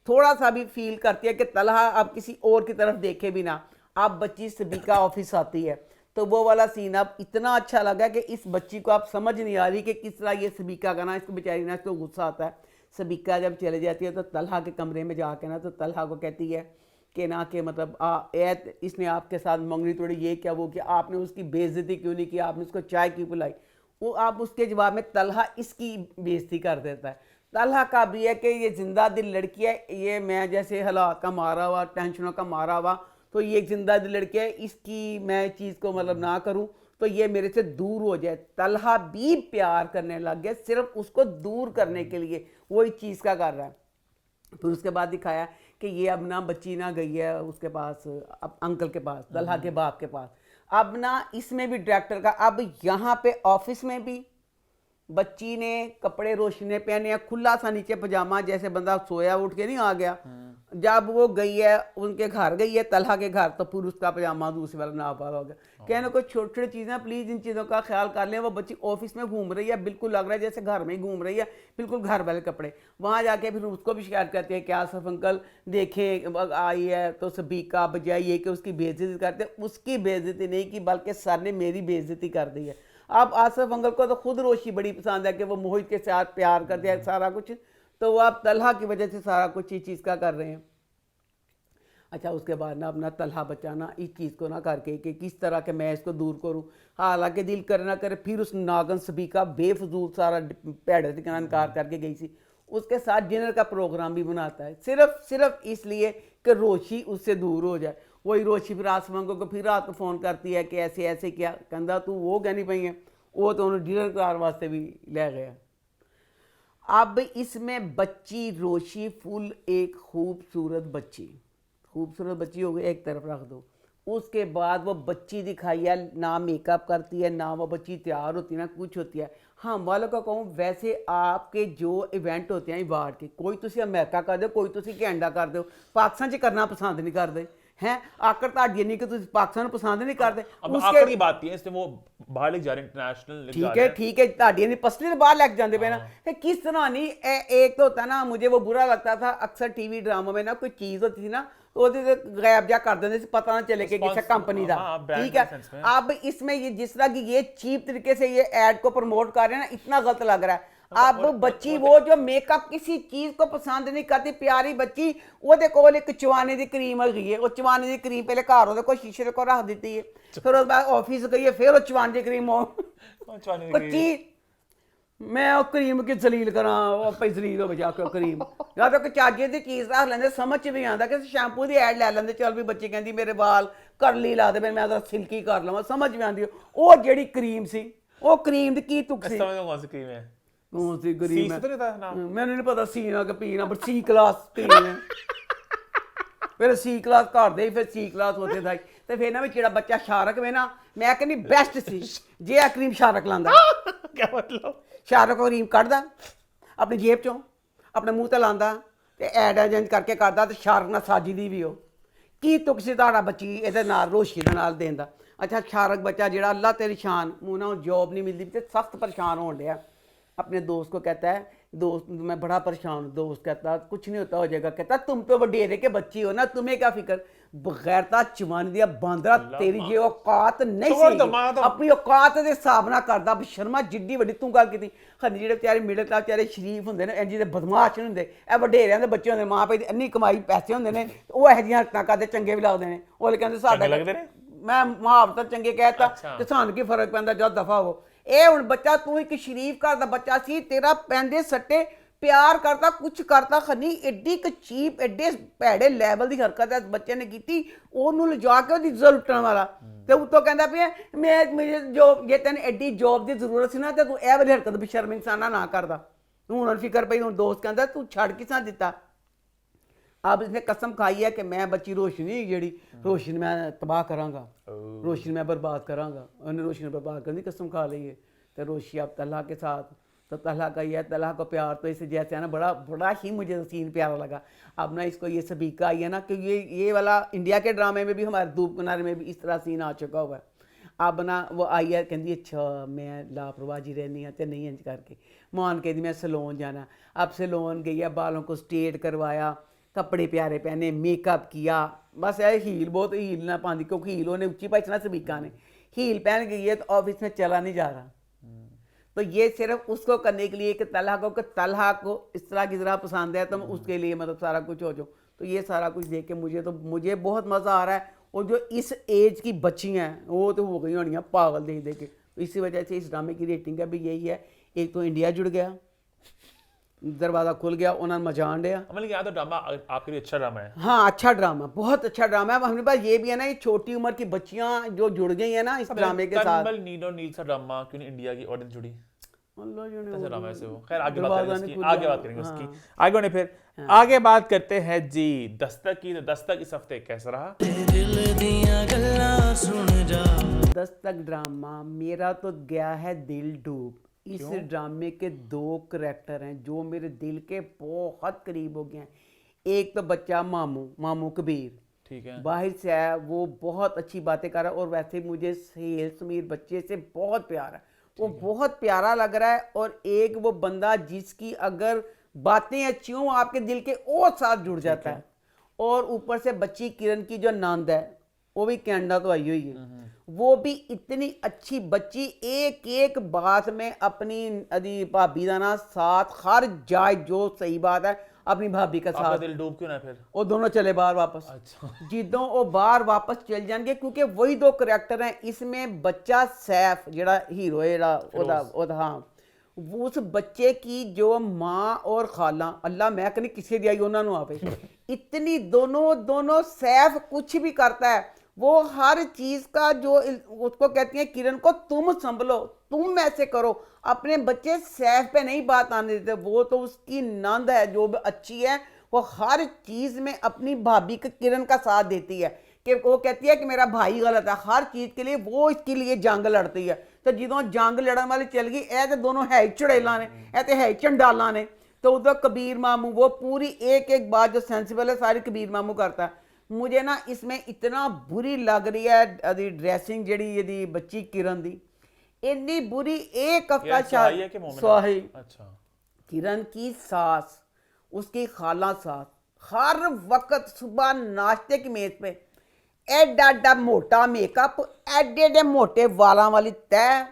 थोड़ा सा भी फील करती है कि तलहा अब किसी और की तरफ देखे भी ना। अब बच्ची सबीका ऑफिस आती है, तो वो वाला सीन अब इतना अच्छा लगा कि इस बच्ची को आप समझ नहीं आ रही कि किस तरह ये सबीका का ना, इसको बेचारी ना, इसको गुस्सा आता है। सबीका जब चले जाती है तो तलहा के कमरे में जाके ना, तो तलहा को कहती है कि ना कि मतलब इसने आपके साथ मंगनी तोड़ी, ये क्या वो क्या, आपने उसकी बेइज्जती क्यों नहीं की, आपने उसको चाय क्यों पिलाई। वो आप उसके जवाब में तलहा इसकी बेइज्जती कर देता है। तलहा का भी है कि ये जिंदा दिल लड़की है, ये मैं जैसे हालात का मारा हुआ, टेंशनों का मारा हुआ, तो ये एक जिंदा दिल लड़की है, इसकी मैं चीज़ को मतलब ना करूं तो ये मेरे से दूर हो जाए। तलहा भी प्यार करने लग गया, सिर्फ उसको दूर करने के लिए वो इस चीज़ का कर रहा है। फिर उसके बाद दिखाया कि ये अब ना बच्ची ना गई है उसके पास, अब अंकल के पास, तलहा के बाप के पास। अब ना इसमें भी डायरेक्टर का, अब यहाँ पे ऑफिस में भी बच्ची ने कपड़े रोशनी पहने हैं, खुला सा नीचे पजामा, जैसे बंदा सोया उठ के नहीं आ गया। जब वो गई है उनके घर गई है तलहा के घर, तो फिर उसका पजामा दूसरे वाला नाप वाला हो गया। कहने को छोटी छोटी चीज़ें प्लीज़ इन चीज़ों का ख्याल कर लें। वो बच्ची ऑफिस में घूम रही है, बिल्कुल लग रहा है जैसे घर में ही घूम रही है, बिल्कुल घर वाले कपड़े। वहाँ जाके फिर उसको भी शिकायत करते हैं कि आसफ अंकल देखे आई है तो सबीका बजाय ये कि उसकी बेइज्जती करते, उसकी बेइज्जती नहीं की बल्कि सर ने मेरी बेइज्जती कर दी है। अब आसफ अंकल को तो खुद रोशी बड़ी पसंद है कि वो मोहित के साथ प्यार कर दिया सारा कुछ, तो वो आप तलहा की वजह से सारा कुछ इस चीज़ का कर रहे हैं। अच्छा उसके बाद ना अपना तलहा बचाना इस चीज़ को ना करके कि किस तरह के मैं इसको दूर करूं, हालांकि दिल करे ना करे, फिर उस नागन सभी का बेफजूल सारा भैड़े ठिकाना इनकार करके गई सी। उसके साथ डिनर का प्रोग्राम भी बनाता है सिर्फ इसलिए कि रोशी उससे दूर हो जाए। वही रोशी फिर आसमान को फिर रात को फ़ोन करती है कि ऐसे ऐसे क्या कहता तू वो कहनी पई है, वो तो उन्होंने डिनर करार वास्ते भी ले गया। अब इसमें बच्ची रोशी फुल एक खूबसूरत बच्ची हो गई, एक तरफ रख दो। उसके बाद वो बच्ची दिखाई है, ना मेकअप करती है, ना वो बच्ची तैयार होती है, ना कुछ होती है। हाँ वालों का कहूँ वैसे आपके जो इवेंट होते हैं वार्ड के, कोई तुसी अमेरिका कर दो, कोई तुसी कैनेडा कर दो, पाकिस्तान च करना पसंद नहीं करते हैं। आकर ताड़ी नहीं कि तुसी पाकिस्तान पसंद नहीं करते। अब आखिर की बात है इसमें वो बाहर लेके जा रहे हैं, इंटरनेशनल ठीक है ताड़ी नहीं पसली तो बाहर लेके जाते पे ना। किस तरह नहीं एक तो होता है ना, मुझे वो बुरा लगता था अक्सर टीवी ड्रामा में ना कोई चीज़ होती थी ना तो गायब जा कर देते, पता ना चले कि किसी कंपनी का। ठीक है, अब इसमें ये जिस तरह की ये चीप तरीके से ये ऐड को प्रमोट कर रहे हैं ना, इतना गलत लग रहा है। अब बच्ची वो जो मेकअप किसी चीज को पसंद नहीं करती, प्यारी बच्ची, वो देखो एक चवाने की क्रीम गई है, वो चवाने की क्रीम पहले घर देखो शीशे को रख दी है, फिर उसके बाद ऑफिस गई है, फिर वो चवाने की क्रीम बच्ची मैं वो क्रीम की जलील करा जलील हो बजा के क्रीम या तो चाजे की चीज़ रख लेंगे, समझ च नहीं आता कि शैंपू की ऐड लै लेंगे, चल भी बच्ची कहती मेरे बाल करली ला दे, मैं तो सिल्की कर लवां, समझ में आती। वो जेड़ी क्रीम सी, वो क्रीम दी की तुक सी, कौन सी क्रीम है, कौन सी क्रीम है मैंने नहीं पता, सी ना कि पी ना, पर सी क्लास क्रीम है। फिर सी क्लास घर दे, फिर सी क्लास होते था, तो फिर ना भी जेड़ा बच्चा शारक में ना, मैं कहनी बेस्ट सी जे आ क्रीम शारक लांदा। क्या मतलब, शारक को क्रीम कढ़दा अपनी जेब चों, अपने मूँह ते लांदा ते ऐड एजेंट करके करदा, ते शारक नाल साजी दी भी हो की तुक सी तुहाड़ा बच्ची इहदे नाल रोशी दे नाल देन दा। अच्छा शारक बच्चा जेड़ा अल्लाह तेरी शान, मुँह ना जॉब नहीं मिलती ते सख्त परेशान होन डया, अपने दोस्त को कहता है दोस्त मैं बड़ा परेशान हूँ, दोस्त कहता कुछ नहीं होता हो जाएगा, कहता तुम तो वडेरे के बच्ची हो ना, तुम्हें क्या फिक्र, बगैरता चवान दिया बांदरा, तेरी जे औकात नहीं सी, अपनी औकात के हिसाब ना करदा शर्मा जिड्डी वड्डी तू गल कीती। खंडी जेह्ड़े बेचारे मिडल क्लास बेचारे शरीफ होंदे ने, इंज दे बदमाश नहीं होंदे, ए वडेरियां दे बच्चे होंदे, मां प्यो दी अन्नी कमाई पैसे होंदे ने, ओह इहो जिहियां हरकतां करदे चंगे भी लगदे ने, ओह कहंदे साडा मैं मुहावरत चंगे कहता ते सानू की फर्क पैंदा, जा दफा हो। ਇਹ ਹੁਣ ਬੱਚਾ ਤੂੰ ਇੱਕ ਸ਼ਰੀਫ ਘਰ ਦਾ ਬੱਚਾ ਸੀ, ਤੇਰਾ ਪੈਂਦੇ ਸੱਟੇ ਪਿਆਰ ਕਰਦਾ ਕੁਝ ਕਰਦਾ ਖਨੀ, ਐਡੀ ਕ ਚੀਪ ਐਡੇ ਭੈੜੇ ਲੈਵਲ ਦੀ ਹਰਕਤ ਇਸ ਬੱਚੇ ਨੇ ਕੀਤੀ, ਉਹਨੂੰ ਲਿਜਾ ਕੇ ਉਹਦੀ ਇੱਜ਼ਤ ਲੁੱਟਣ ਵਾਲਾ, ਤੇ ਉੱਤੋਂ ਕਹਿੰਦਾ ਪਿਆ ਮੈਂ ਮੇਰੇ ਜੋ ਜੇ ਤੈਨੂੰ ਐਡੀ ਜੋਬ ਦੀ ਜ਼ਰੂਰਤ ਸੀ ਨਾ ਤੇ ਤੂੰ ਇਹ ਵਾਲੀ ਹਰਕਤ ਬੇਸ਼ਰਮਿੰਸਾਨਾ ਨਾ ਕਰਦਾ। ਹੁਣ ਫਿਕਰ ਪਈ, ਹੁਣ ਦੋਸਤ ਕਹਿੰਦਾ ਤੂੰ ਛੱਡ ਕਿਸਾਂ ਦਿੱਤਾ। अब इसने कसम खाई है कि मैं बच्ची रोशनी जेड़ी रोशनी मैं तबाह करांगा, रोशनी मैं बर्बाद करांगा, उन्हें रोशनी बर्बाद करने की कसम खा ली है। तो रोशी अब तलहा के साथ, तो तलहा का ये तलहा को प्यार तो इसे जैसे है ना, बड़ा ही मुझे सीन प्यारा लगा। अब ना इसको ये सबीका आई है ना कि ये वाला इंडिया के ड्रामे में भी हमारे धूप किनारे में भी इस तरह सीन आ चुका हुआ है। अब ना वो आई है कहती अच्छा मैं लापरवाह जी रहनी है तो नहीं इंज करके मान कहती मैं सैलून जाना, अब सैलून गई है, बालों को स्ट्रेट करवाया, कपड़े प्यारे पहने, मेकअप किया, बस है हील बहुत हील ना पाती क्योंकि हील उन्हें ऊँची पाई ना सबीका ने हील पहन गई है, तो ऑफिस में चला नहीं जा रहा। तो ये सिर्फ उसको करने के लिए कि तलहा को इस तरह की ज़रा पसंद है तो उसके लिए मतलब सारा कुछ हो जाओ। तो ये सारा कुछ देख के मुझे बहुत मज़ा आ रहा है। और जो इस एज की बच्चियाँ हैं वो तो हो गई होनी पागल देख देख के। तो इसी वजह से इस ड्रामे की रेटिंग का भी यही है, एक तो इंडिया जुड़ गया, दरवाज़ा खुल गया, उन्होंने मचान दिया। मतलब यहाँ तो ड्रामा आपके लिए अच्छा ड्रामा है। हाँ अच्छा ड्रामा, बहुत अच्छा ड्रामा है। हमारे पास ये भी है ना, ये छोटी उम्र की बच्चियाँ जो जुड़ गई हैं ना इस ड्रामे के साथ। नील और नील सा ड्रामा क्यों नहीं इंडिया की ऑडियंस जुड़ी? अच्छा ड्रामा है वो। खैर आगे बात करेंगे उसकी। आगे बढ़े फिर आगे बात करते हैं जी दस्तक की। तो दस्तक इस हफ्ते कैसा रहा? दस्तक ड्रामा मेरा तो गया है दिल डूब। इस ड्रामे के दो करैक्टर हैं जो मेरे दिल के बहुत करीब हो गए हैं। एक तो बच्चा मामू कबीर, ठीक है, बाहर से आया, वो बहुत अच्छी बातें कर रहा है और वैसे मुझे सहेल समीर बच्चे से बहुत प्यार है, वो बहुत प्यारा लग रहा है। और एक वो बंदा जिसकी अगर बातें अच्छी हों आपके दिल के और साथ जुड़ जाता है। और ऊपर से बच्ची किरण की जो नंद है वो भी कनाडा तो आई हुई है, वो भी इतनी अच्छी बच्ची, एक एक बात में अपनी अदी भाभी का ना साथ हर जाए जो सही बात है अपनी भाभी का आपका साथ। दिल डूब क्यों ना फिर? वो दोनों चले बाहर वापस। अच्छा। जिदों वो बाहर वापस चल जाएंगे क्योंकि वही दो करैक्टर हैं इसमें। बच्चा सैफ जेड़ा हीरो है हाँ, वो उस बच्चे की जो माँ और खाला, अल्लाह मैं कहनी किसी दी आई उन्होंने आपे इतनी दोनों सैफ कुछ भी करता है, वो हर चीज का जो उसको कहती है किरण को तुम संभलो, तुम ऐसे करो, अपने बच्चे सैफ पे नहीं बात आने देते। वो तो उसकी नंद है जो अच्छी है, वो हर चीज में अपनी भाभी के किरण का साथ देती है कि वो कहती है कि मेरा भाई गलत है, हर चीज के लिए वो इसके लिए जंग लड़ती है। तो जो जंग लड़न वाली चल गई ए तो दोनों है चुड़ेला ने, ए तो है चंडाला ने। तो उधर कबीर मामू वो पूरी एक एक बात जो सेंसिबल है सारी कबीर मामू करता है। मुझे ना इसमें इतना बुरी लग रही है ड्रेसिंग जड़ी ये बच्ची किरण दी, इतनी बुरी। एक हफ्ता सुहाई। अच्छा। किरण की सास, उसकी खाला सास, हर वक्त सुबह नाश्ते की मेज पे एडा एडा मोटा मेकअप, एडे एडे मोटे वालों वाली तय,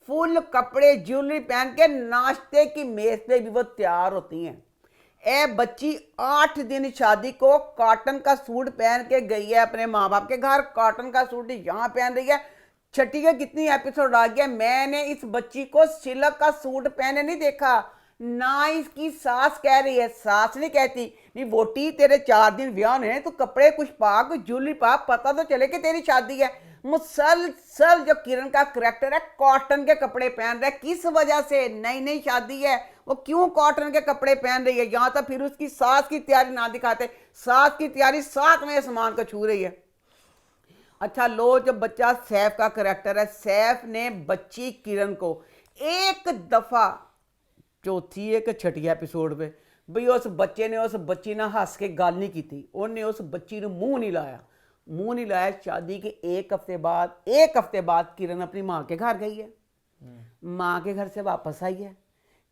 फुल कपड़े ज्वेलरी पहन के नाश्ते की मेज पे भी वो तैयार होती हैं। ए बच्ची 8 दिन शादी को कॉटन का सूट पहन के गई है अपने माँ बाप के घर, कॉटन का सूट यहाँ पहन रही है। छठी के कितनी एपिसोड आ गया, मैंने इस बच्ची को सिल्क का सूट पहने नहीं देखा। ना इसकी सास कह रही है, सास नहीं कहती नहीं वोटी तेरे 4 दिन ब्याह ने, तू कपड़े कुछ पा, कुछ ज्वेलरी पा, पता तो चले कि तेरी शादी है। मुसलसल जो किरण का करैक्टर है कॉटन के कपड़े पहन रहा है, किस वजह से? नई नई शादी है, वो क्यों कॉटन के कपड़े पहन रही है? यहाँ तो फिर उसकी सास की तैयारी ना दिखाते, सास की तैयारी 7वें आसमान को छू रही है। अच्छा लो, जब बच्चा सैफ का करैक्टर है, सैफ ने बच्ची किरण को एक दफा चौथी एक छठी एपिसोड पे बई उस बच्चे ने उस बच्ची ना हंस के गल नहीं की, उन्हें उस बच्ची ने मुंह नहीं लाया। शादी के एक हफ्ते बाद किरण अपनी माँ के घर गई है, माँ के घर से वापस आई है,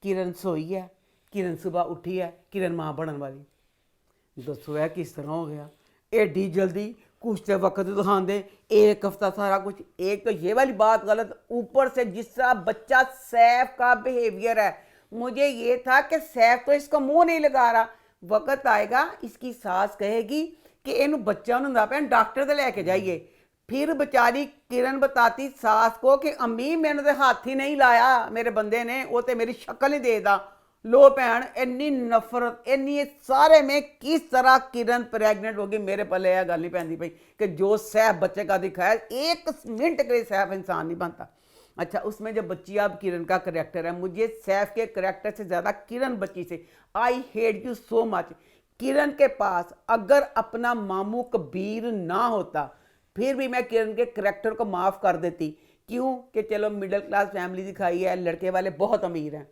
किरण सोई है, किरण सुबह उठी है, किरण माँ बनने वाली। दसो है किस तरह हो गया एडी जल्दी? कुछ तो वक्त दिखान दे, एक हफ्ता सारा कुछ। एक तो ये वाली बात गलत, ऊपर से जिस तरह बच्चा सैफ का बिहेवियर है, मुझे ये था कि सैफ तो इसको मुंह नहीं लगा रहा। वक्त आएगा इसकी सास कहेगी कि इन बच्चा डॉक्टर से लेके जाइए, फिर बेचारी किरण बताती सास को कि अम्मी मैंने तो हाथ ही नहीं लाया मेरे बंदे ने, वो तो मेरी शक्ल ही देदा। लो भैन इन्नी नफरत, इन्नी सारे में किस तरह किरण प्रेगनेंट होगी, मेरे पल्ले यह गल नहीं पैंदी पई कि जो सैफ बच्चे का दिखाया 1 मिनट के लिए सैफ इंसान नहीं बनता। अच्छा उसमें जब बच्ची अब किरण का करैक्टर है, मुझे सैफ के करैक्टर से ज़्यादा किरण बच्ची से I hate you so much. Kiran के पास अगर अपना मामू कबीर ना होता फिर भी मैं किरण के करैक्टर को माफ़ कर देती। क्यों कि चलो मिडिल क्लास फैमिली दिखाई है, लड़के वाले बहुत अमीर हैं,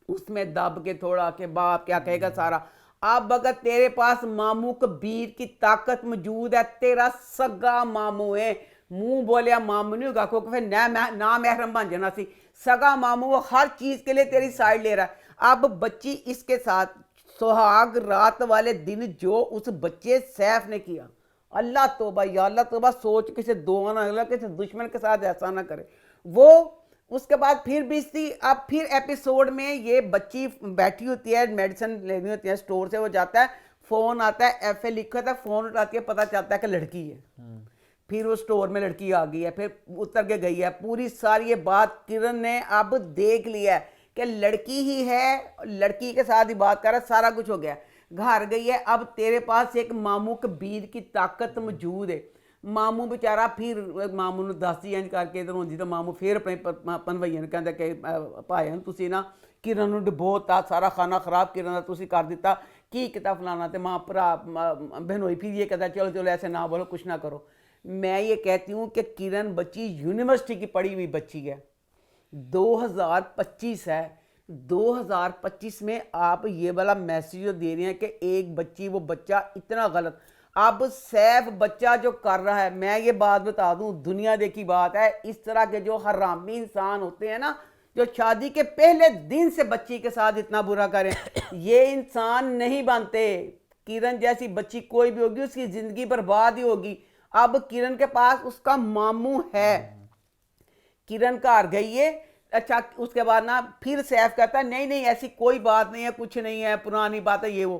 उसमें दब के थोड़ा के बाप क्या कहेगा सारा। अब अगर तेरे पास मामू कबीर की ताकत मौजूद है, तेरा सगा मामू है, मुंह बोलिया मामू नहीं होगा क्योंकि फिर ना महरम बन जाना सी। सगा मामू वो हर चीज़ के लिए तेरी साइड ले रहा है। अब बच्ची इसके साथ सुहाग रात वाले दिन जो उस बच्चे सैफ ने किया, अल्लाह तौबा या अल्लाह तौबा, सोच किसी दुआ ना अल्लाह किसी दुश्मन के साथ ऐसा ना करे वो। उसके बाद फिर बीसती, अब फिर एपिसोड में ये बच्ची बैठी होती है, मेडिसिन लेनी होती है स्टोर से, वो जाता है, फ़ोन आता है, FA लिखा था, फ़ोन उठाती है, पता चलता है कि लड़की है। फिर वो स्टोर में लड़की आ गई है, फिर उतर के गई है। पूरी सारी ये बात किरण ने अब देख लिया है कि लड़की ही है, लड़की के साथ ही बात कर रहा है, सारा कुछ हो गया। घर गई है, अब तेरे पास एक मामू कबीर की ताकत मौजूद है। मामू बेचारा फिर मामू ने दसदी इंज करके तो रोंदी, तो मामू फिर अपने भनवैया ने कहता कि भाई तुसी ना किरण ਨੂੰ ਡਬੋਤਾ, सारा खाना खराब किरण का तुसी कर दिता, की किता फलाना। तो माँ भरा बहनोई फिर ये कहता चलो चलो ऐसे ना बोलो, कुछ ना करो। मैं ये कहती हूँ कि किरण बच्ची यूनिवर्सिटी की पढ़ी हुई बच्ची है, 2025 है, 2025 में आप ये वाला मैसेज जो दे रहे हैं कि एक बच्ची वो बच्चा इतना गलत। अब सैफ बच्चा जो कर रहा है, मैं ये बात बता दूं, दुनिया देखी बात है, इस तरह के जो हरामी इंसान होते हैं ना, जो शादी के पहले दिन से बच्ची के साथ इतना बुरा करें, ये इंसान नहीं बनते। किरण जैसी बच्ची कोई भी होगी उसकी ज़िंदगी बर्बाद ही होगी। अब किरण के पास उसका मामू है, किरण घर गई है, अच्छा उसके बाद ना फिर सैफ कहता है नहीं नहीं ऐसी कोई बात नहीं है, कुछ नहीं है, पुरानी बात है ये वो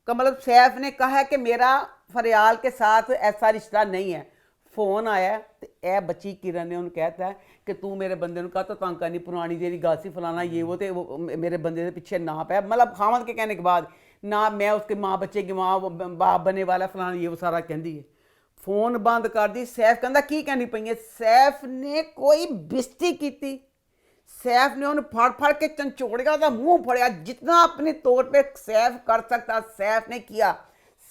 का मतलब सैफ ने कहा है कि मेरा फरियाल के साथ ऐसा रिश्ता नहीं है। फोन आया तो ए बच्ची किरण ने उन्हें कहता है कि तू मेरे बंदे ने कहा तो तंग करनी, पुरानी तेरी गासी फलाना ये वो, तो वो मेरे बंदे के पीछे ना पे, मतलब खामद के कहने के बाद ना मैं उसके माँ बच्चे की माँ बाप बनने वाला फलाना ये वो सारा कहती है। फोन बंद कर दी। सैफ कहता की कहनी पई है, सैफ ने कोई बेइज्जती की, सैफ ने उन्हें फाड़ फाड़ के चंचोड़िया का मुंह फड़िया, जितना अपने तौर पे सैफ कर सकता सैफ ने किया।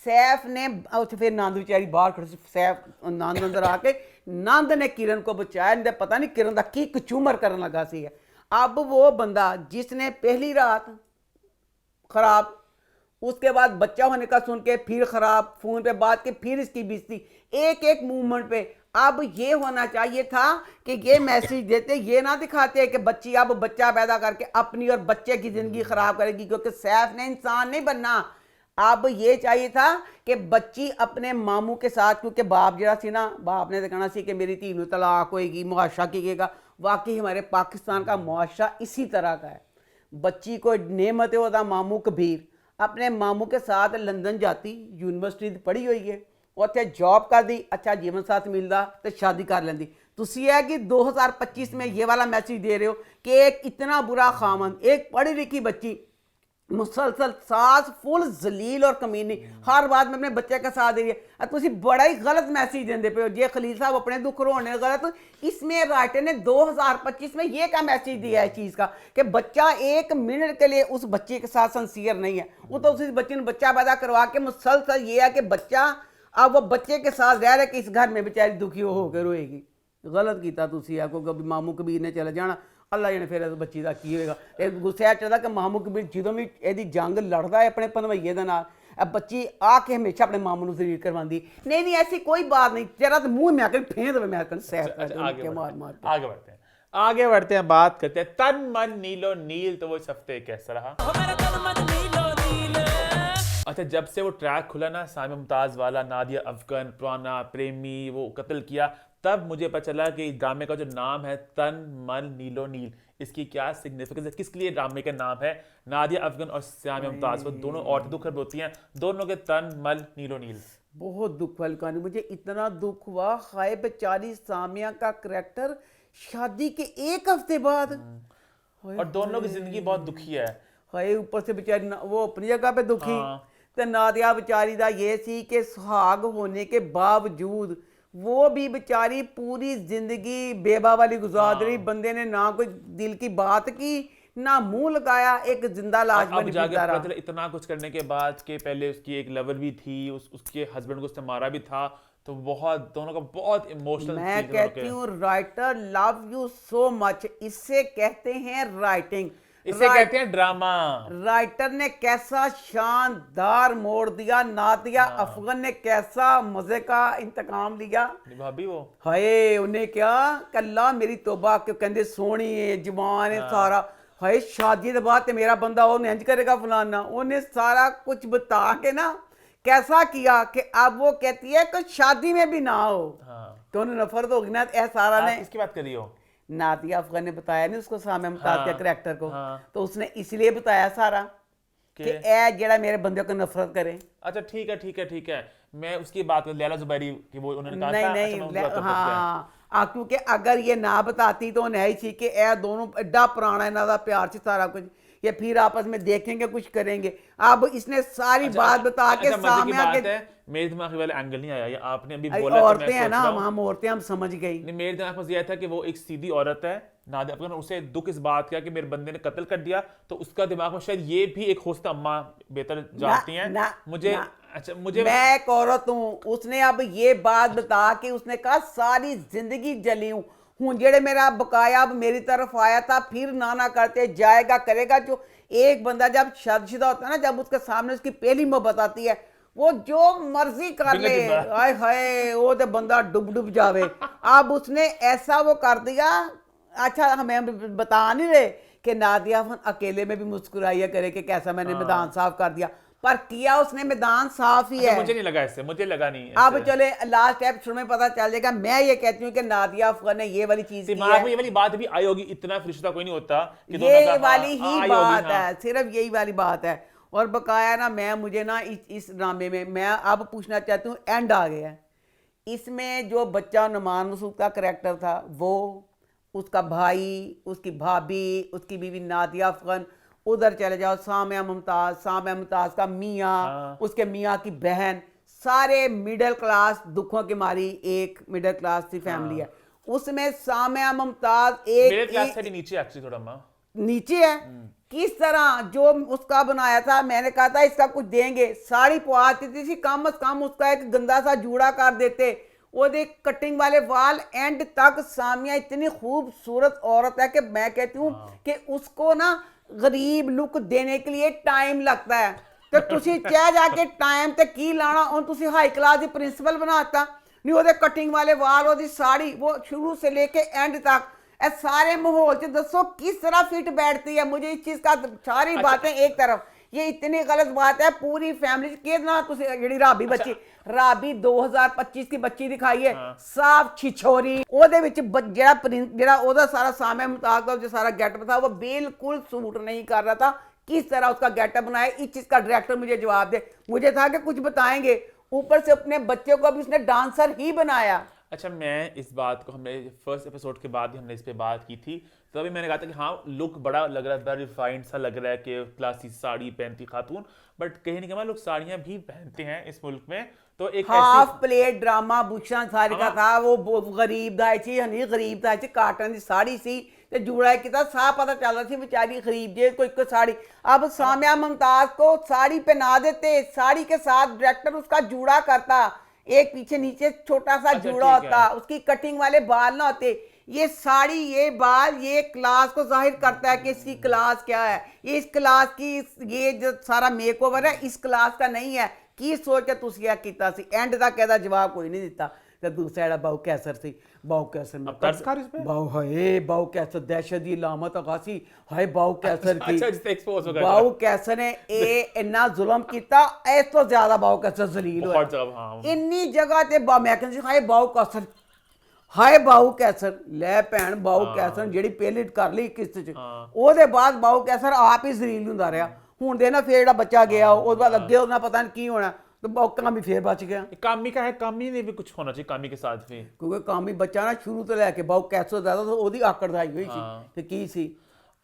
सैफ ने फिर नंद बेचारी बाहर खड़ी, सैफ नंद अंदर आके नंद ने किरण को बचाया, नहीं पता नहीं किरण का की कचूमर करने लगा सी है। अब वो बंदा जिसने पहली रात खराब, उसके बाद बच्चा होने का सुन के फिर खराब, फोन पे बात के फिर इसकी बेइज्जती, एक एक मूवमेंट पे। अब ये होना चाहिए था कि ये मैसेज देते, ये ना दिखाते कि बच्ची अब बच्चा पैदा करके अपनी और बच्चे की जिंदगी खराब करेगी, क्योंकि सैफ ने इंसान नहीं बनना। अब ये चाहिए था कि बच्ची अपने मामू के साथ, क्योंकि बाप जरा सी ना, बाप ने तो कहना सी कि मेरी धी नूं तलाक होएगी, मुआशा कीजिएगा। वाकई हमारे पाकिस्तान का मुआशा इसी तरह का है। बच्ची को नेमत है ओदा मामू कबीर, अपने मामू के साथ लंदन जाती, यूनिवर्सिटी पढ़ी हुई है, उत्थे जॉब कर दी, अच्छा जीवन साथ मिलता तो शादी कर लेंदी। तुसी है कि 2025 में ये वाला मैसेज दे रहे हो कि एक इतना बुरा खामन, एक पढ़ी लिखी बच्ची मुसलसल सास फुल जलील और कमीनी, हर बात में अपने बच्चे का साथ दे रही है। तुसी बड़ा ही गलत मैसेज देंदे पे हो। जे खलील साहब अपने दुख रोने गलत, इसमें राइटर ने 2025 में ये क्या मैसेज दिया है चीज़ का कि बच्चा एक मिनट के लिए उस बच्चे के साथ सिंसियर नहीं है। वो तो उसी बच्चे ने बच्चा पैदा करवा के मुसलसल ये है कि बच्चा अब वो बच्चे के साथ रह रहे कि इस घर में बेचारी दुखी होकर रोएगी। गलत किया तुसी है, क्योंकि मामू कबीर ने चले जाना, अल्लाह जाने फिर बच्ची का की होएगा। गुस्सा चलता कि मामू कबीर जो भी यदि जंग लड़ता है अपने भनवैये के नाल, बच्ची आके हमेशा अपने मामू जरीर करवाती। नहीं नहीं ऐसी कोई बात नहीं, तेरा तो मुंह में आकर फेंद मैं आकर सैफ आगे बढ़ते हैं, बात करते हैं तन मन नीलो नील। तो वो इस हफ्ते कैसा रहा? अच्छा, जब से वो ट्रैक खुला ना सामिया मुमताज़ वाला, नादिया अफगन, पुराना प्रेमी, वो कत्ल किया, तब मुझे पता चला कि इस ड्रामे का जो नाम है तन मन नीलो नील, इसकी क्या सिग्निफिकेंस है, किस लिए ड्रामे का नाम है। नादिया अफगन और सामिया मुमताज़, वो दोनों औरतें दुख होती हैं, दोनों के तन मन नीलो नील। बहुत दुख वाली कहानी। मुझे इतना दुख हुआ, हाय बेचारी सामिया का करैक्टर शादी के एक हफ्ते बाद, और दोनों की जिंदगी बहुत दुखी है। हाय ऊपर से बेचारी वो अपनी जगह पे दुखी, तो नादिया बेचारी दा ये सी कि सुहाग होने के बावजूद वो भी बेचारी पूरी जिंदगी बेबा वाली गुजार रही। बंदे ने ना कोई दिल की बात की, ना मुंह लगाया, एक जिंदा लाश बनी बेचारा। इतना कुछ करने के बाद के पहले उसकी एक लवर भी थी, उसके हस्बैंड को उसने मारा भी था, तो बहुत दोनों का बहुत इमोशनल। मैं कहती हूँ writer love you so much, इससे कहते हैं राइटिंग, इसे कहते हैं ड्रामा। राइटर ने कैसा शानदार मोड़ दिया, नादिया अफगन ने कैसा मजे का इंतकाम लिया। भाभी वो हाय उन्हें क्या कल्ला मेरी तोबा क्यों कहते सोनी है जवान है सारा, हाय शादी के बाद मेरा बंदा उन्हें इंज करेगा फलाना, उन्हें सारा कुछ बता के ना कैसा किया कि अब वो कहती है कि शादी में भी ना हो। तो उन्हें नफरत होगी ना, ऐसा सारा ने इसकी बात करी हो। नादिया अफगन ने बताया नहीं उसको सामिया मुमताज़ के करैक्टर को, तो उसने इसलिए बताया सारा कि ए जेड़ा मेरे बंदे को नफरत करे। अच्छा ठीक है, मैं उसकी बात कर लैला जुबैरी की, वो उन्होंने कहा नहीं क्योंकि अगर ये ना बताती तो नहीं थी कि ए दोनों एडा पुराना इन्हों का प्यार से सारा कुछ, ये फिर आपस में देखेंगे कुछ करेंगे। अब इसने सारी बात बता के सामिया के, मेरे दिमाग में वाले एंगल नहीं आया, ये आपने अभी बोला औरतें हैं ना, हम औरतें हम समझ गई। नहीं, मेरे दिमाग में यह था कि वो एक सीधी औरत है, नादिया अफगन, उसे दुख इस बात का कि मेरे बंदे ने कत्ल कर दिया, तो उसका दिमाग में शायद ये भी एक होस्ट अम्मा बेहतर जानती हैं मुझे। अच्छा मुझे, मैं एक औरत हूँ, उसने अब ये बात बता के उसने कहा सारी जिंदगी जली हूँ जेड़े मेरा बकाया अब मेरी तरफ आया था, फिर ना करते जाएगा करेगा। जो एक बंदा जब शादीशुदा होता है ना, जब उसके सामने उसकी पहली मोहब्बत आती है, वो जो मर्जी कर ले, हाय हाय वो तो बंदा डूब जावे। अब उसने ऐसा वो कर दिया। अच्छा हमें बता नहीं रहे कि नादिया अकेले में भी मुस्कुराइया करे कि कैसा मैंने मैदान साफ कर दिया, पर किया उसने मैदान साफ ही अच्छा, है। मुझे नहीं लगा इससे, मुझे लगा नहीं अब इससे। चले लास्ट एपिसोड में पता चल जाएगा। मैं ये कहती हूँ कि नादिया अफगान ने ये वाली चीज की दिमाग में है, ये वाली बात भी आई होगी, इतना रिश्ता कोई नहीं होता कि दोनों ये का, हाँ, वाली ही आई होगी, बात हाँ। है, सिर्फ यही वाली बात है। और बकाया ना मुझे ना इस ड्रामे में मैं अब पूछना चाहती हूँ, एंड आ गया है इसमें। जो बच्चा नुमान मसूद का करैक्टर था, वो, उसका भाई, उसकी भाभी, उसकी बीवी नादिया अफगान, उधर चले जाओ सामिया मुमताज का मियाँ, हाँ। उसके मियाँ की बहन, सारे मिडिल क्लास दुखों की मारी एक मिडिल क्लास की फैमिली है। उसमें सामिया मुमताज मेरे क्लास एक से भी नीचे एक्चुअली थोड़ा, माँ नीचे है। किस तरह जो उसका बनाया था, मैंने कहा था इसका कुछ देंगे, साड़ी पवाती थी, कम से कम उसका एक गंदा सा जूड़ा कर देते, वो देख कटिंग वाले वाल, एंड तक सामिया इतनी खूबसूरत औरत है कि मैं कहती हूँ कि उसको ना गरीब लुक देने के लिए टाइम लगता है। तो तुसी चाह जाके टाइम ते की लाना और तुसी हाई क्लास दी प्रिंसिपल बनाता नहीं, वो कटिंग वाले वाल, वो साड़ी, वो शुरू से लेके एंड तक ए सारे माहौल च दसो किस तरह फिट बैठती है। मुझे इस चीज का सारी बातें एक तरफ, ये इतनी गलत बात है पूरी फैमिली कितना जी राबी बच्ची, राबी 2025 की बच्ची दिखाई है, साफ छिछोरी, ओदे विच जेड़ा ओदा सारा सामे मुताबिक जो सारा गेटअप था वो बिल्कुल सूट नहीं कर रहा था। किस तरह उसका गेटअप बनाया, इस चीज का डायरेक्टर मुझे जवाब दे। मुझे था कि कुछ बताएंगे, ऊपर से अपने बच्चे को भी उसने डांसर ही बनाया। अच्छा, मैं इस बात को, हमने फर्स्ट एपिसोड के बाद ही हमने इस पे बात की थी, तो अभी मैंने कहा था कि हाँ लुक बड़ा लग रहा है, बड़ा रिफाइंड सा लग रहा है कि क्लासी साड़ी पहनती खातून, बट कहीं ना कहीं लोग साड़ियाँ भी पहनते हैं इस मुल्क में। तो एक हाफ प्लेट ड्रामा भूषण सारी का हाँ। था, वो गरीब दा ची हनी गरीब दा ची काटन दी साड़ी सी ते जूड़ा किता साफ पता चल रहा थी बेचारी गरीब जे कोई साड़ी। अब सामिया मुमताज को साड़ी पहना देते, साड़ी के साथ डायरेक्टर उसका जूड़ा करता, एक पीछे नीचे छोटा सा अच्छा, जूड़ा ठीक है। होता, उसकी कटिंग वाले बाल ना होते। ये साड़ी, ये बाल, ये क्लास को जाहिर करता है कि इसकी क्लास क्या है, ये इस क्लास की, ये जो सारा मेकओवर है इस क्लास का नहीं है। की सोच के तुसी क्या कीता सी, एंड तक कहता जवाब कोई नहीं दिता। ते दूसरा जेड़ा बाहू कैसर सी, बाहू कैसर में अब तर्ज कर इस पे? बाहू हाय बाहू कैसर दहशत दी लामत खासी, हाय बाहू कैसर की, अच्छा, जिससे expose हो गया बाहू कैसर ने ए इन्ना जुल्म कीता, इस तो ज्यादा बाहू कैसर जलील होया। बहुत जगह, हाँ। इन्नी जगह ते मैं कहंदी हाय बाहू कैसर, हाय बाहू कैसर, ले भैन बाहू कैसर ਜਿਹੜੀ ਪਹਿਲੀ ਕਰ ਲਈ ਕਿਸ਼ਤ ਚ, ਉਹਦੇ ਬਾਅਦ ਬਾਹੂ कैसर ਆਪ ਹੀ ਜ਼ਲੀਲ ਹੁੰਦਾ ਰਿਹਾ। ਹੁਣ ਦੇ ਨਾ ਫੇਰ ਜਿਹੜਾ ਬੱਚਾ ਗਿਆ ਉਹਦੇ ਬਾਅਦ ਅੱਗੇ ਉਹਨਾਂ ਪਤਾ ਨਹੀਂ ਕੀ ਹੋਣਾ, ਤੇ ਬਾਹੂ ਕਾਮੀ ਫੇਰ ਬਚ ਗਿਆ। कामी का है, कामी ने भी कुछ होना चाहिए कामी के साथ भी। ਕਿਉਂਕਿ ਕਾਮੀ ਬੱਚਾ ਨਾ ਸ਼ੁਰੂ ਤੋਂ ਲੈ ਕੇ ਬਾਹੂ कैसर ਜ਼ਿਆਦਾ ਉਹਦੀ ਆਕੜ ਆਈ ਹੋਈ ਸੀ ਤੇ ਕੀ ਸੀ।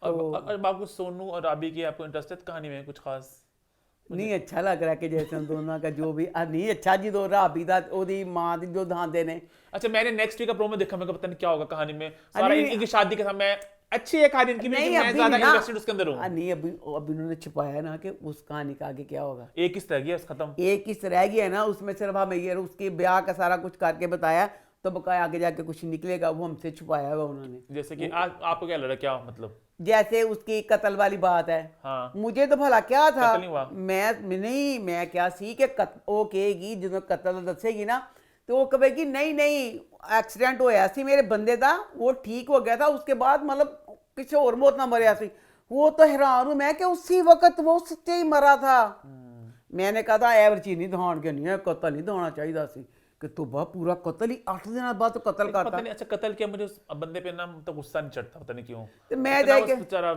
और आपको सोनू और राबी की आपको इंटरेस्ट है कहानी में कुछ खास? नहीं अच्छा लग रहा है कि जैसे उन दोनों का जो भी नहीं अच्छा जी, दो राबी दा ओदी मां दी जो धांदे ने। अच्छा, मैंने नेक्स्ट वीक का प्रोमो देखा, मेरे को पता नहीं क्या होगा कहानी में, सारा नहीं, इनकी शादी के समय अच्छी है कहानी इनकी भी, लेकिन मैं ज्यादा ना- इन्वेस्टेड उसके अंदर हूँ। नहीं अभी उन्होंने छिपाया ना कि उस कहानी का आगे क्या होगा। एक किस तरह गया खत्म। एक किस रह गया है ना, उसमें सिर्फ हमें ये उसके ब्याह का सारा कुछ करके बताया, तो बकाया आगे जाके कुछ निकलेगा वो हमसे छुपाया हुआ उन्होंने। जैसे कि आपको क्या लग रहा है, क्या मतलब? जैसे उसकी कत्ल वाली बात है, हाँ। मुझे तो भला क्या था, कत्ल नहीं हुआ? मैं क्या सी कि वो कहेगी जो कत्ल दसेगी ना, तो वो कहेगी नहीं नहीं एक्सीडेंट होया सी मेरे बंदे का, वो ठीक हो गया था, उसके बाद मतलब किसी और मौत ना मरिया सी। वो तो हैरान हूं मैं कि उसी वक्त वो सच्चे ही मरा था। मैंने कहा था एवर चीज नहीं दहान के नहीं है, कत्ल नहीं दहाना चाहिए सी कि तो बा पूरा कत्ल ही 8 दिन बाद तो कत्ल पता करता। नहीं, अच्छा कत्ल किया, मुझे उस बंदे पे ना तो गुस्सा नहीं चढ़ता, पता नहीं क्यों। तो मैं इतना देख उस बेचारा,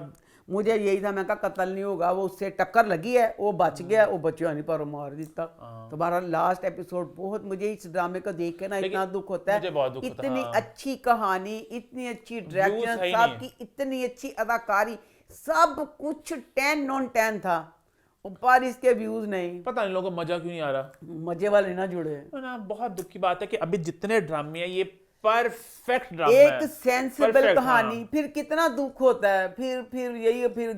मुझे यही था, मैं कहा कत्ल नहीं होगा, वो उससे टक्कर लगी है, वो बच गया, वो बच्चा नहीं पर मार दिता। तो बारह लास्ट एपिसोड बहुत मुझे इस ड्रामे को देख के ना इतना दुख होता है। मुझे बहुत दुख होता है, इतनी हाँ। अच्छी कहानी, इतनी अच्छी Views डायरेक्शन, है ही सबकी इतनी अच्छी अदाकारी, सब कुछ 10 on 10 था, पर इसके व्यूज नहीं, पता नहीं लोगों को मजा क्यों नहीं आ रहा। मजे वाले ना जुड़े। है ना, बहुत दुख की बात है कि अभी जितने ड्रामे हैं ये परफेक्ट ड्रामा एक है, सेंसिबल Perfect, कहानी, हाँ। फिर कितना दुख होता है। फिर यही फिर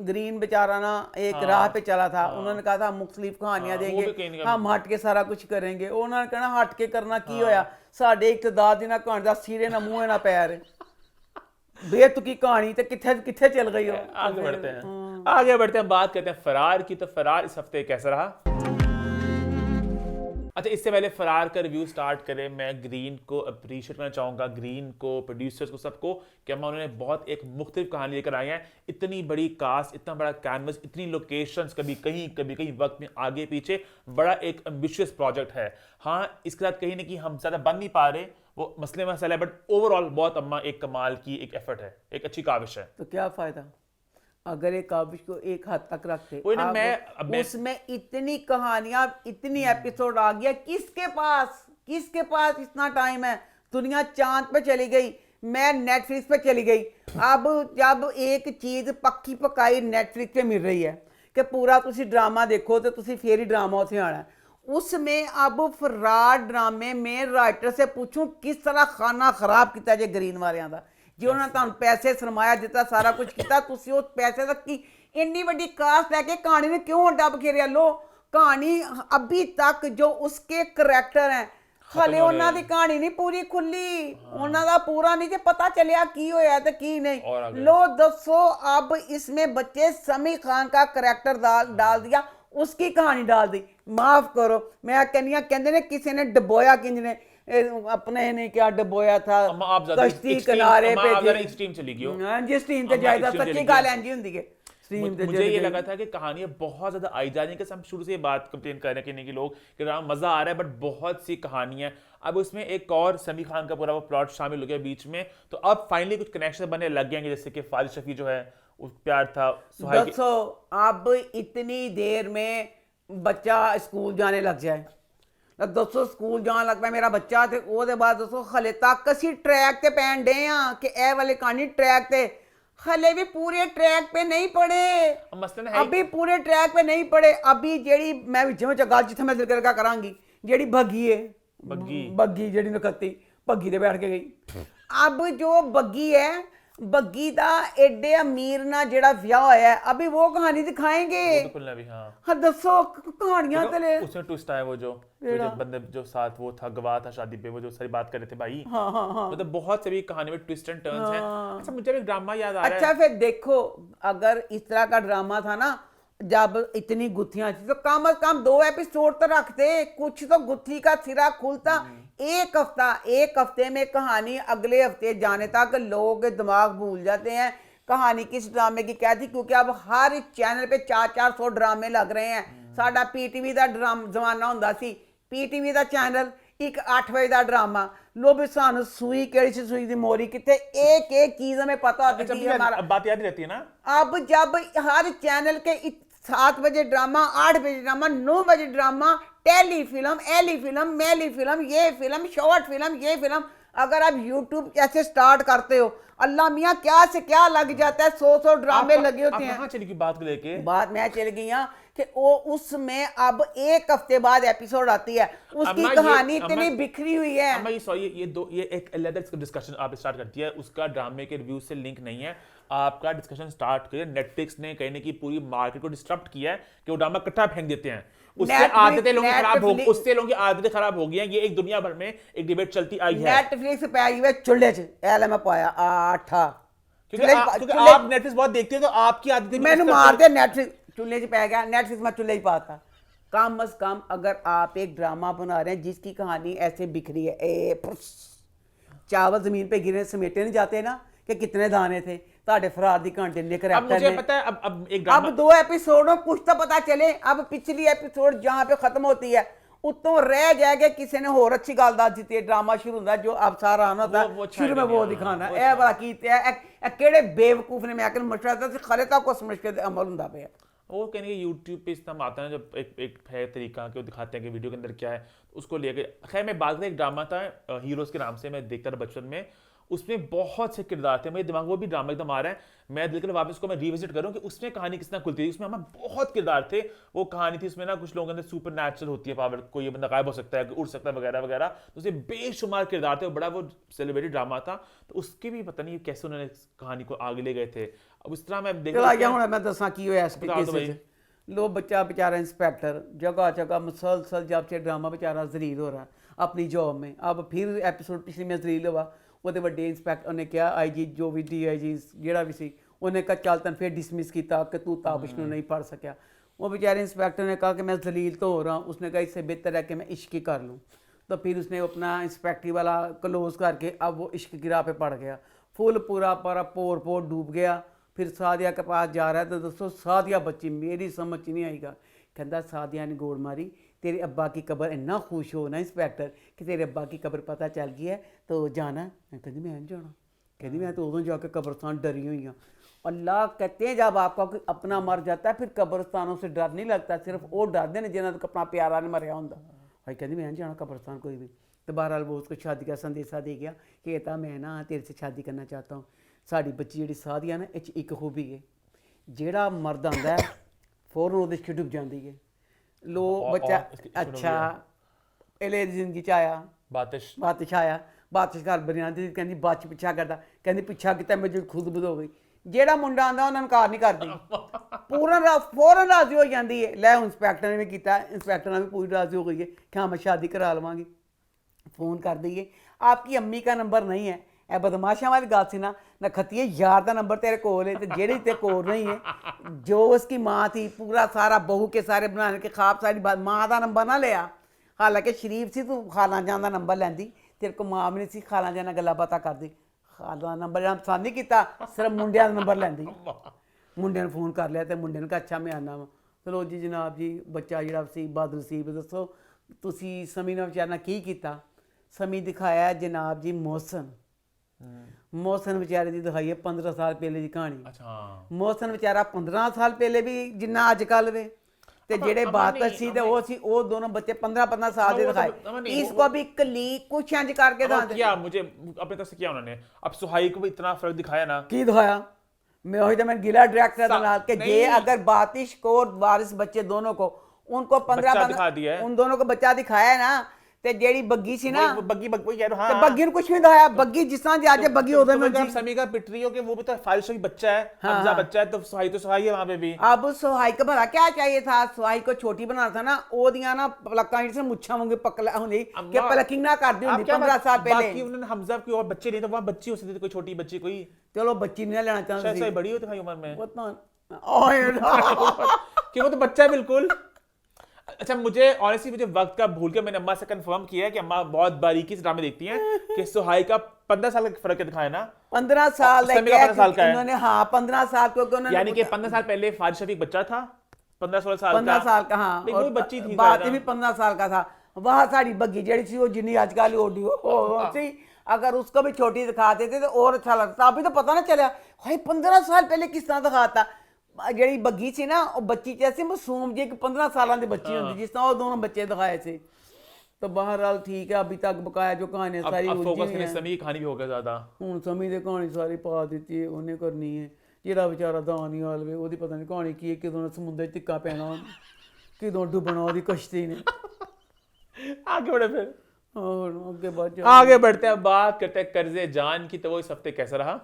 ग्रीन बेचारा ना एक राह पे चला था, उन्होंने कहा था हम मुख्तलिफ कहानियां हाँ, वो भी कहीं देंगे, ना कहीं- हम हट के सारा कुछ करेंगे। उन्होंने कहना हट के करना की होया, साडे इकतदार दी ना कहानी दा सिरे ना मुंह ना पैर, बेतुकी कहानी ते किथे किथे चल गई हो। आगे बढ़ते हैं, आगे बढ़ते हैं, बात करते हैं फरार की। तो फरार इस हफ्ते कैसा रहा? अच्छा, इससे पहले फरार का रिव्यू स्टार्ट करें, मैं ग्रीन को अप्रिशिएट करना चाहूँगा, ग्रीन को, प्रोड्यूसर्स को, सबको, कि अम्मा उन्होंने बहुत एक मुख्तलिफ कहानी लेकर आए हैं। इतनी बड़ी कास्ट, इतना बड़ा कैनवस, इतनी लोकेशंस, कभी कहीं वक्त में आगे पीछे, बड़ा एक एम्बिशियस प्रोजेक्ट है। हाँ, इसके साथ कहीं ना कहीं हम ज़्यादा बन नहीं पा रहे, वो मसला है, बट ओवरऑल बहुत अम्मा एक कमाल की एक एफर्ट है, एक अच्छी काविश है। तो क्या फायदा अगर एक काविश को एक हद तक रखते। वही ना, अब उसमें इतनी कहानियां, इतनी एपिसोड आ गया, किसके पास इतना टाइम है? दुनिया चांद पे चली गई, मैं नेटफ्लिक्स पे चली गई। अब जब एक चीज पक्की पकाई नेटफ्लिक्स पे मिल रही है कि पूरा तुसी ड्रामा देखो तो तुसी फिर ही ड्रामा उसे आना है, उसमें अब फरार ड्रामे में राइटर से पूछूं किस तरह खाना खराब किया जे ग्रीन वालियां दा, जो उन्होंने तुहानू पैसे सरमाया दिता, सारा कुछ किया, तुसी उस पैसे तक की इन्नी बड़ी कास्ट लैके कहानी ने क्यों डब घेरिया? लो, कहानी अभी तक जो उसके करैक्टर हैं हले उन्हां दी कहानी नहीं पूरी खुली, उन्हां दा पूरा नहीं जे पता चलिया की होया ते की नहीं। लो दसो, अब इसमें बच्चे समी खान का करैक्टर डाल दिया, उसकी कहानी डाल दी। माफ करो, मैं कहते ने किसी ने डबोया, किंज ने अपने ने क्या डबोया था, कश्ती किनारे पे एक्सट्रीम चली गई जिस स्ट्रीम ते जायदा सच्ची गल इंजी हुंदी है। मुझे ये लगा था कि कहानी बहुत ज्यादा आई जा रही है, कि हम शुरू से ये बात कंप्लेन कर रहे हैं कि लोग कि मजा आ रहा है, बट बहुत सी कहानियां, अब उसमें एक और समी खान का पूरा वो प्लॉट शामिल हो गया बीच में, तो अब फाइनली कुछ कनेक्शन बनने लग गए, जैसे कि फारिद शफी जो है, उस प्यार था दसो, अब इतनी देर में बच्चा स्कूल जाने लग जाए, दसो स्कूल जान लग पाया मेरा बच्चा, ते ओहदे बाद दसो हले तक असी ट्रैक ते पैन डे हां कि ए वाली कहानी ट्रैक ते, हले भी पूरे ट्रैक पे नहीं पड़े, मसलन है अभी पूरे ट्रैक पे नहीं पड़े। अभी जेड़ी मैं विच गल जिथे मैं जिक्र करांगी, जेड़ी बग्गी है, बग्गी जेड़ी नकत्ती बग्गी ते बैठ के गई, अब जो बग्गी है, बग्गी दा एडे अमीर ना जेड़ा ब्याह होया है, अभी वो कहानी दिखाएंगे। भी, हाँ दसो, कहानियां तले उसमें ट्विस्ट आया, वो जो बंदे जो साथ वो था, गवाह था शादी पे, वो जो सारी बात कर रहे थे भाई, मतलब बहुत सारी कहानी में ट्विस्ट एंड टर्न्स हैं। अच्छा, मुझे एक ड्रामा याद आ रहा है। अच्छा, फिर देखो, अगर इस तरह का ड्रामा था ना, जब इतनी गुत्थियां थी, तो कम से कम 2 एपिसोड तो रखते, कुछ तो गुत्थी का सिरा खुलता। एक हफ्ते में कहानी, अगले हफ्ते जाने तक लोग दिमाग भूल जाते हैं कहानी किस ड्रामे की क्या थी, क्योंकि अब हर चैनल पे 400 ड्रामे लग रहे हैं। साडा पीटीवी का जमाना हुंदा सी, पीटीवी का चैनल एक 8 बजे का ड्रामा, लो भी सानू सुई केड़ी सी सुई दी मोरी कितने, एक चीज हमें पता होती थी। हमारा बात याद रहती है ना, अब जब हर चैनल के 7 बजे ड्रामा, 8 बजे ड्रामा, 9 बजे ड्रामा, टेली फिल्म, एली फिल्म, मेली फिल्म, ये फिल्म, शॉर्ट फिल्म, ये फिल्म, अगर आप यूट्यूब ऐसे स्टार्ट करते हो, अल्लाह मियाँ क्या से क्या लग जाता है, 100 ड्रामे लगे होते हैं। कहाँ चली गई बात को लेके? बात मैं चल गई हूँ कि वो उसमें अब एक हफ्ते बाद एपिसोड आती है, उसकी कहानी इतनी बिखरी हुई है। ये एक अलग डिस्कशन आप स्टार्ट करती है, उसका ड्रामे के रिव्यू से लिंक नहीं है, आपका डिस्कशन स्टार्ट करिए। नेटफ्लिक्स ने कहीं ना कहीं पूरी मार्केट को डिस्टर्ब किया है कि वो ड्रामा इकट्ठा फेंक देते हैं, उससे आदतें लोगों की खराब हो, उससे लोगों की आदतें खराब हो गई हैं। ये एक दुनिया भर में एक डिबेट चलती आई है। नेटफ्लिक्स पे आई हुई है चुल्हे च एल में पाया आठा, क्योंकि आप नेटफ्लिक्स बहुत देखते हो, तो आपकी आदतें मैंने मार दिया, नेटफ्लिक्स चुल्हे च पै गया, नेटफ्लिक्स में चुल्हे ही पाता। कम अज कम अगर आप एक ड्रामा बना रहे हैं जिसकी कहानी ऐसे बिखरी है, चावल जमीन पे गिरे समेटे नहीं जाते ना कि कितने दाने थे, ताड़े फरार दी घंटे ने करैक्टर मुझे पता है, अब एक ड्रामा, अब 2 एपिसोड में कुछ तो पता चले। अब पिछली एपिसोड जहां पे खत्म होती है उतों रह जाएगा, किसी ने होर अच्छी गल दस दी, ड्रामा शुरू होता जो अब सारा आना था शुरू में वो दिखाना है बड़ा कीते केड़े बेवकूफ ने, मैं मशवरा था खले तक उस मुश्किल अमल होंदा पे। वो कहेंगे यूट्यूब पे इतना आता है, जब एक है तरीका कि वो दिखाते हैं कि वीडियो के अंदर क्या है, उसको लेके। खैर, मैं बात करें, एक ड्रामा था हीरोज के नाम से, मैं देखता था बचपन में, उसमें बहुत से किरदार थे, मेरे दिमाग वो भी ड्रामा एकदम आ रहा है, मैं दिल कर वापस उसको मैं रिविजिट करूं कि उसमें कहानी कितना खुलती थी। उसमें हमारे बहुत किरदार थे, वो कहानी थी उसमें ना, कुछ लोगों के अंदर सुपर नेचुरल होती है पावर, कोई बंदा गायब हो सकता है, उड़ सकता है, वगैरह वगैरह, तो उसमें बेशुमार किरदार थे, बड़ा वो सेलिब्रेटेड ड्रामा था। तो उसके भी पता नहीं कैसे उन्होंने कहानी को आगे ले गए थे। अब इस तरह मैं देख मैं दसा की होया, लो बच्चा बेचारा इंस्पेक्टर, जगह जगह मुसलसल जब से ड्रामा बेचारा जलील हो रहा है अपनी जॉब में। अब फिर एपिसोड पिछले में जलील हुआ, ਉਹਦੇ ਵੱਡੇ ਇੰਸਪੈਕਟਰ ਨੇ ਕਿਹਾ ਆਈਜੀ ਜੋ ਵੀ ਡੀਆਈਜੀ ਜਿਹੜਾ ਵੀ ਸੀ ਉਹਨੇ ਕਹਾ ਚੱਲ ਤੈਨੂੰ ਫਿਰ डिसमिस ਕੀਤਾ कि तू ताबिश ਨੂੰ नहीं पढ़ सकिया। वो बेचारे इंस्पेक्टर ने कहा कि मैं जलील तो हो रहा हूँ। उसने कहा इससे बेहतर है कि मैं इश्क ही कर लूँ। तो फिर उसने अपना इंस्पेक्टरी वाला क्लोज करके अब वो इश्क की राह पे पड़ गया। फुल पूरा पोर डूब गया। फिर सादिया के पास जा रहा है तो दोस्तों सादिया बच्ची मेरी समझ नहीं आएगा। कहता सादिया ने गोड़ मारी, तेरे अब्बा की कब्र इन्ना खुश हो ना इंस्पेक्टर कि तेरे अब्बा की कब्र पता चल गई है तो जाना। मैं कहती मैं नहीं जाना। कहती मैं तो उदों जाके कब्रस्तान डरी हुई हाँ। अल्लाह कहते हैं जब आपका कोई अपना मर जाता है फिर कब्रस्तानों से डर नहीं लगता, सिर्फ वो डरते हैं जिन्होंने अपना प्यारा ने मरिया होंगे। भाई कहती मैं नहीं जाना कब्रस्तान कोई भी। तो बहरहाल वो उसको शादी का संदेशा दे गया कि कहता मैं ना तेरे से शादी करना चाहता हूँ। साड़ी बच्ची जी सादिया ना इस एक खूबी है, जेड़ा मर्द आंदा है फौरन वो इश्क डुब जाती है। लो बच्चा अच्छा एले जिंदगी च आया बातिश आया, बातिश घर बनियादी कहती बात पिछा करता, कहती पिछा किया मेरी खुद बुद हो गई। जेड़ा मुंडा आंदा उन्होंने इनकार नहीं करती, पूरा फौरन राजी हो जाती है। लै इंस्पैक्टर ने भी किया, इंस्पैक्टर ने भी पूरी राजी हो गई है कि हाँ मैं शादी करा लवांगी। फ़ोन कर दईए आपकी अम्मी का नंबर नहीं है। ए बदमाशा वाली गल सी ना नखतिए यार का नंबर तेरे कोल है तो जेड़ी तेरे कोल नहीं है, जो उसकी माँ थी पूरा सारा बहू के सारे बनाने के ख्वाब सारी बात माँ का नंबर ना लिया। हालांकि शरीफ सी तू खाला जान का नंबर लैंदी, तेरे को माँ भी नहीं सी खाला जान गल्ला बातां करदी। खाला नंबर जब पसंद नहीं किया सिर्फ मुंडिया का नंबर लैंदी। मुंडे ने फ़ोन कर लिया तो मुंडे ने कहा अच्छा मैं आना वा। चलो जी जनाब जी बच्चा जिहड़ा सी बादल सी दसो तुसी समी ने बेचारा की किया। समी दिखाया जनाब जी मोहसन। मोहसन बेचारे की दिखाई है 15 साल पहले की कहानी। मोहसन बेचारा 15 साल पहले भी जिन्ना अजकल वे ते जेड़े बातच सी ते वो दोनों बच्चे 15 साल के दिखाए। इसको भी कली कुछ इंज करके क्या मुझे अपने तरफ से किया उन्होंने। अब सुहाई को भी इतना फर्क दिखाया ना की दिखाया। मैं वही तो मैं गिला डायरेक्टर के जे अगर बातिश को और वारिस बच्चे दोनों को उनको 15 उन दोनों को बच्चा दिखाया है ना ते जेड़ी बग्गी सी ना बग्गी कह रहा ते बग्गी ने कुछ नहीं दिखाया। बग्गी जिस तरह आज बग्गी उधर में जब समी का पिट रही हो कि वो भी तो फारिश की बच्चा है, हमजा बच्चा है तो सुहाई है वहां पे भी। अब सुहाई का भला क्या चाहिए था, सुहाई को छोटी बनाना था ना। ओदियां ना पलकां जिसे मुच्छां वांगे पकला होंदी कि पलकिंग ना कर दी होंदी 15 साल पहले। बाकी उन्होंने हमजा की और बच्चे नहीं तो वहां बच्ची हो सकती थी, कोई छोटी बच्ची कोई। चलो बच्ची नहीं लेना चाहती शायद बड़ी होती भाई उम्र में वो तो ओए कि वो तो बच्चा है बिल्कुल। अच्छा मुझे ऑनेस्टली मुझे वक्त का भूल के मैंने अम्मा से कंफर्म किया है कि अम्मा बहुत बारीकी से ड्रामे देखती हैं कि सुहाई का 15 साल का फर्क दिखाया ना। 15 साल का 15 साल का है उन्होंने। हाँ 15 साल को उन्होंने यानी कि 15 साल पहले फारिश शफीक बच्चा था 15-16 साल का। 15 साल का हाँ और बच्ची थी बात भी 15 साल का था। वह साड़ी बग्गी जड़ी सी वो जिन्नी आजकल ओडी सी अगर उसको भी छोटी दिखा देते तो और अच्छा लगता। अभी तो पता ना चला भाई 15 साल पहले किस तरह दिखाता। जी बग्गी सी ना वो बच्ची जैसे मासूम जी 15 साल की बच्ची होती जिस तरह वो दोनों बच्चे दिखाए थे। तो बहरहाल ठीक है अभी तक बकाया जो कहानी सारी समी कहानी भी हो गया ज्यादा हूँ समी ने कहानी सारी पा दी है उन्हें करनी है। जेड़ा बेचारा दानी हाल वे वो पता नहीं कहानी की है किदों समुद्र धिक्का पैना किदों डुबना वो कश्ती ने। आगे बढ़े फिर आगे बढ़ते हैं बात करते हैं कर्जे जान की। तो वो इस हफ्ते कैसा रहा।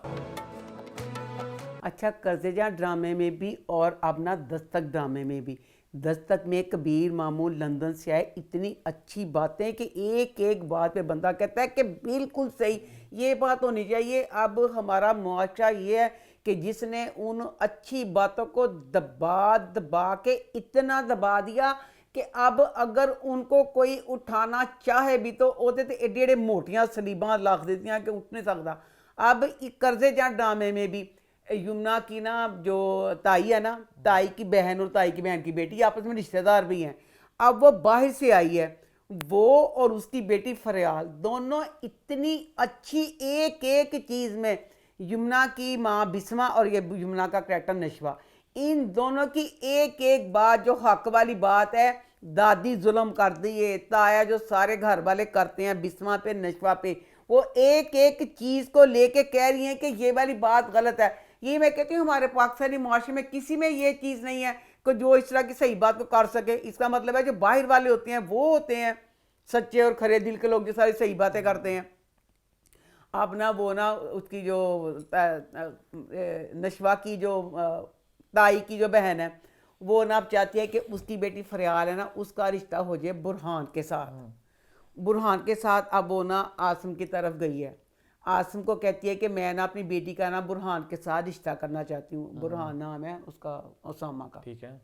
अच्छा कर्जेजान ड्रामे में भी और अब ना दस्तक ड्रामे में भी। दस्तक में कबीर मामू लंदन से आए, इतनी अच्छी बातें कि एक एक बात पे बंदा कहता है कि बिल्कुल सही ये बात होनी चाहिए। अब हमारा मुआशरा ये है कि जिसने उन अच्छी बातों को दबा दबा के इतना दबा दिया कि अब अगर उनको कोई उठाना चाहे भी तो ओदे ते एडे एडे मोटियां सलीबां लाख देती हैं कि उठ नहीं सकता। अब कर्जेजान ड्रामे में भी यमुना की ना जो ताई है ना, ताई की बहन और ताई की बहन की बेटी आपस में रिश्तेदार भी हैं। अब वो बाहर से आई है, वो और उसकी बेटी फरियाल दोनों इतनी अच्छी एक एक चीज़ में, यमुना की माँ बिस्मा और ये यमुना का करैक्टर नशवा, इन दोनों की एक एक बात जो हक वाली बात है। दादी जुल्म कर दी है, ताया जो सारे घर वाले करते हैं बिस्मा पे नशवा पे, वो एक एक चीज़ को लेके कह रही हैं कि ये वाली बात गलत है। ये मैं कहती हूँ हमारे पाकिस्तानी माशरे में किसी में ये चीज़ नहीं है कि जो इस तरह की सही बात को कर सके। इसका मतलब है जो बाहर वाले होते हैं वो होते हैं सच्चे और खरे दिल के लोग जो सारी सही बातें करते हैं। अब ना वो ना उसकी जो नशवा की जो ताई की जो बहन है वो ना अब चाहती है कि उसकी बेटी फरियाल है ना उसका रिश्ता हो जाए बुरहान के साथ। बुरहान के साथ अब वो ना आसम की तरफ गई है। आसम को कहती है कि मैं ना अपनी बेटी का ना बुरहान के साथ रिश्ता करना चाहती हूँ। बुरहान नाम है उसका, उसामा का। ठीक है।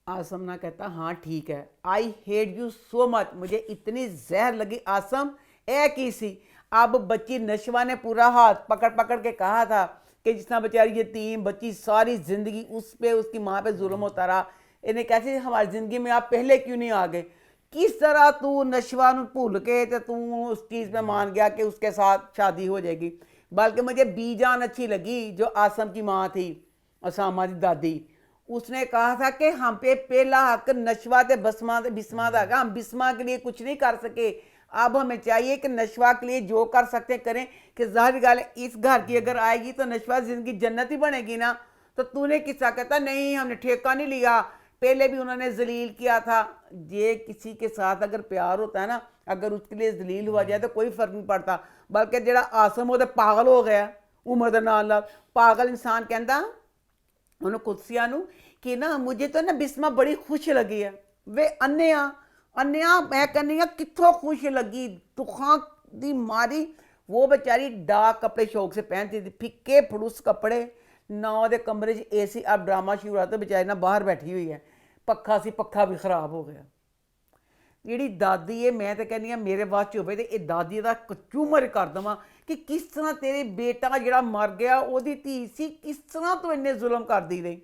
आसम ना कहता हाँ ठीक है। आई हेट यू सो मच, मुझे इतनी जहर लगी आसम ए की सी। अब बच्ची नशवा ने पूरा हाथ पकड़ पकड़ के कहा था कि जितना बेचारी यतीम बच्ची सारी ज़िंदगी उस पे उसकी माँ पे जुल्म होता रहा, इन्हें कैसे हमारी ज़िंदगी में आप पहले क्यों नहीं आ गए? किस तरह तू नशवा भूल के तो तू उस चीज़ में मान गया कि उसके साथ शादी हो जाएगी? बल्कि मुझे बीजान अच्छी लगी जो आसम की माँ थी, उसामा की दादी। उसने कहा था कि हम पे पहला हक नशवा ते बिस्मा था, हम बिस्मा के लिए कुछ नहीं कर सके, अब हमें चाहिए कि नशवा के लिए जो कर सकते करें। कि जाहिर गाल इस घर की अगर आएगी तो नशवा जिंदगी जन्नत ही बनेगी ना। तो तूने किस्सा कहता नहीं हमने ठेका नहीं लिया, पहले भी उन्होंने जलील किया था। ये किसी के साथ अगर प्यार होता है ना, अगर उसके लिए जलील हुआ जाए तो कोई फर्क नहीं पड़ता। बल्कि जरा आसम हो तो पागल हो गया उमर दे नाल पागल इंसान कहता उन्होंने कुदसिया कि ना मुझे तो ना बिस्मा बड़ी खुश लगी है। वे अन्या मैं कहनी कितों खुश लगी, दुखा दी मारी। वो बेचारी डार्क कपड़े शौक से पहनती थी, फिक्के फड़ूस कपड़े ना, वो कमरे च AC। अब ड्रामा शुरू हुआ तो बेचारी ना बाहर बैठी हुई है, पक्खा सी पक्खा भी खराब हो गया। जी दादी है मैं तो कहनी मेरे बाद च होवे तो दादी का कचूमर कर देवां कि किस तरह तेरे बेटा जो मर गया ओदी धी सी, किस तरह तो इन्ने जुल्म करती रही।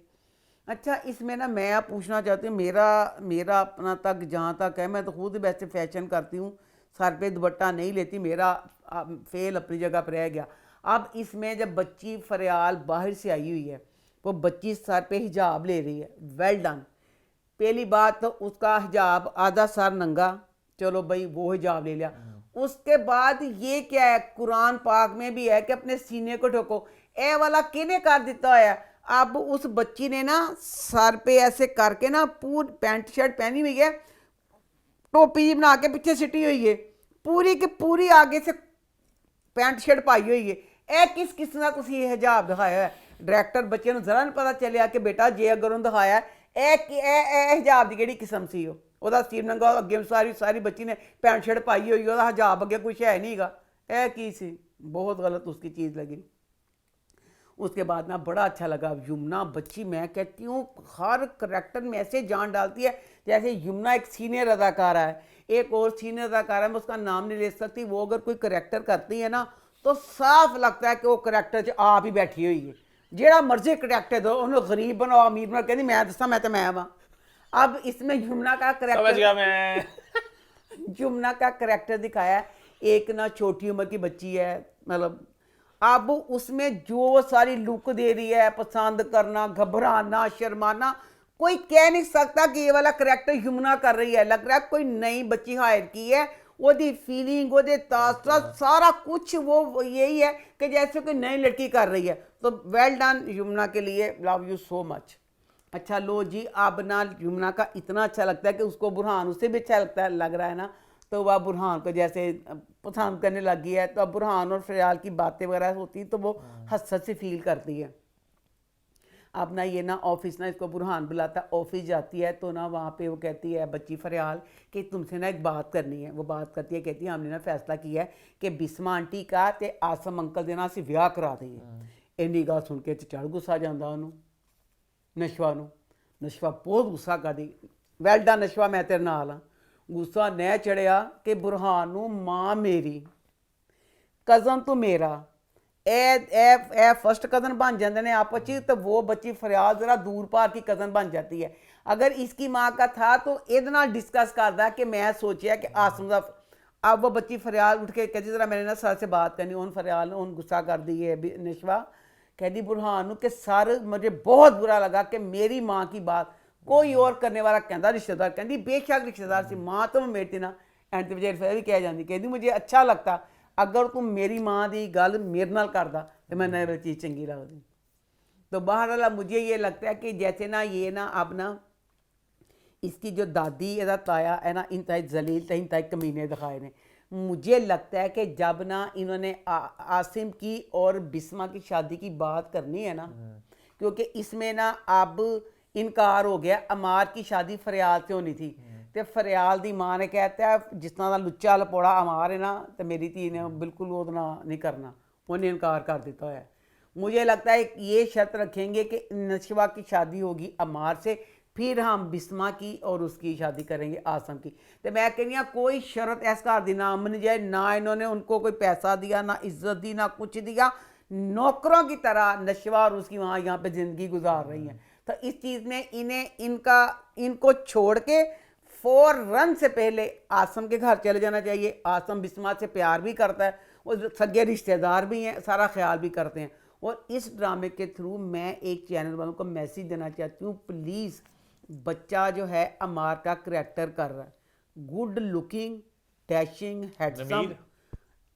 अच्छा इसमें ना मैं आप पूछना चाहती हूँ, मेरा अपना तक जहाँ तक है, मैं तो खुद वैसे फैशन करती हूँ, सर पे दुपट्टा नहीं लेती, मेरा फेल अपनी जगह पर रह गया। अब इसमें जब बच्ची फरियाल बाहर से आई हुई है, वो बच्ची सर पे हिजाब ले रही है, वेल डन। पहली बात तो उसका हिजाब आधा सर नंगा, चलो भाई वो हिजाब ले लिया। उसके बाद ये क्या है, कुरान पाक में भी है कि अपने सीने को ठोको, ए वाला किने कर दिता है। अब उस बच्ची ने ना सर पे ऐसे करके ना पूरी पैंट शर्ट पहनी हुई है, टोपी बना के पीछे सिटी हुई है, पूरी की पूरी आगे से पैंट शर्ट पाई हुई है। ए किस किस्म का तुम हिजाब दिखाया है? डायरैक्टर बच्चे को जरा नहीं पता चलिया कि बेटा जे अगर उन्होंने दिखाया ए हिजाब की केड़ी किस्म सी ओदा सीर नंगा, अगे सारी बच्ची ने पैंट शर्ट पाई हुई, ओदा हिजाब अगे कुछ है नहीं गा, ए की सी? बहुत गलत उसकी चीज़ लगी। उसके बाद ना बड़ा अच्छा लगा यमुना बच्ची, मैं कहती हूँ हर करैक्टर में ऐसे जान डालती है। जैसे यमुना एक सीनियर अदाकारा है, एक और सीनियर अदाकारा है, मैं उसका नाम नहीं ले सकती, वो अगर कोई करैक्टर करती है ना तो साफ लगता है कि वो करैक्टर च आप ही बैठी हुई है। जेड़ा मर्जी करैक्टर दो, उन्होंने गरीब बनाओ अमीर बनाओ, कहती मैं दसा मैं तो मैं वहाँ। अब इसमें यमुना का करैक्टर यमुना का करैक्टर दिखाया है, एक ना छोटी उम्र की बच्ची है, मतलब अब उसमें जो सारी लुक दे रही है, पसंद करना, घबराना, शर्माना, कोई कह नहीं सकता कि ये वाला करैक्टर यमुना कर रही है। लग रहा है कोई नई बच्ची हायर की है, ओदी फीलिंग ओदे तासुरात सारा कुछ वो यही है कि जैसे कोई नई लड़की कर रही है। तो वेल डन यमुना के लिए, लव यू सो मच। अच्छा लो जी, अब ना यमुना का इतना अच्छा लगता है कि उसको बुरहान उससे भी अच्छा लगता है, लग रहा है ना, तो वह बुरहान को जैसे पसंद करने लगी है। तो अब बुरहान और फरियाल की बातें वगैरह होती तो वो हसरत से फील करती है। अब ना ये ना ऑफिस ना इसको बुरहान बुलाता, ऑफिस जाती है तो ना वहाँ पे वो कहती है बच्ची फरियाल कि तुमसे ना एक बात करनी है। वो बात करती है, कहती है हमने ना फैसला किया है कि बिस्मा आंटी का ते आसम अंकल दे नाल असीं विआह करा दईए। इन्नी गल सुन के चढ़ गुस्सा जांदा उहनूं नशवा नूं। नशवा बहुत गुस्सा करदी, वैल डन नशवा मैं तेरे नाल हाँ। गुस्सा न चढ़िया कि बुरहान नूं मां मेरी, कज़न तू मेरा, ए फर्स्ट कज़न बन जाते हैं आपस में, तो वो बच्ची फरियाल ज़रा दूर पार की कज़न बन जाती है। अगर इसकी माँ का था तो ये डिस्कस करता कि मैं सोचा कि आसम का। अब वो बच्ची फरियाल उठ के कहती ज़रा मैंने ना सर से बात करनी, उन फरियाल उन गुस्सा कर दी है नशवा, कहती बुरहान कि सर मुझे बहुत बुरा लगा कि मेरी माँ की बात कोई और करने वाला कहता रिश्तेदार, कहती बेशक रिश्तेदार से माँ तो मेरी ना। एंड बजेर फिर भी कह जाती, कहती मुझे अच्छा लगता अगर तुम मेरी माँ की गल मेरे नाल करदा तो मैं नई चीज़ चंगी लगती। तो बहरहाल मुझे ये लगता है कि जैसे ना ये ना अब ना इसकी जो दादी इसका ताया है ना, इंतहाई जलील तो इंतहाई कमीने दिखाए ने। मुझे लगता है कि जब ना इन्होंने आसिम की और बिस्मा की शादी की बात करनी है ना, क्योंकि इसमें ना अब इनकार हो गया, अमार की शादी फरियाल से होनी थी, ਤੇ ਫਰਿਆਲ ਦੀ ਮਾਂ ਨੇ ਕਹਿਤਾ ਜਿਸ ਤਰ੍ਹਾਂ ਦਾ ਲੁੱਚਾ ਲਪੋੜਾ ਅਮਾਰ ਹੈ ਨਾ ਤੇ ਮੇਰੀ ਧੀ ਨੇ ਬਿल्कुल ਉਹਦੇ ਨਾਲ ਨਹੀਂ करना, ਉਹਨੇ इनकार कर देता है। मुझे लगता है ये शर्त रखेंगे कि नशवा की शादी होगी अमार से, फिर हम बिस्मा की और उसकी शादी करेंगे आसम की। तो मैं कह रही हूँ कोई शर्त इस घर की ना मनी जाए, ना इन्होंने उनको कोई पैसा दिया, ना इज्जत दी, ना कुछ दिया, नौकरों की तरह नशवा और उसकी वहाँ यहाँ पे ज़िंदगी गुजार रही हैं। तो इस चीज़ में इनको छोड़ के फ़ौरन से पहले आसम के घर चले जाना चाहिए। आसम बिस्मा से प्यार भी करता है, वो सगे रिश्तेदार भी हैं, सारा ख्याल भी करते हैं। और इस ड्रामे के थ्रू मैं एक चैनल वालों को मैसेज देना चाहती हूँ, प्लीज़ बच्चा जो है अमार का करैक्टर कर रहा है, गुड लुकिंग, डैशिंग, हैंडसम,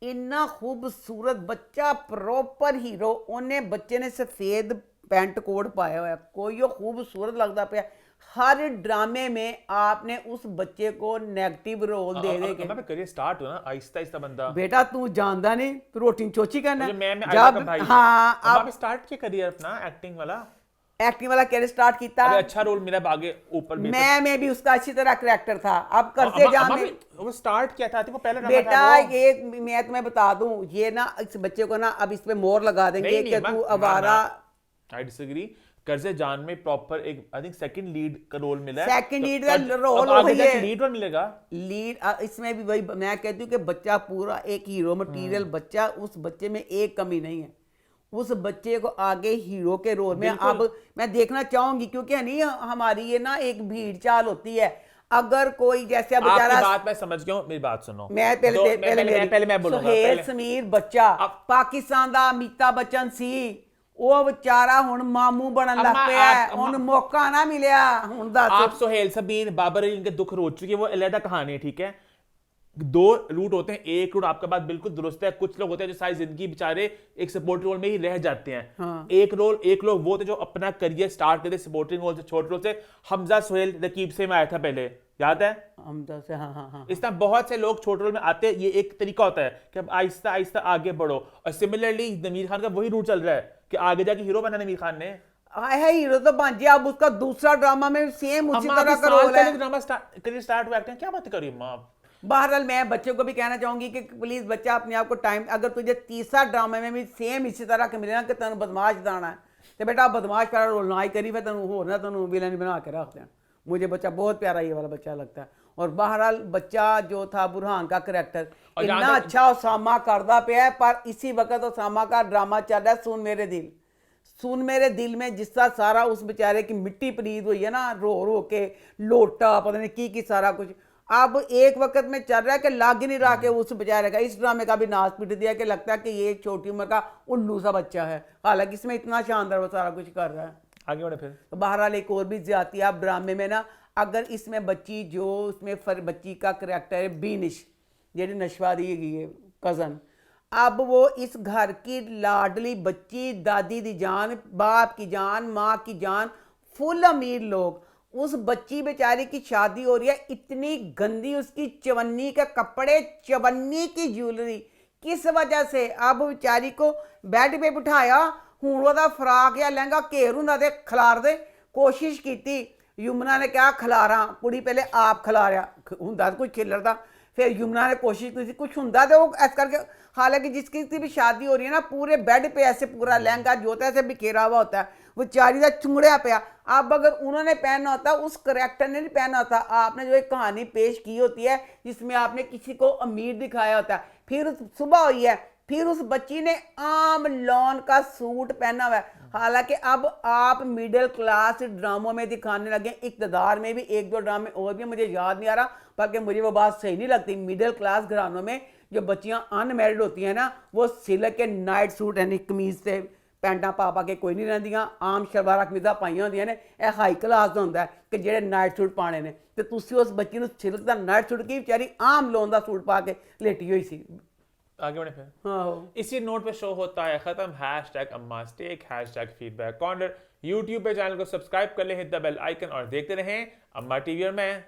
इन्ना खूबसूरत बच्चा, प्रॉपर हीरो। उन्हें बच्चे ने सफ़ेद पैंट कोट पाया हुआ है, कोई वो खूबसूरत लगता पाया। हर ड्रामे में आपने उस बच्चे को नेगेटिव रोल दे दे के करियर स्टार्ट हो ना आहिस्ता आहिस्ता बंदा। बेटा तू जानता नहीं, तू रोटी चोची करना मैं जब हाँ अब स्टार्ट किया करियर अपना एक्टिंग वाला कैरियर स्टार्ट किया। अच्छा रोल मेरा आगे ऊपर मैं भी उसका अच्छी तरह करैक्टर था। अब करते जान वो स्टार्ट किया था, पहले बेटा ये मैं तुम्हें बता दूं, ये ना इस बच्चे को ना अब इस पे मोहर लगा देंगे कि तू अवारा। I disagree. कर्जे जान में प्रॉपर एक आई थिंक सेकंड लीड का रोल मिला है, सेकंड लीड का रोल वही है, लीड रोल मिलेगा। लीड इसमें भी वही मैं कहती हूँ कि बच्चा पूरा एक हीरो मटेरियल बच्चा, उस बच्चे में एक कमी नहीं है। उस बच्चे को आगे हीरो के रोल में अब मैं देखना चाहूंगी, क्योंकि नहीं हमारी ये ना एक भीड़ चाल होती है। अगर कोई जैसे बेचारा, बात मैं समझ गया हूं, मेरी बात सुनो। मैं पहले मैं बोलूंगा। सुहेल समीर बच्चा पाकिस्तान दा अमिताभ बच्चन सी, ਉਹ ਵਿਚਾਰਾ ਹੁਣ ਮਾਮੂ ਬਣਨ ਲੱਗ ਪਿਆ, ਉਹਨੂੰ मौका ना मिलिया। ਹੁਣ ਦੱਸ आप सुहेल सबीर बाबर इनके दुख रो चुके, वो अलग कहानी है, ठीक है। दो रूट होते हैं, एक रूट आपका बात बिल्कुल दुरुस्त है, कुछ लोग होते हैं जो सारी जिंदगी बेचारे एक सपोर्ट रोल में ही रह जाते हैं। हाँ। एक लोग वो थे जो अपना करियर स्टार्ट करते सपोर्टिंग रोल से, छोटे रोल से। हमजा सुहेल रकीब से में आया था पहले, याद है हमजा से? हाँ। इस तरह बहुत से लोग छोटे रोल में आते हैं, ये एक तरीका होता है कि अब आहिस्ता आहिस्ता आगे बढ़ो। और सिमिलरली नमीर खान का वही रूट चल रहा है कि आगे जाके हीरो बना नमीर खान ने। है हीरो तो बन गया, अब उसका दूसरा ड्रामा में सेम उसी तरह का रोल है। ड्रामा करियर स्टार्ट हुआ, एक्टिंग क्या बात कर रही है मां। बहरहाल मैं बच्चों को भी कहना चाहूंगी कि प्लीज बच्चा अपने आप को टाइम, अगर तुझे तीसरा ड्रामे में भी सेम इसी तरह के मिले ना कि तेन बदमाश दाना है, तो बेटा बदमाश का रोल ना ही करी, फिर तेन हो ना तेन विलन बना के रख दें। मुझे बच्चा बहुत प्यारा ये वाला बच्चा लगता है। और बहरहाल बच्चा जो था बुरहान का करैक्टर इतना अच्छा उसामा करदा पिया है, पर इसी वक्त उसामा का ड्रामा चल रहा है सुन मेरे दिल में, जिसका सारा उस बेचारे की मिट्टी पलीद हुई है ना, रो के लोटा पता नहीं की सारा कुछ। अब एक वक्त में चल रहा है कि लाग ही नहीं रहा कि उस बेचारे का, इस ड्रामे का भी नाश पीट दिया कि लगता है कि ये एक छोटी उम्र का उल्लू सा बच्चा है, हालांकि इसमें इतना शानदार वो सारा कुछ कर रहा है। आगे बढ़े फिर। तो बहरहाल एक और भी ज्यादती है अब ड्रामे में ना, अगर इसमें बच्ची जो उसमें बच्ची का करैक्टर है बीनिश, जेडी नशवा दी गई है कज़न, अब वो इस घर की लाडली बच्ची, दादी की जान, बाप की जान, माँ की जान, फुल अमीर लोग, उस बच्ची बेचारी की शादी हो रही है, इतनी गंदी उसकी चवन्नी के कपड़े, चवन्नी की ज्वेलरी, किस वजह से अब बेचारी को बेड पे बिठाया, हूँ वह फराक या लहंगा घेर होंदा ते खलार दे, कोशिश की यमुना ने क्या खिलारा, कुड़ी पहले आप खिलारिया होंदा कुछ खिलरदा, फिर यमुना ने कोशिश की कुछ होंदा तो वो ऐसा करके, हालांकि जिसकी भी शादी हो रही है ना, पूरे बेड पे ऐसे पूरा लहंगा जोता ऐसे बिखेरा हुआ होता है, वो चारी का चुंगड़िया पिया। अब अगर उन्होंने पहना होता, उस करैक्टर ने नहीं पहना होता, आपने जो एक कहानी पेश की होती है जिसमें आपने किसी को अमीर दिखाया होता है, फिर सुबह हुई है, फिर उस बच्ची ने आम लॉन का सूट पहना हुआ है। हालांकि अब आप मिडिल क्लास ड्रामों में दिखाने लगे, इक़्तिदार में भी एक दो ड्रामे और भी मुझे याद नहीं आ रहा, बल्कि मुझे वो बात सही नहीं लगती। मिडिल क्लास घरानों में जो बच्चियां अनमैरिड होती हैं ना, वो सिल्क के नाइट सूट यानी कमीज से पैंटा पा के कोई नहीं रहिंदियां, आम शलवारा कमीजा पाइया होंदियां ने, यह हाई क्लास का होंदा है कि जेडे नाइट सूट पाने ने, ते तुसी उस बच्ची नूं सिल्क का नाइट सूट की बेचारी आम लोन का सूट पा के लेटी हुई सी। आगे बढ़े फिर। इसी नोट पे शो होता है खत्म। #अम्मास्टेक #फीडबैक कॉर्नर। यूट्यूब पे चैनल को सब्सक्राइब कर ले, हिट द बेल आइकन और देखते रहें अम्मा टीवी और मैं।